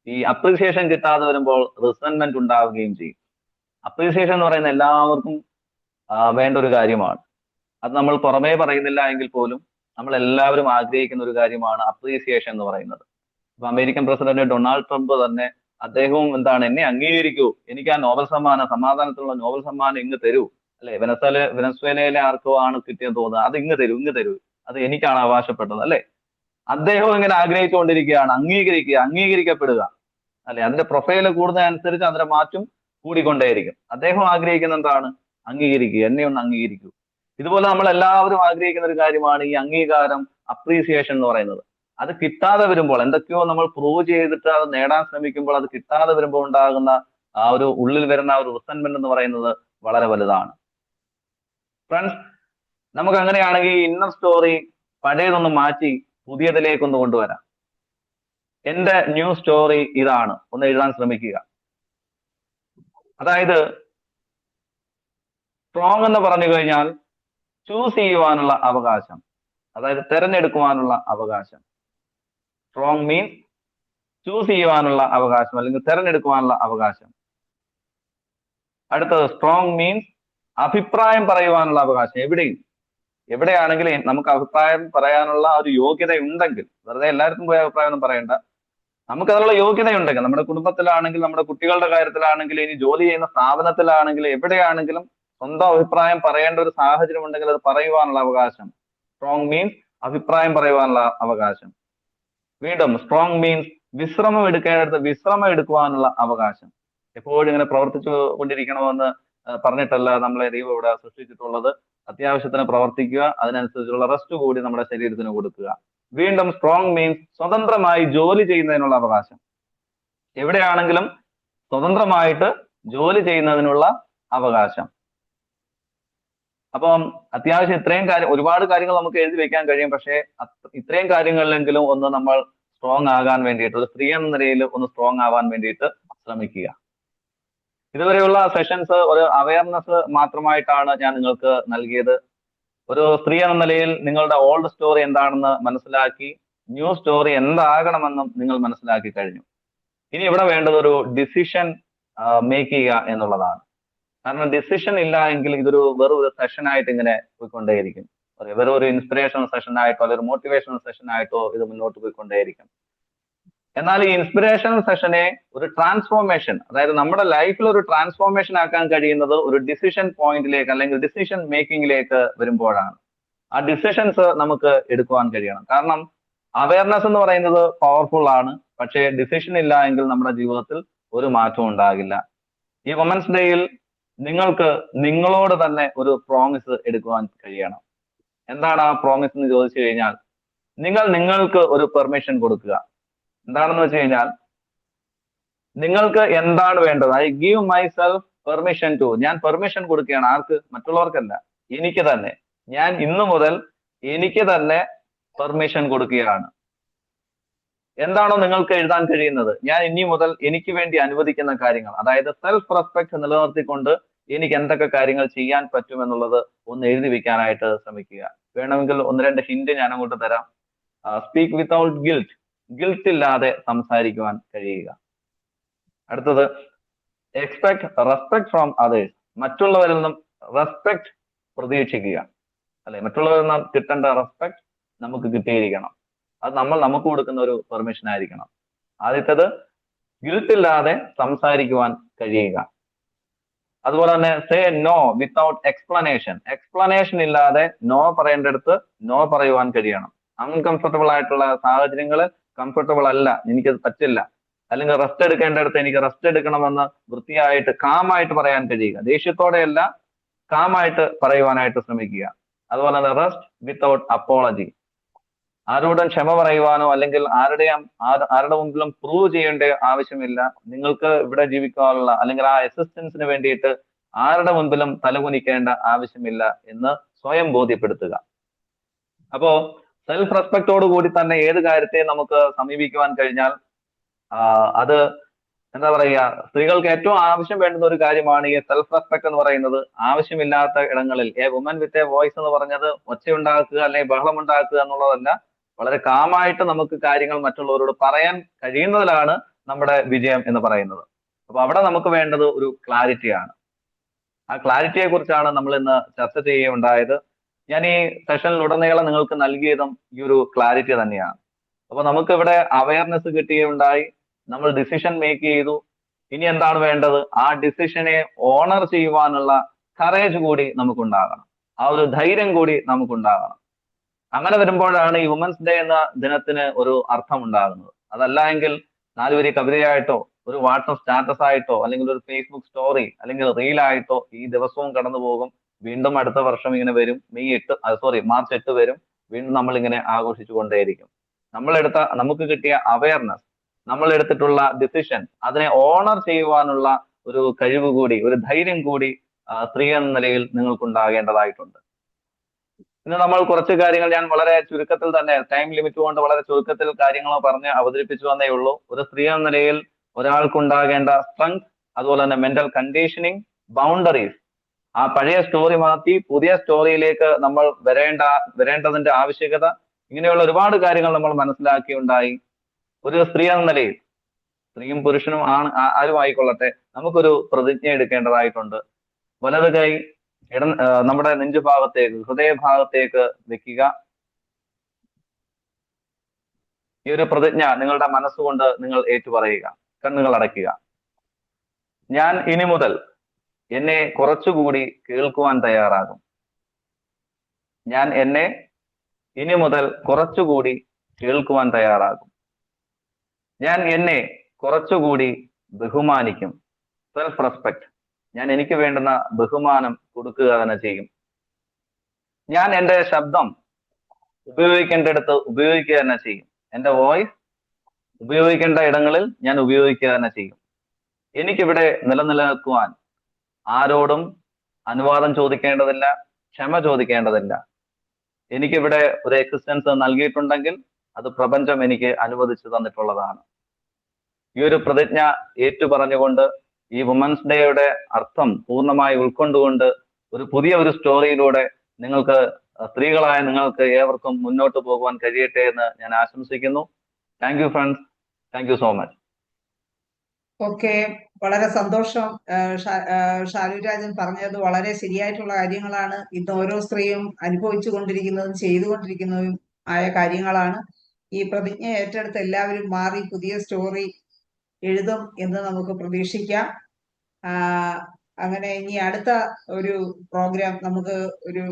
ഈ അപ്രീസിയേഷൻ കിട്ടാതെ വരുമ്പോൾ റിസെന്റ്മെന്റ് ഉണ്ടാവുകയും ചെയ്യും. അപ്രീസിയേഷൻ എന്ന് പറയുന്നത് എല്ലാവർക്കും വേണ്ട ഒരു കാര്യമാണ്. അത് നമ്മൾ പുറമേ പറയുന്നില്ല എങ്കിൽ പോലും നമ്മൾ എല്ലാവരും ആഗ്രഹിക്കുന്ന ഒരു കാര്യമാണ് അപ്രീസിയേഷൻ എന്ന് പറയുന്നത്. ഇപ്പൊ അമേരിക്കൻ പ്രസിഡന്റ് ഡൊണാൾഡ് ട്രംപ് തന്നെ, അദ്ദേഹവും എന്താണ്, എന്നെ അംഗീകരിക്കൂ, എനിക്ക് ആ നോബൽ സമ്മാനം, സമാധാനത്തിലുള്ള നോബൽ സമ്മാനം ഇങ്ങ് തരൂ, അല്ലെ, വെനസ്വേലയിലെ ആർക്കോ ആണ് കിട്ടിയെന്ന് തോന്നുന്നത്, അത് ഇങ്ങ് തരൂ, അത് എനിക്കാണ് അവകാശപ്പെട്ടത്, അല്ലെ. അദ്ദേഹവും ഇങ്ങനെ ആഗ്രഹിച്ചുകൊണ്ടിരിക്കുകയാണ്, അംഗീകരിക്കപ്പെടുക, അല്ലെ. അതിന്റെ പ്രൊഫൈല് കൂടുന്നതനുസരിച്ച് അതിന്റെ മാറ്റം കൂടിക്കൊണ്ടേയിരിക്കും. അദ്ദേഹം ആഗ്രഹിക്കുന്ന എന്താണ്? അംഗീകരിക്കുക, എന്നെ ഒന്ന് അംഗീകരിക്കൂ. ഇതുപോലെ നമ്മൾ എല്ലാവരും ആഗ്രഹിക്കുന്ന ഒരു കാര്യമാണ് ഈ അംഗീകാരം, അപ്രീസിയേഷൻ എന്ന് പറയുന്നത്. അത് കിട്ടാതെ വരുമ്പോൾ, എന്തൊക്കെയോ നമ്മൾ പ്രൂവ് ചെയ്തിട്ട് അത് നേടാൻ ശ്രമിക്കുമ്പോൾ അത് കിട്ടാതെ വരുമ്പോൾ ഉണ്ടാകുന്ന ആ ഒരു ഉള്ളിൽ വരുന്ന ആ ഒരു റിസെന്റ്മെന്റ് എന്ന് പറയുന്നത് വളരെ വലുതാണ്. ഫ്രണ്ട്സ്, നമുക്ക് അങ്ങനെയാണെങ്കിൽ ഇന്നർ സ്റ്റോറി പഴയതൊന്ന് മാറ്റി പുതിയതിലേക്കൊന്ന് കൊണ്ടുവരാം. എന്റെ ന്യൂ സ്റ്റോറി ഇതാണ്, ഒന്ന് എഴുതാൻ ശ്രമിക്കുക. അതായത് സ്ട്രോങ് എന്ന് പറഞ്ഞു കഴിഞ്ഞാൽ ചൂസ് ചെയ്യുവാനുള്ള അവകാശം, അതായത് തെരഞ്ഞെടുക്കുവാനുള്ള അവകാശം. സ്ട്രോങ് മീൻസ് ചൂസ് ചെയ്യുവാനുള്ള അവകാശം അല്ലെങ്കിൽ തെരഞ്ഞെടുക്കുവാനുള്ള അവകാശം. അടുത്തത് സ്ട്രോങ് മീൻസ് അഭിപ്രായം പറയുവാനുള്ള അവകാശം. എവിടെയാണെങ്കിലും നമുക്ക് അഭിപ്രായം പറയാനുള്ള ഒരു യോഗ്യത ഉണ്ടെങ്കിൽ, വെറുതെ എല്ലാവർക്കും പോയി അഭിപ്രായം ഒന്നും പറയണ്ട, നമുക്കതിനുള്ള യോഗ്യതയുണ്ടെങ്കിൽ, നമ്മുടെ കുടുംബത്തിലാണെങ്കിൽ, നമ്മുടെ കുട്ടികളുടെ കാര്യത്തിലാണെങ്കിൽ, ഇനി ജോലി ചെയ്യുന്ന സ്ഥാപനത്തിലാണെങ്കിൽ, എവിടെയാണെങ്കിലും സ്വന്തം അഭിപ്രായം പറയേണ്ട ഒരു സാഹചര്യം ഉണ്ടെങ്കിൽ അത് പറയുവാനുള്ള അവകാശം. സ്ട്രോങ് മീൻസ് അഭിപ്രായം പറയുവാനുള്ള അവകാശം. വീണ്ടും സ്ട്രോങ് മീൻസ് വിശ്രമം എടുക്കേണ്ടടുത്ത് വിശ്രമം എടുക്കുവാനുള്ള അവകാശം. എപ്പോഴും ഇങ്ങനെ പ്രവർത്തിച്ചു കൊണ്ടിരിക്കണമെന്ന് പറഞ്ഞിട്ടല്ല നമ്മളെ ദൈവം ഇവിടെ സൃഷ്ടിച്ചിട്ടുള്ളത്. അത്യാവശ്യത്തിന് പ്രവർത്തിക്കുക, അതിനനുസരിച്ചുള്ള റെസ്റ്റ് കൂടി നമ്മുടെ ശരീരത്തിന് കൊടുക്കുക. വീണ്ടും സ്ട്രോങ് മീൻസ് സ്വതന്ത്രമായി ജോലി ചെയ്യുന്നതിനുള്ള അവകാശം. എവിടെയാണെങ്കിലും സ്വതന്ത്രമായിട്ട് ജോലി ചെയ്യുന്നതിനുള്ള അവകാശം. അപ്പം അത്യാവശ്യം ഇത്രയും ഒരുപാട് കാര്യങ്ങൾ നമുക്ക് എഴുതി വെക്കാൻ കഴിയും. പക്ഷേ ഇത്രയും കാര്യങ്ങളിലെങ്കിലും ഒന്ന് നമ്മൾ സ്ട്രോങ് ആകാൻ വേണ്ടിയിട്ട്, ഒരു സ്ത്രീ എന്ന നിലയിൽ ഒന്ന് സ്ട്രോങ് ആവാൻ വേണ്ടിയിട്ട് ശ്രമിക്കുക. ഇതുവരെയുള്ള സെഷൻസ് ഒരു അവയർനെസ് മാത്രമായിട്ടാണ് ഞാൻ നിങ്ങൾക്ക് നൽകിയത്. ഒരു സ്ത്രീ എന്ന നിലയിൽ നിങ്ങളുടെ ഓൾഡ് സ്റ്റോറി എന്താണെന്ന് മനസ്സിലാക്കി, ന്യൂ സ്റ്റോറി എന്താകണമെന്നും നിങ്ങൾ മനസ്സിലാക്കി കഴിഞ്ഞു. ഇനി ഇവിടെ വേണ്ടത് ഒരു ഡിസിഷൻ മേക്ക് ചെയ്യുക എന്നുള്ളതാണ്. കാരണം ഡിസിഷൻ ഇല്ല എങ്കിൽ ഇതൊരു വെറും ഒരു സെഷനായിട്ട് ഇങ്ങനെ പോയിക്കൊണ്ടേയിരിക്കും. വെറും ഒരു ഇൻസ്പിറേഷണൽ സെഷൻ ആയിട്ടോ അല്ലെങ്കിൽ ഒരു മോട്ടിവേഷണൽ സെഷൻ ആയിട്ടോ ഇത് മുന്നോട്ട് പോയിക്കൊണ്ടേയിരിക്കും. എന്നാൽ ഈ ഇൻസ്പിറേഷണൽ സെഷനെ ഒരു ട്രാൻസ്ഫോർമേഷൻ, അതായത് നമ്മുടെ ലൈഫിൽ ഒരു ട്രാൻസ്ഫോർമേഷൻ ആക്കാൻ കഴിയുന്നത് ഒരു ഡിസിഷൻ പോയിന്റിലേക്ക് അല്ലെങ്കിൽ ഡിസിഷൻ മേക്കിങ്ങിലേക്ക് വരുമ്പോഴാണ്. ആ ഡിസിഷൻസ് നമുക്ക് എടുക്കുവാൻ കഴിയണം. കാരണം അവയർനെസ് എന്ന് പറയുന്നത് പവർഫുൾ ആണ്. പക്ഷേ ഡിസിഷൻ ഇല്ല എങ്കിൽ നമ്മുടെ ജീവിതത്തിൽ ഒരു മാറ്റവും ഉണ്ടാകില്ല. ഈ വുമൻസ് ഡേയിൽ നിങ്ങൾക്ക് നിങ്ങളോട് തന്നെ ഒരു പ്രോമിസ് എടുക്കുവാൻ കഴിയണം. എന്താണ് ആ പ്രോമിസ് എന്ന് ചോദിച്ചു കഴിഞ്ഞാൽ, നിങ്ങൾക്ക് ഒരു പെർമിഷൻ കൊടുക്കുക. എന്താണെന്ന് വെച്ച് കഴിഞ്ഞാൽ, നിങ്ങൾക്ക് എന്താണ് വേണ്ടത്? I give myself permission to. ഞാൻ പെർമിഷൻ കൊടുക്കുകയാണ്. ആർക്ക്? മറ്റുള്ളവർക്കല്ല, എനിക്ക് തന്നെ. ഞാൻ ഇന്നു മുതൽ എനിക്ക് തന്നെ പെർമിഷൻ കൊടുക്കുകയാണ്. എന്താണോ നിങ്ങൾക്ക് എഴുതാൻ കഴിയുന്നത്, ഞാൻ ഇനി മുതൽ എനിക്ക് വേണ്ടി അനുവദിക്കുന്ന കാര്യങ്ങൾ, അതായത് സെൽഫ് റെസ്പെക്ട് നിലനിർത്തിക്കൊണ്ട് എനിക്ക് എന്തൊക്കെ കാര്യങ്ങൾ ചെയ്യാൻ പറ്റും എന്നുള്ളത് ഒന്ന് എഴുതി വെക്കാനായിട്ട് ശ്രമിക്കുക. വേണമെങ്കിൽ ഒന്ന് രണ്ട് ഹിന്റ് ഞാൻ അങ്ങോട്ട് തരാം. Speak without guilt. ഗിൽറ്റ് ഇല്ലാതെ സംസാരിക്കുവാൻ കഴിയുക. അടുത്തത് എക്സ്പെക്ട് റെസ്പെക്ട് ഫ്രോം അതേഴ്സ്. മറ്റുള്ളവരിൽ നിന്നും റെസ്പെക്ട് പ്രതീക്ഷിക്കുക. അല്ലെ, മറ്റുള്ളവരിൽ നിന്നും കിട്ടേണ്ട റെസ്പെക്ട് നമുക്ക് കിട്ടിയിരിക്കണം. അത് നമ്മൾ നമുക്ക് കൊടുക്കുന്ന ഒരു പെർമിഷൻ ആയിരിക്കണം. ആദ്യത്തേത് ഗിൽറ്റ് ഇല്ലാതെ സംസാരിക്കുവാൻ കഴിയുക. അതുപോലെ തന്നെ say no without explanation. Explanation ഇല്ലാതെ നോ പറയേണ്ടടുത്ത് നോ പറയുവാൻ കഴിയണം. അൺകംഫർട്ടബിൾ ആയിട്ടുള്ള സാഹചര്യങ്ങളിൽ കംഫർട്ടബിൾ അല്ല, എനിക്കത് പറ്റില്ല, അല്ലെങ്കിൽ റെസ്റ്റ് എടുക്കേണ്ടടുത്ത് എനിക്ക് റെസ്റ്റ് എടുക്കണമെന്ന് വൃത്തിയായിട്ട് കാമായിട്ട് പറയാൻ കഴിയുക. ദേഷ്യത്തോടെയല്ല, കാമായിട്ട് പറയുവാനായിട്ട് ശ്രമിക്കുക. അതുപോലെ തന്നെ റെസ്റ്റ് വിത്തൗട്ട് അപ്പോളജി. ആരോടും ക്ഷമ പറയുവാനോ അല്ലെങ്കിൽ ആരുടെ മുമ്പിലും പ്രൂവ് ചെയ്യേണ്ട ആവശ്യമില്ല. നിങ്ങൾക്ക് ഇവിടെ ജീവിക്കാനുള്ള അല്ലെങ്കിൽ ആ എക്സിസ്റ്റൻസിന് വേണ്ടിയിട്ട് ആരുടെ മുൻപിലും തലകുനിക്കേണ്ട ആവശ്യമില്ല എന്ന് സ്വയം ബോധ്യപ്പെടുത്തുക. അപ്പോ സെൽഫ് റെസ്പെക്റ്റോട് കൂടി തന്നെ ഏത് കാര്യത്തെ നമുക്ക് സമീപിക്കുവാൻ കഴിഞ്ഞാൽ അത് എന്താ പറയുക, സ്ത്രീകൾക്ക് ഏറ്റവും ആവശ്യം വേണ്ടുന്ന ഒരു കാര്യമാണ് ഈ സെൽഫ് റെസ്പെക്ട് എന്ന് പറയുന്നത്. ആവശ്യമില്ലാത്ത ഇടങ്ങളിൽ a woman with a voice എന്ന് പറഞ്ഞത് ഒച്ചയുണ്ടാക്കുക അല്ലെങ്കിൽ ബഹളം ഉണ്ടാക്കുക എന്നുള്ളതല്ല. വളരെ കാമായിട്ട് നമുക്ക് കാര്യങ്ങൾ മറ്റുള്ളവരോട് പറയാൻ കഴിയുന്നതിലാണ് നമ്മുടെ വിജയം എന്ന് പറയുന്നത്. അപ്പൊ അവിടെ നമുക്ക് വേണ്ടത് ഒരു ക്ലാരിറ്റിയാണ്. ആ ക്ലാരിറ്റിയെ കുറിച്ചാണ് നമ്മൾ ഇന്ന് ചർച്ച ചെയ്യുകയുണ്ടായത്. ഞാൻ ഈ സെഷനിലുടനീളം നിങ്ങൾക്ക് നൽകിയതും ഈ ഒരു ക്ലാരിറ്റി തന്നെയാണ്. അപ്പൊ നമുക്ക് ഇവിടെ അവയർനെസ് കിട്ടുകയുണ്ടായി, നമ്മൾ ഡിസിഷൻ മേക്ക് ചെയ്തു. ഇനി എന്താണ് വേണ്ടത്? ആ ഡിസിഷനെ ഓണർ ചെയ്യുവാനുള്ള കറേജ് കൂടി നമുക്കുണ്ടാകണം, ആ ഒരു ധൈര്യം കൂടി നമുക്കുണ്ടാകണം. അങ്ങനെ വരുമ്പോഴാണ് ഈ വുമൻസ് ഡേ എന്ന ദിനത്തിന് ഒരു അർത്ഥം ഉണ്ടാകുന്നത്. അതല്ല എങ്കിൽ 4 വരി കവിതയായിട്ടോ ഒരു വാട്സപ്പ് സ്റ്റാറ്റസ് ആയിട്ടോ അല്ലെങ്കിൽ ഒരു ഫേസ്ബുക്ക് സ്റ്റോറി അല്ലെങ്കിൽ റീലായിട്ടോ ഈ ദിവസവും കടന്നു പോകും. വീണ്ടും അടുത്ത വർഷം ഇങ്ങനെ വരും, മാർച്ച് 8 വരും, വീണ്ടും നമ്മൾ ഇങ്ങനെ ആഘോഷിച്ചു കൊണ്ടേയിരിക്കും. നമുക്ക് കിട്ടിയ അവയർനെസ്, നമ്മൾ എടുത്തിട്ടുള്ള ഡിസിഷൻ, അതിനെ ഓണർ ചെയ്യുവാനുള്ള ഒരു കഴിവ് കൂടി, ഒരു ധൈര്യം കൂടി സ്ത്രീ എന്ന നിലയിൽ നിങ്ങൾക്കുണ്ടാകേണ്ടതായിട്ടുണ്ട്. ഇന്ന് നമ്മൾ കുറച്ച് കാര്യങ്ങൾ ഞാൻ വളരെ ചുരുക്കത്തിൽ തന്നെ, ടൈം ലിമിറ്റ് കൊണ്ട് വളരെ ചുരുക്കത്തിൽ കാര്യങ്ങൾ പറഞ്ഞ് അവതരിപ്പിച്ചു വന്നേ ഉള്ളൂ. ഒരു സ്ത്രീ എന്ന നിലയിൽ ഒരാൾക്കുണ്ടാകേണ്ട സ്ട്രെങ്ത്, അതുപോലെ തന്നെ മെന്റൽ കണ്ടീഷനിങ്, ബൗണ്ടറീസ്, ആ പഴയ സ്റ്റോറി മാറ്റി പുതിയ സ്റ്റോറിയിലേക്ക് നമ്മൾ വരേണ്ടതിന്റെ ആവശ്യകത, ഇങ്ങനെയുള്ള ഒരുപാട് കാര്യങ്ങൾ നമ്മൾ മനസ്സിലാക്കിയുണ്ടായി. ഒരു സ്ത്രീ എന്ന നിലയിൽ, സ്ത്രീയും പുരുഷനും ആരും ആയിക്കൊള്ളട്ടെ, നമുക്കൊരു പ്രതിജ്ഞ എടുക്കേണ്ടതായിട്ടുണ്ട്. വലത് കൈ നമ്മുടെ നെഞ്ചുഭാഗത്തേക്ക്, ഹൃദയഭാഗത്തേക്ക് വെക്കുക. ഈ ഒരു പ്രതിജ്ഞ നിങ്ങളുടെ മനസ്സുകൊണ്ട് നിങ്ങൾ ഏറ്റുപറയുക. കണ്ണുകൾ അടയ്ക്കുക. ഞാൻ ഇനി മുതൽ എന്നെ കുറച്ചുകൂടി കേൾക്കുവാൻ തയ്യാറാകും. ഞാൻ എന്നെ ഇനി മുതൽ കുറച്ചുകൂടി കേൾക്കുവാൻ തയ്യാറാകും. ഞാൻ എന്നെ കുറച്ചുകൂടി ബഹുമാനിക്കും. Self respect. ഞാൻ എനിക്ക് വേണ്ടുന്ന ബഹുമാനം കൊടുക്കുക തന്നെ ചെയ്യും. ഞാൻ എൻ്റെ ശബ്ദം ഉപയോഗിക്കേണ്ടിടത്ത് ഉപയോഗിക്കുക തന്നെ ചെയ്യും. എൻ്റെ വോയിസ് ഉപയോഗിക്കേണ്ട ഇടങ്ങളിൽ ഞാൻ ഉപയോഗിക്കുക തന്നെ ചെയ്യും. എനിക്കിവിടെ നിലനിൽക്കുവാൻ ആരോടും അനുവാദം ചോദിക്കേണ്ടതില്ല, ക്ഷമ ചോദിക്കേണ്ടതില്ല. എനിക്കിവിടെ ഒരു എക്സിസ്റ്റൻസ് നൽകിയിട്ടുണ്ടെങ്കിൽ അത് പ്രപഞ്ചം എനിക്ക് അനുവദിച്ചു തന്നിട്ടുള്ളതാണ്. ഈ ഒരു പ്രതിജ്ഞ ഏറ്റുപറഞ്ഞുകൊണ്ട് ഈ വുമൻസ് ഡേയുടെ അർത്ഥം പൂർണ്ണമായി ഉൾക്കൊണ്ടുകൊണ്ട് ഒരു പുതിയ ഒരു സ്റ്റോറിയിലൂടെ നിങ്ങൾക്ക് സ്ത്രീകളായ നിങ്ങൾക്ക് ഏവർക്കും മുന്നോട്ട് പോകുവാൻ കഴിയട്ടെ എന്ന് ഞാൻ ആശംസിക്കുന്നു. Thank you friends. Thank you so much. Okay, വളരെ സന്തോഷം. ഷാലുരാജൻ പറഞ്ഞത് വളരെ ശരിയായിട്ടുള്ള കാര്യങ്ങളാണ്. ഇന്ന് ഓരോ സ്ത്രീയും അനുഭവിച്ചു കൊണ്ടിരിക്കുന്നതും ചെയ്തുകൊണ്ടിരിക്കുന്നതും ആയ കാര്യങ്ങളാണ്. ഈ പ്രതിജ്ഞ ഏറ്റെടുത്ത് എല്ലാവരും മാറി പുതിയ സ്റ്റോറി എഴുതും എന്ന് നമുക്ക് പ്രതീക്ഷിക്കാം. അങ്ങനെ ഇനി അടുത്ത ഒരു പ്രോഗ്രാം നമുക്ക് ഒരു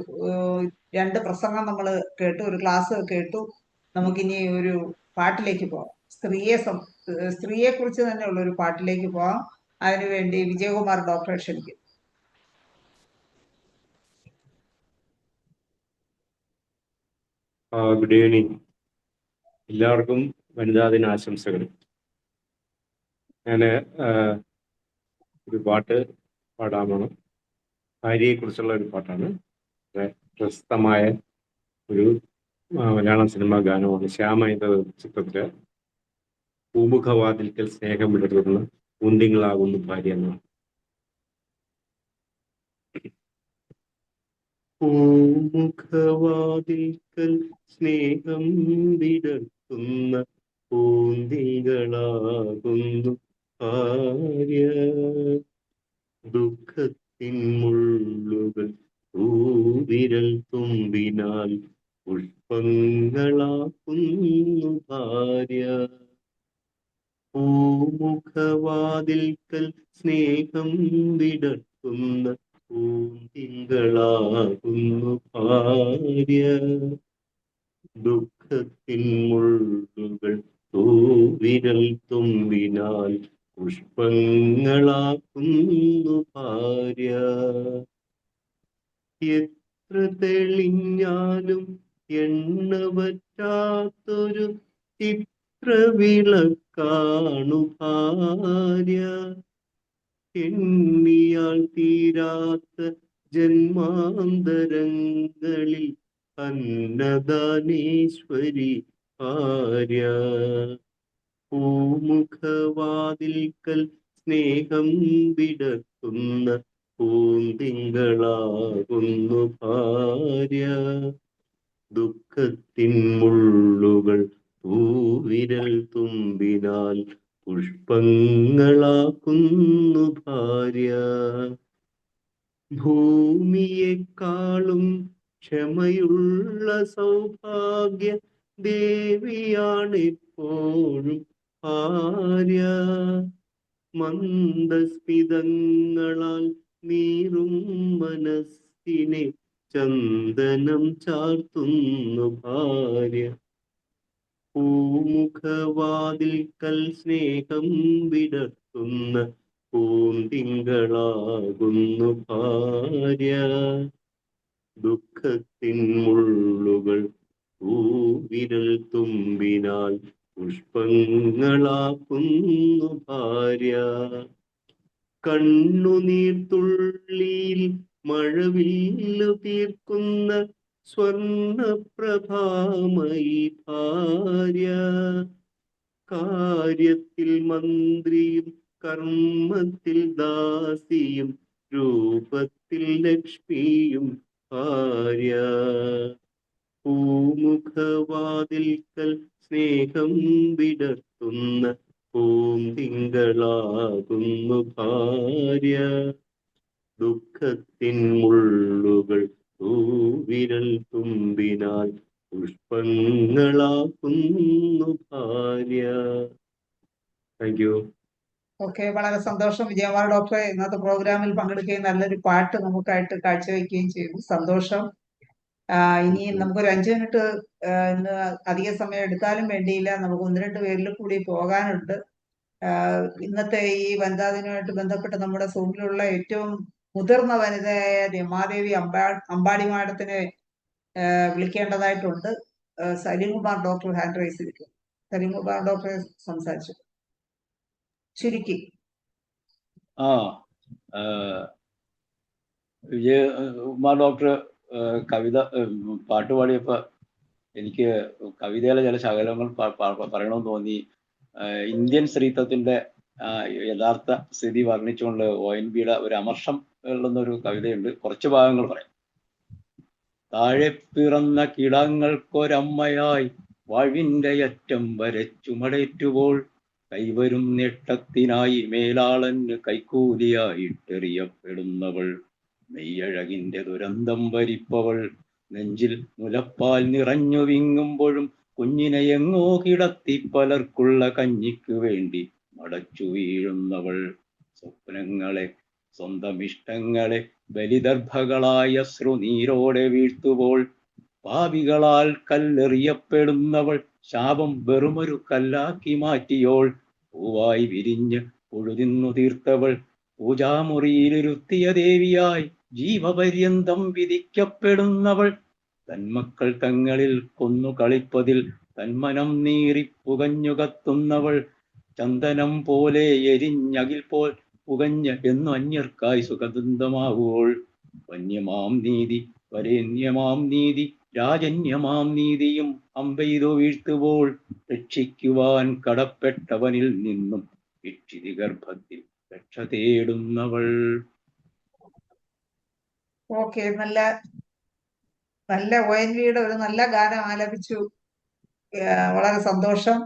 2 പ്രസംഗം നമ്മൾ കേട്ടു, ഒരു ക്ലാസ് കേട്ടു. നമുക്കിനി ഒരു പാട്ടിലേക്ക് പോകാം. സ്ത്രീയെ കുറിച്ച് തന്നെയുള്ള ഒരു പാട്ടിലേക്ക് പോകാം. അതിനുവേണ്ടി വിജയകുമാർ ഡോക്ടറെ ക്ഷണിക്കും. Good evening. എല്ലാവർക്കും വനിതാ ദിന ആശംസകൾ. ഞാൻ ഒരു പാട്ട് പാടാമാണ്. ഭാര്യയെക്കുറിച്ചുള്ള ഒരു പാട്ടാണ്. പ്രശസ്തമായ ഒരു മലയാളം സിനിമാ ഗാനമാണ്. ശ്യാമ എന്ന ചിത്രത്തില് പൂമുഖവാതിൽക്കൽ സ്നേഹം വിടർത്തുന്ന പൂന്തിങ്ങളാകുന്നു ഭാര്യ എന്നാണ്. പൂമുഖവാതിൽക്കൽ സ്നേഹം വിടർത്തുന്ന പൂന്തികളാകുന്നു ഭാര്യ. ദുഃഖത്തിൻ മുള്ളുകൾ വിരൽ തുമ്പിനാൽ പുഷ്പങ്ങളാക്കുന്നു ഭാര്യ. പൂമുഖവാതിൽക്കൽ സ്നേഹം വിടർത്തുന്ന പൂന്തികളാകുന്നു ഭാര്യ. ദുഃഖത്തിൻ മുള്ളുകൾ വിരൽ തുമ്പിനാൽ പുഷ്പങ്ങളാക്കുന്നു ഭാര്യ. എത്ര തെളിഞ്ഞാലും എണ്ണ പറ്റാത്തൊരു ചിത്രവിളക്കാണു ഭാര്യ. എണ്ണിയാൽ തീരാത്ത ജന്മാന്തരങ്ങളിൽ അന്നദാനേശ്വരി ഭാര്യ. പൂമുഖവാതിൽക്കൽ സ്നേഹം വിടർത്തുന്ന പൂന്തിങ്കളാകുന്നു ഭാര്യ. ദുഃഖത്തിൻ മുള്ളുകൾ വിരൽ തുമ്പിനാൽ പുഷ്പങ്ങളാക്കുന്നു ഭാര്യ. ഭൂമിയെക്കാളും ക്ഷമയുള്ള സൗഭാഗ്യ ദേവിയാണെപ്പോഴും ഭാര്യ. മന്ദസ്മിതങ്ങളാൽ നീറും മനസ്സിനെ ചന്ദനം ചാർത്തുന്നു ഭാര്യ. പൂമുഖവാതിൽക്കൽ സ്നേഹം വിടർത്തുന്ന പൂന്തിങ്കളാകുന്നു ഭാര്യ. ദുഃഖത്തിൻ മുള്ളുകൾ വിരൽ തുമ്പിനാൽ പുഷ്പങ്ങളാക്കുന്നു ഭാര്യ. കണ്ണുനീർത്തുള്ളിയിൽ മഴവില്ലു തീർക്കുന്ന സ്വർണപ്രഭാമയി ഭാര്യ. കാര്യത്തിൽ മന്ത്രിയും കർമ്മത്തിൽ ദാസിയും രൂപത്തിൽ ലക്ഷ്മിയും ഭാര്യ. പൂമുഖവാതിൽക്കൽ സ്നേഹം വിടർത്തുന്ന പൂന്തിങ്കളാകുന്നു ഭാര്യ. ദുഃഖത്തിൻ മുള്ളുകൾ വിരൽ തുമ്പിനാൽ പുഷ്പങ്ങളാക്കുന്നു ഭാര്യ. Thank you. ഓക്കെ, വളരെ സന്തോഷം. വിജയകുമാർ ഡോക്ടറെ ഇന്നത്തെ പ്രോഗ്രാമിൽ പങ്കെടുക്കുകയും നല്ലൊരു പാട്ട് നമുക്കായിട്ട് കാഴ്ചവെക്കുകയും ചെയ്തു. സന്തോഷം. ഇനി നമുക്കൊരു 5 മിനിറ്റ് ഇന്ന് അധിക സമയം എടുത്താലും വേണ്ടിയില്ല. നമുക്ക് 1-2 പേരിൽ കൂടി പോകാനുണ്ട്. ഇന്നത്തെ ഈ വനിതാ ദിനവുമായിട്ട് ബന്ധപ്പെട്ട് നമ്മുടെ സൂമിലുള്ള ഏറ്റവും മുതിർന്ന വനിതയായ രമാദേവി അമ്പാടി മാഡത്തിനെ വിളിക്കേണ്ടതായിട്ടുണ്ട്. സലീംകുമാർ ഡോക്ടർ ഹാൻഡ് റൈസ് ചെയ്തിരിക്കുന്നു. സലീംകുമാർ ഡോക്ടറെ സംസാരിച്ചു ചുരുക്കി. ആ ഏഹ് വിജയകുമാർ ഡോക്ടർ കവിത പാട്ട് പാടിയപ്പോൾ എനിക്ക് കവിതയിലെ ചില ശകലങ്ങൾ പറയണമെന്ന് തോന്നി. ഇന്ത്യൻ സ്ത്രീത്വത്തിന്റെ യഥാർത്ഥ സ്ഥിതി വർണ്ണിച്ചുകൊണ്ട് ONV-യുടെ ഒരു അമർഷം എന്നൊരു കവിതയുണ്ട്. കുറച്ച് ഭാഗങ്ങൾ പറയാം. താഴെ പിറന്ന കിടാങ്ങൾക്കൊരമ്മയായി വാഴ്വിന്റെ അറ്റം വരെ ചുമടേറ്റുപോൾ കൈവരും നേട്ടത്തിനായി മേലാളന് കൈക്കൂലിയായിട്ടെറിയപ്പെടുന്നവൾ, മെയ്യഴകിന്റെ ദുരന്തം ഭരിപ്പവൾ, നെഞ്ചിൽ മുലപ്പാൽ നിറഞ്ഞു വിങ്ങുമ്പോഴും കുഞ്ഞിനെ എങ്ങോ കിടത്തി പലർക്കുള്ള കഞ്ഞിക്ക് വേണ്ടി മടച്ചു വീഴുന്നവൾ, സ്വപ്നങ്ങളെ സ്വന്തം ഇഷ്ടങ്ങളെ ബലിദർഭകളായ ശ്രുനീരോടെ വീഴ്ത്തുമ്പോൾ പാപികളാൽ കല്ലെറിയപ്പെടുന്നവൾ, ശാപം വെറുമൊരു കല്ലാക്കി മാറ്റിയോൾ, പൂവായി വിരിഞ്ഞ് പുഴുതിന്നു തീർത്തവൾ, പൂജാമുറിയിലിരുത്തിയ ദേവിയായി ജീവപര്യന്തം വിധിക്കപ്പെടുന്നവൾ, തന്മക്കൾ തങ്ങളിൽ കൊന്നു കളിപ്പതിൽ തന്മനം നീറി പുകഞ്ഞു കത്തുന്നവൾ, ചന്ദനം പോലെ എരിഞ്ഞകിൽ പോൽ പുകഞ്ഞ് എന്നു അന്യർക്കായി സുഗന്ധമാവുമ്പോൾ, വന്യമാം നീതി വരേണ്യമാം നീതി രാജന്യമാം നീതിയും അമ്പെയ്തു വീഴ്ത്തുമ്പോൾ, രക്ഷിക്കുവാൻ കടപ്പെട്ടവനിൽ നിന്നും ഇക്ഷിതി ഗർഭത്തിൽ രക്ഷ തേടുന്നവൾ. ഓക്കെ, നല്ല ONV-യുടെ ഒരു നല്ല ഗാനം ആലപിച്ചു. വളരെ സന്തോഷം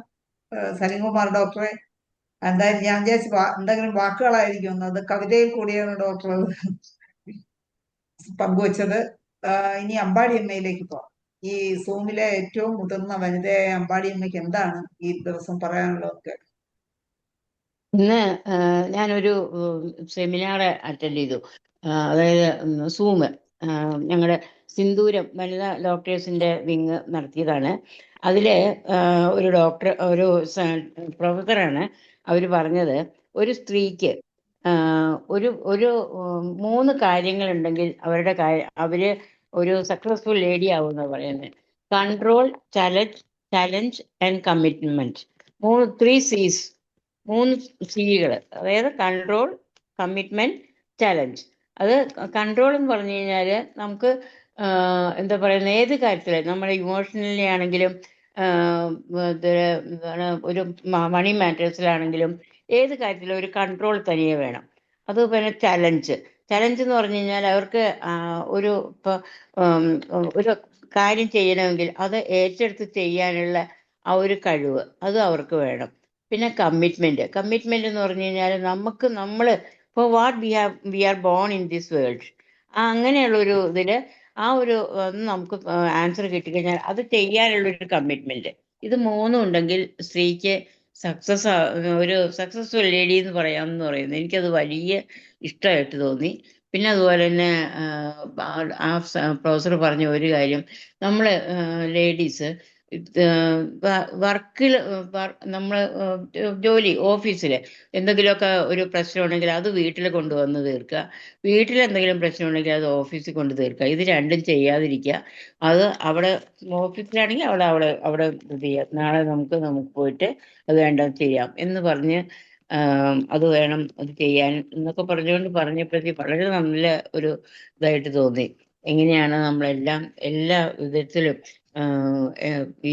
സലീംകുമാർ ഡോക്ടറെ. എന്തായാലും ഞാൻ വിചാരിച്ചു എന്തെങ്കിലും വാക്കുകളായിരിക്കും, അത് കവിതയിൽ കൂടിയാണ് ഡോക്ടർ പങ്കുവച്ചത്. ഇനി അമ്പാടി അമ്മയിലേക്ക് പോവാം. ഈ സൂമിലെ ഏറ്റവും മുതിർന്ന വനിതയായ അമ്പാടി അമ്മയ്ക്ക് എന്താണ് ഈ ദിവസം പറയാനുള്ളത്? ഇന്ന് ഞാനൊരു സെമിനാർ അറ്റൻഡ് ചെയ്തു. അതായത് സൂമ് ഞങ്ങളുടെ സിന്ദൂരം വനിതാ ഡോക്ടേഴ്സിന്റെ വിങ് നടത്തിയതാണ്. അതില് ഒരു ഡോക്ടർ, ഒരു പ്രൊഫസറാണ് അവർ പറഞ്ഞത്, ഒരു സ്ത്രീക്ക് ഒരു 3 കാര്യങ്ങളുണ്ടെങ്കിൽ അവര് ഒരു സക്സസ്ഫുൾ ലേഡി ആവുമെന്ന് പറയുന്നത്. Control, challenge and commitment. 3 C's, 3 Cകൾ. അതായത് കൺട്രോൾ, കമ്മിറ്റ്മെന്റ്, ചലഞ്ച്. അത് കൺട്രോൾ എന്ന് പറഞ്ഞു കഴിഞ്ഞാൽ നമുക്ക് എന്താ പറയുന്നത്, ഏത് കാര്യത്തിൽ നമ്മുടെ ഇമോഷണലി ആണെങ്കിലും ഒരു മണി മാറ്റേഴ്സിലാണെങ്കിലും ഏത് കാര്യത്തിലും ഒരു കൺട്രോൾ തനിയെ വേണം. അത് പിന്നെ ചലഞ്ച് എന്ന് പറഞ്ഞു കഴിഞ്ഞാൽ അവർക്ക് ഒരു കാര്യം ചെയ്യണമെങ്കിൽ അത് ഏറ്റെടുത്ത് ചെയ്യാനുള്ള ആ ഒരു കഴിവ് അത് അവർക്ക് വേണം. പിന്നെ കമ്മിറ്റ്മെന്റ് എന്ന് പറഞ്ഞു കഴിഞ്ഞാൽ നമ്മൾ for what we are born in this world, അങ്ങനെയുള്ളൊരു ഇതില് നമുക്ക് ആൻസർ കിട്ടിക്കഴിഞ്ഞാൽ അത് ചെയ്യാനുള്ളൊരു കമ്മിറ്റ്മെന്റ്. ഇത് 3 ഉണ്ടെങ്കിൽ സ്ത്രീക്ക് ഒരു സക്സസ്ഫുൾ ലേഡി എന്ന് പറയാമെന്ന് പറയുന്നത് എനിക്കത് വലിയ ഇഷ്ടമായിട്ട് തോന്നി. പിന്നെ അതുപോലെ തന്നെ ആ പ്രൊഫസർ പറഞ്ഞ ഒരു കാര്യം, നമ്മൾ ലേഡീസ് വർക്കിൽ നമ്മൾ ജോലി ഓഫീസിൽ എന്തെങ്കിലുമൊക്കെ ഒരു പ്രശ്നമുണ്ടെങ്കിൽ അത് വീട്ടിൽ കൊണ്ടുവന്ന് തീർക്കുക, വീട്ടിൽ എന്തെങ്കിലും പ്രശ്നമുണ്ടെങ്കിൽ അത് ഓഫീസിൽ കൊണ്ട് തീർക്കുക. ഇത് രണ്ടും ചെയ്യാതിരിക്കുക. അത് അവിടെ ഓഫീസിലാണെങ്കിൽ അവിടെ ഇത് ചെയ്യാം. നാളെ നമുക്ക് പോയിട്ട് അത് വേണ്ടത് ചെയ്യാം എന്ന് പറഞ്ഞ് അത് വേണം അത് ചെയ്യാൻ എന്നൊക്കെ പറഞ്ഞപ്പോഴത്തേക്ക് വളരെ നല്ല ഒരു ഇതായിട്ട് തോന്നി. എങ്ങനെയാണ് നമ്മളെല്ലാം എല്ലാ വിധത്തിലും ഈ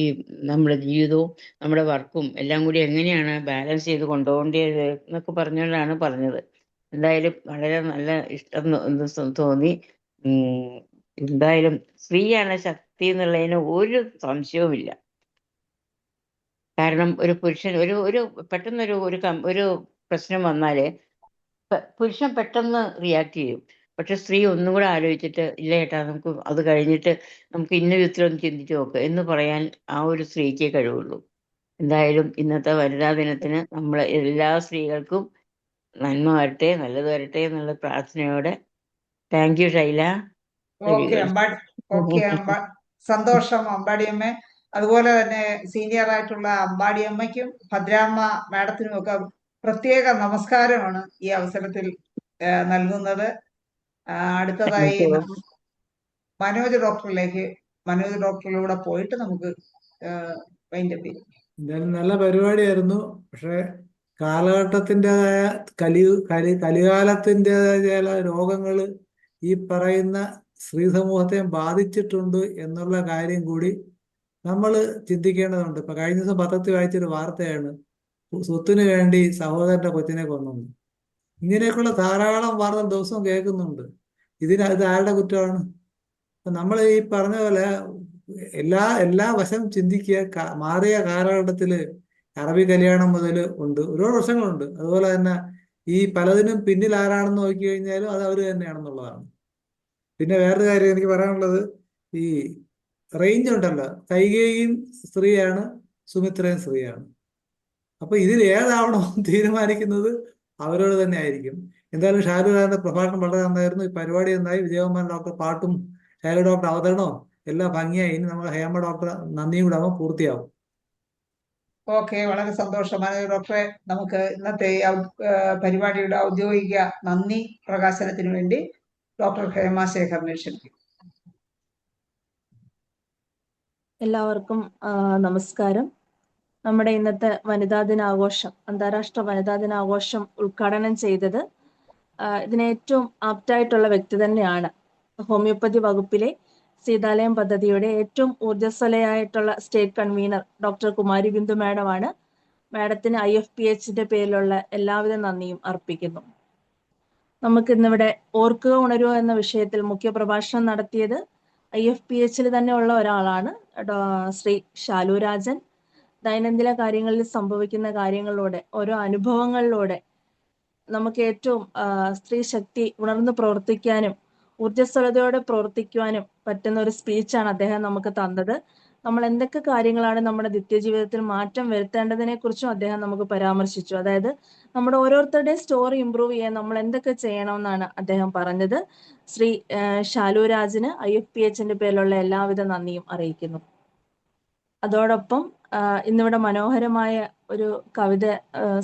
നമ്മുടെ ജീവിതവും നമ്മുടെ വർക്കും എല്ലാം കൂടി എങ്ങനെയാണ് ബാലൻസ് ചെയ്ത് കൊണ്ടുപോകേണ്ടത് എന്നൊക്കെ പറഞ്ഞുകൊണ്ടാണ് പറഞ്ഞത്. എന്തായാലും വളരെ നല്ല ഇഷ്ടം തോന്നി. എന്തായാലും സ്ത്രീയാണ് ശക്തി എന്നുള്ളതിന് ഒരു സംശയവുമില്ല. കാരണം ഒരു പുരുഷൻ ഒരു പെട്ടെന്നൊരു ഒരു പ്രശ്നം വന്നാല് പുരുഷൻ പെട്ടെന്ന് റിയാക്ട് ചെയ്യും. പക്ഷെ സ്ത്രീ ഒന്നും കൂടെ ആലോചിച്ചിട്ട്, ഇല്ല ഏട്ടാ നമുക്ക് അത് കഴിഞ്ഞിട്ട് നമുക്ക് ഇന്ന വിധത്തിലൊന്ന് ചിന്തിച്ചു നോക്ക് എന്ന് പറയാൻ ആ ഒരു സ്ത്രീക്കേ കഴിവുള്ളൂ. എന്തായാലും ഇന്നത്തെ വനിതാ ദിനത്തിന് നമ്മൾ എല്ലാ സ്ത്രീകൾക്കും നന്മ വരട്ടെ, നല്ലത് വരട്ടെ എന്നുള്ള പ്രാർത്ഥനയോടെ. Thank you Shaila. Very okay good. സന്തോഷം അമ്പാടിയമ്മ. അതുപോലെ തന്നെ സീനിയർ ആയിട്ടുള്ള അമ്പാടിയമ്മയ്ക്കും ഭദ്രാമ്മ മാഡത്തിനും ഒക്കെ പ്രത്യേക നമസ്കാരമാണ് ഈ അവസരത്തിൽ നൽകുന്നത്. അടുത്തതായി മനോജ് ഡോക്ടറിലൂടെ പോയിട്ട് നമുക്ക് വൈൻഡപ്പ് ചെയ്യാം. എന്തായാലും നല്ല പരിപാടിയായിരുന്നു. പക്ഷെ കാലഘട്ടത്തിൻ്റെതായ കലികാലത്തിൻ്റെതായ ചില രോഗങ്ങൾ ഈ പറയുന്ന സ്ത്രീ സമൂഹത്തെ ബാധിച്ചിട്ടുണ്ട് എന്നുള്ള കാര്യം കൂടി നമ്മൾ ചിന്തിക്കേണ്ടതുണ്ട്. ഇപ്പൊ കഴിഞ്ഞ ദിവസം പത്രത്തിൽ വായിച്ചൊരു വാർത്തയാണ്, സ്വത്തിന് വേണ്ടി സഹോദരന്റെ കൊച്ചിനെ കൊന്നു. ഇങ്ങനെയൊക്കെയുള്ള ധാരാളം വാർത്തകൾ ദിവസവും കേൾക്കുന്നുണ്ട്. ഇത് ആരുടെ കുറ്റമാണ്? നമ്മൾ ഈ പറഞ്ഞ പോലെ എല്ലാ വശം ചിന്തിക്കുക. മാറിയ കാലഘട്ടത്തില് അറബി കല്യാണം മുതൽ ഉണ്ട്, ഒരുപാട് പ്രശ്നങ്ങളുണ്ട്. അതുപോലെ തന്നെ ഈ പലതിനും പിന്നിൽ ആരാണെന്ന് നോക്കി കഴിഞ്ഞാലും അത് അവർ തന്നെയാണെന്നുള്ളതാണ്. പിന്നെ വേറൊരു കാര്യം എനിക്ക് പറയാനുള്ളത്, ഈ റേഞ്ച് ഉണ്ടല്ലോ, കൈകേയിയും സ്ത്രീയാണ്, സുമിത്രയും സ്ത്രീയാണ്. അപ്പൊ ഇതിൽ ഏതാവണോ തീരുമാനിക്കുന്നത് അവരോട് തന്നെ ആയിരിക്കും. എന്തായാലും ഷാരൂഖാന്റെ പ്രഭാഷണം വളരെ നന്നായിരുന്നു. ഈ പരിപാടി നന്നായി. വിജയകുമാരൻ ഡോക്ടർ പാട്ടും ഷാരു ഡോക്ടർ അവതരണവും എല്ലാം ഭംഗിയായി. ഇനി നമ്മൾ ഹേമ ഡോക്ടർ നന്ദിയും കൂടെ ആവുമ്പോൾ പൂർത്തിയാവും. ഓക്കെ, വളരെ സന്തോഷം മനോജ് ഡോക്ടറെ. നമുക്ക് ഇന്നത്തെ പരിപാടിയുടെ ഔദ്യോഗിക നന്ദി പ്രകാശനത്തിന് വേണ്ടി ഡോക്ടർ ഹേമ ശേഖറിനെ ക്ഷണിക്കും. എല്ലാവർക്കും നമസ്കാരം. നമ്മുടെ ഇന്നത്തെ വനിതാ ദിനാഘോഷം, അന്താരാഷ്ട്ര വനിതാ ദിനാഘോഷം ഉദ്ഘാടനം ചെയ്തത് ഇതിന് ഏറ്റവും ആപ്റ്റായിട്ടുള്ള വ്യക്തി തന്നെയാണ്. ഹോമിയോപ്പതി വകുപ്പിലെ സീതാലയം പദ്ധതിയുടെ ഏറ്റവും ഊർജ്ജസ്വലയായിട്ടുള്ള state convener doctor Kumari Bindu മാഡമാണ്. മാഡത്തിന് IFPHന്റെ പേരിലുള്ള എല്ലാവിധ നന്ദിയും അർപ്പിക്കുന്നു. നമുക്കിന്നിവിടെ ഓർക്കുക ഉണരുക എന്ന വിഷയത്തിൽ മുഖ്യ പ്രഭാഷണം നടത്തിയത് IFPHൽ തന്നെ ഉള്ള ഒരാളാണ്, ശ്രീ ഷാലു രാജൻ. ദൈനംദിന കാര്യങ്ങളിൽ സംഭവിക്കുന്ന കാര്യങ്ങളിലൂടെ, ഓരോ അനുഭവങ്ങളിലൂടെ നമുക്ക് ഏറ്റവും സ്ത്രീ ശക്തി ഉണർന്നു പ്രവർത്തിക്കാനും ഊർജ്ജസ്വലതയോടെ പ്രവർത്തിക്കുവാനും പറ്റുന്ന ഒരു സ്പീച്ചാണ് അദ്ദേഹം നമുക്ക് തന്നത്. നമ്മൾ എന്തൊക്കെ കാര്യങ്ങളാണ് നമ്മുടെ നിത്യജീവിതത്തിൽ മാറ്റം വരുത്തേണ്ടതിനെ കുറിച്ചും അദ്ദേഹം നമുക്ക് പരാമർശിച്ചു. അതായത് നമ്മുടെ ഓരോരുത്തരുടെയും സ്റ്റോറി ഇമ്പ്രൂവ് ചെയ്യാൻ നമ്മൾ എന്തൊക്കെ ചെയ്യണമെന്നാണ് അദ്ദേഹം പറഞ്ഞത്. ശ്രീ ഷാലു രാജിന് IFPHന്റെ പേരിലുള്ള എല്ലാവിധ നന്ദിയും അറിയിക്കുന്നു. അതോടൊപ്പം ഇന്നിവിടെ മനോഹരമായ ഒരു കവിത,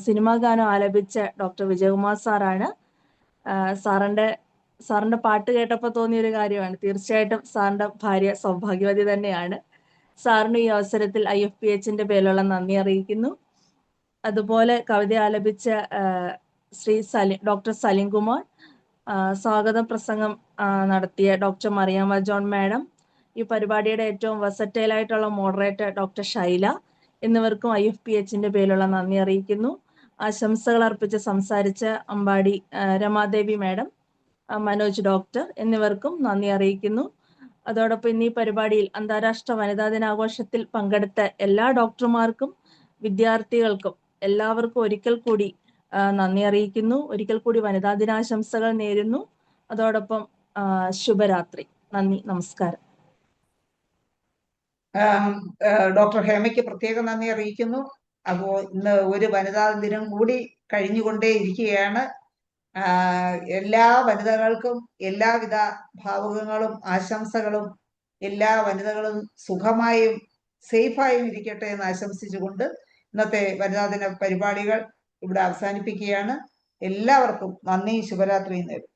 സിനിമാ ഗാനം ആലപിച്ച ഡോക്ടർ വിജയകുമാർ സാറാണ്. സാറിന്റെ പാട്ട് കേട്ടപ്പോൾ തോന്നിയ ഒരു കാര്യമാണ്. തീർച്ചയായിട്ടും സാറിന്റെ ഭാര്യ സൗഭാഗ്യവതി തന്നെയാണ്. സാറിന് ഈ അവസരത്തിൽ IFPHന്റെ പേരിലുള്ള നന്ദി അറിയിക്കുന്നു. അതുപോലെ കവിത ആലപിച്ച ശ്രീ ഡോക്ടർ സലിം കുമാർ, സ്വാഗത പ്രസംഗം നടത്തിയ ഡോക്ടർ മറിയാമ്മ ജോൺ മാഡം, ഈ പരിപാടിയുടെ ഏറ്റവും വെർസറ്റൈൽ ആയിട്ടുള്ള മോഡറേറ്റർ ഡോക്ടർ ഷൈല എന്നിവർക്കും IFPHന്റെ പേരിലുള്ള നന്ദി അറിയിക്കുന്നു. ആശംസകൾ അർപ്പിച്ച് സംസാരിച്ച അമ്പാടി രമാദേവി മാഡം, മനോജ് ഡോക്ടർ എന്നിവർക്കും നന്ദി അറിയിക്കുന്നു. അതോടൊപ്പം ഇന്ന് ഈ പരിപാടിയിൽ അന്താരാഷ്ട്ര വനിതാ ദിനാഘോഷത്തിൽ പങ്കെടുത്ത എല്ലാ ഡോക്ടർമാർക്കും വിദ്യാർത്ഥികൾക്കും എല്ലാവർക്കും ഒരിക്കൽ കൂടി നന്ദി അറിയിക്കുന്നു. ഒരിക്കൽ കൂടി വനിതാ ദിനാശംസകൾ നേരുന്നു. അതോടൊപ്പം ശുഭരാത്രി. നന്ദി, നമസ്കാരം. ഡോക്ടർ ഹേമയ്ക്ക് പ്രത്യേക നന്ദി അറിയിക്കുന്നു. അപ്പോൾ ഇന്ന് ഒരു വനിതാ ദിനം കൂടി കഴിഞ്ഞുകൊണ്ടേ ഇരിക്കുകയാണ്. എല്ലാ വനിതകൾക്കും എല്ലാവിധ ഭാവുകങ്ങളും ആശംസകളും, എല്ലാ വനിതകളും സുഖമായും സേഫായും ഇരിക്കട്ടെ എന്ന് ആശംസിച്ചുകൊണ്ട് ഇന്നത്തെ വനിതാ ദിന പരിപാടികൾ ഇവിടെ അവസാനിപ്പിക്കുകയാണ്. എല്ലാവർക്കും നന്ദി, ശുഭരാത്രി നേരും.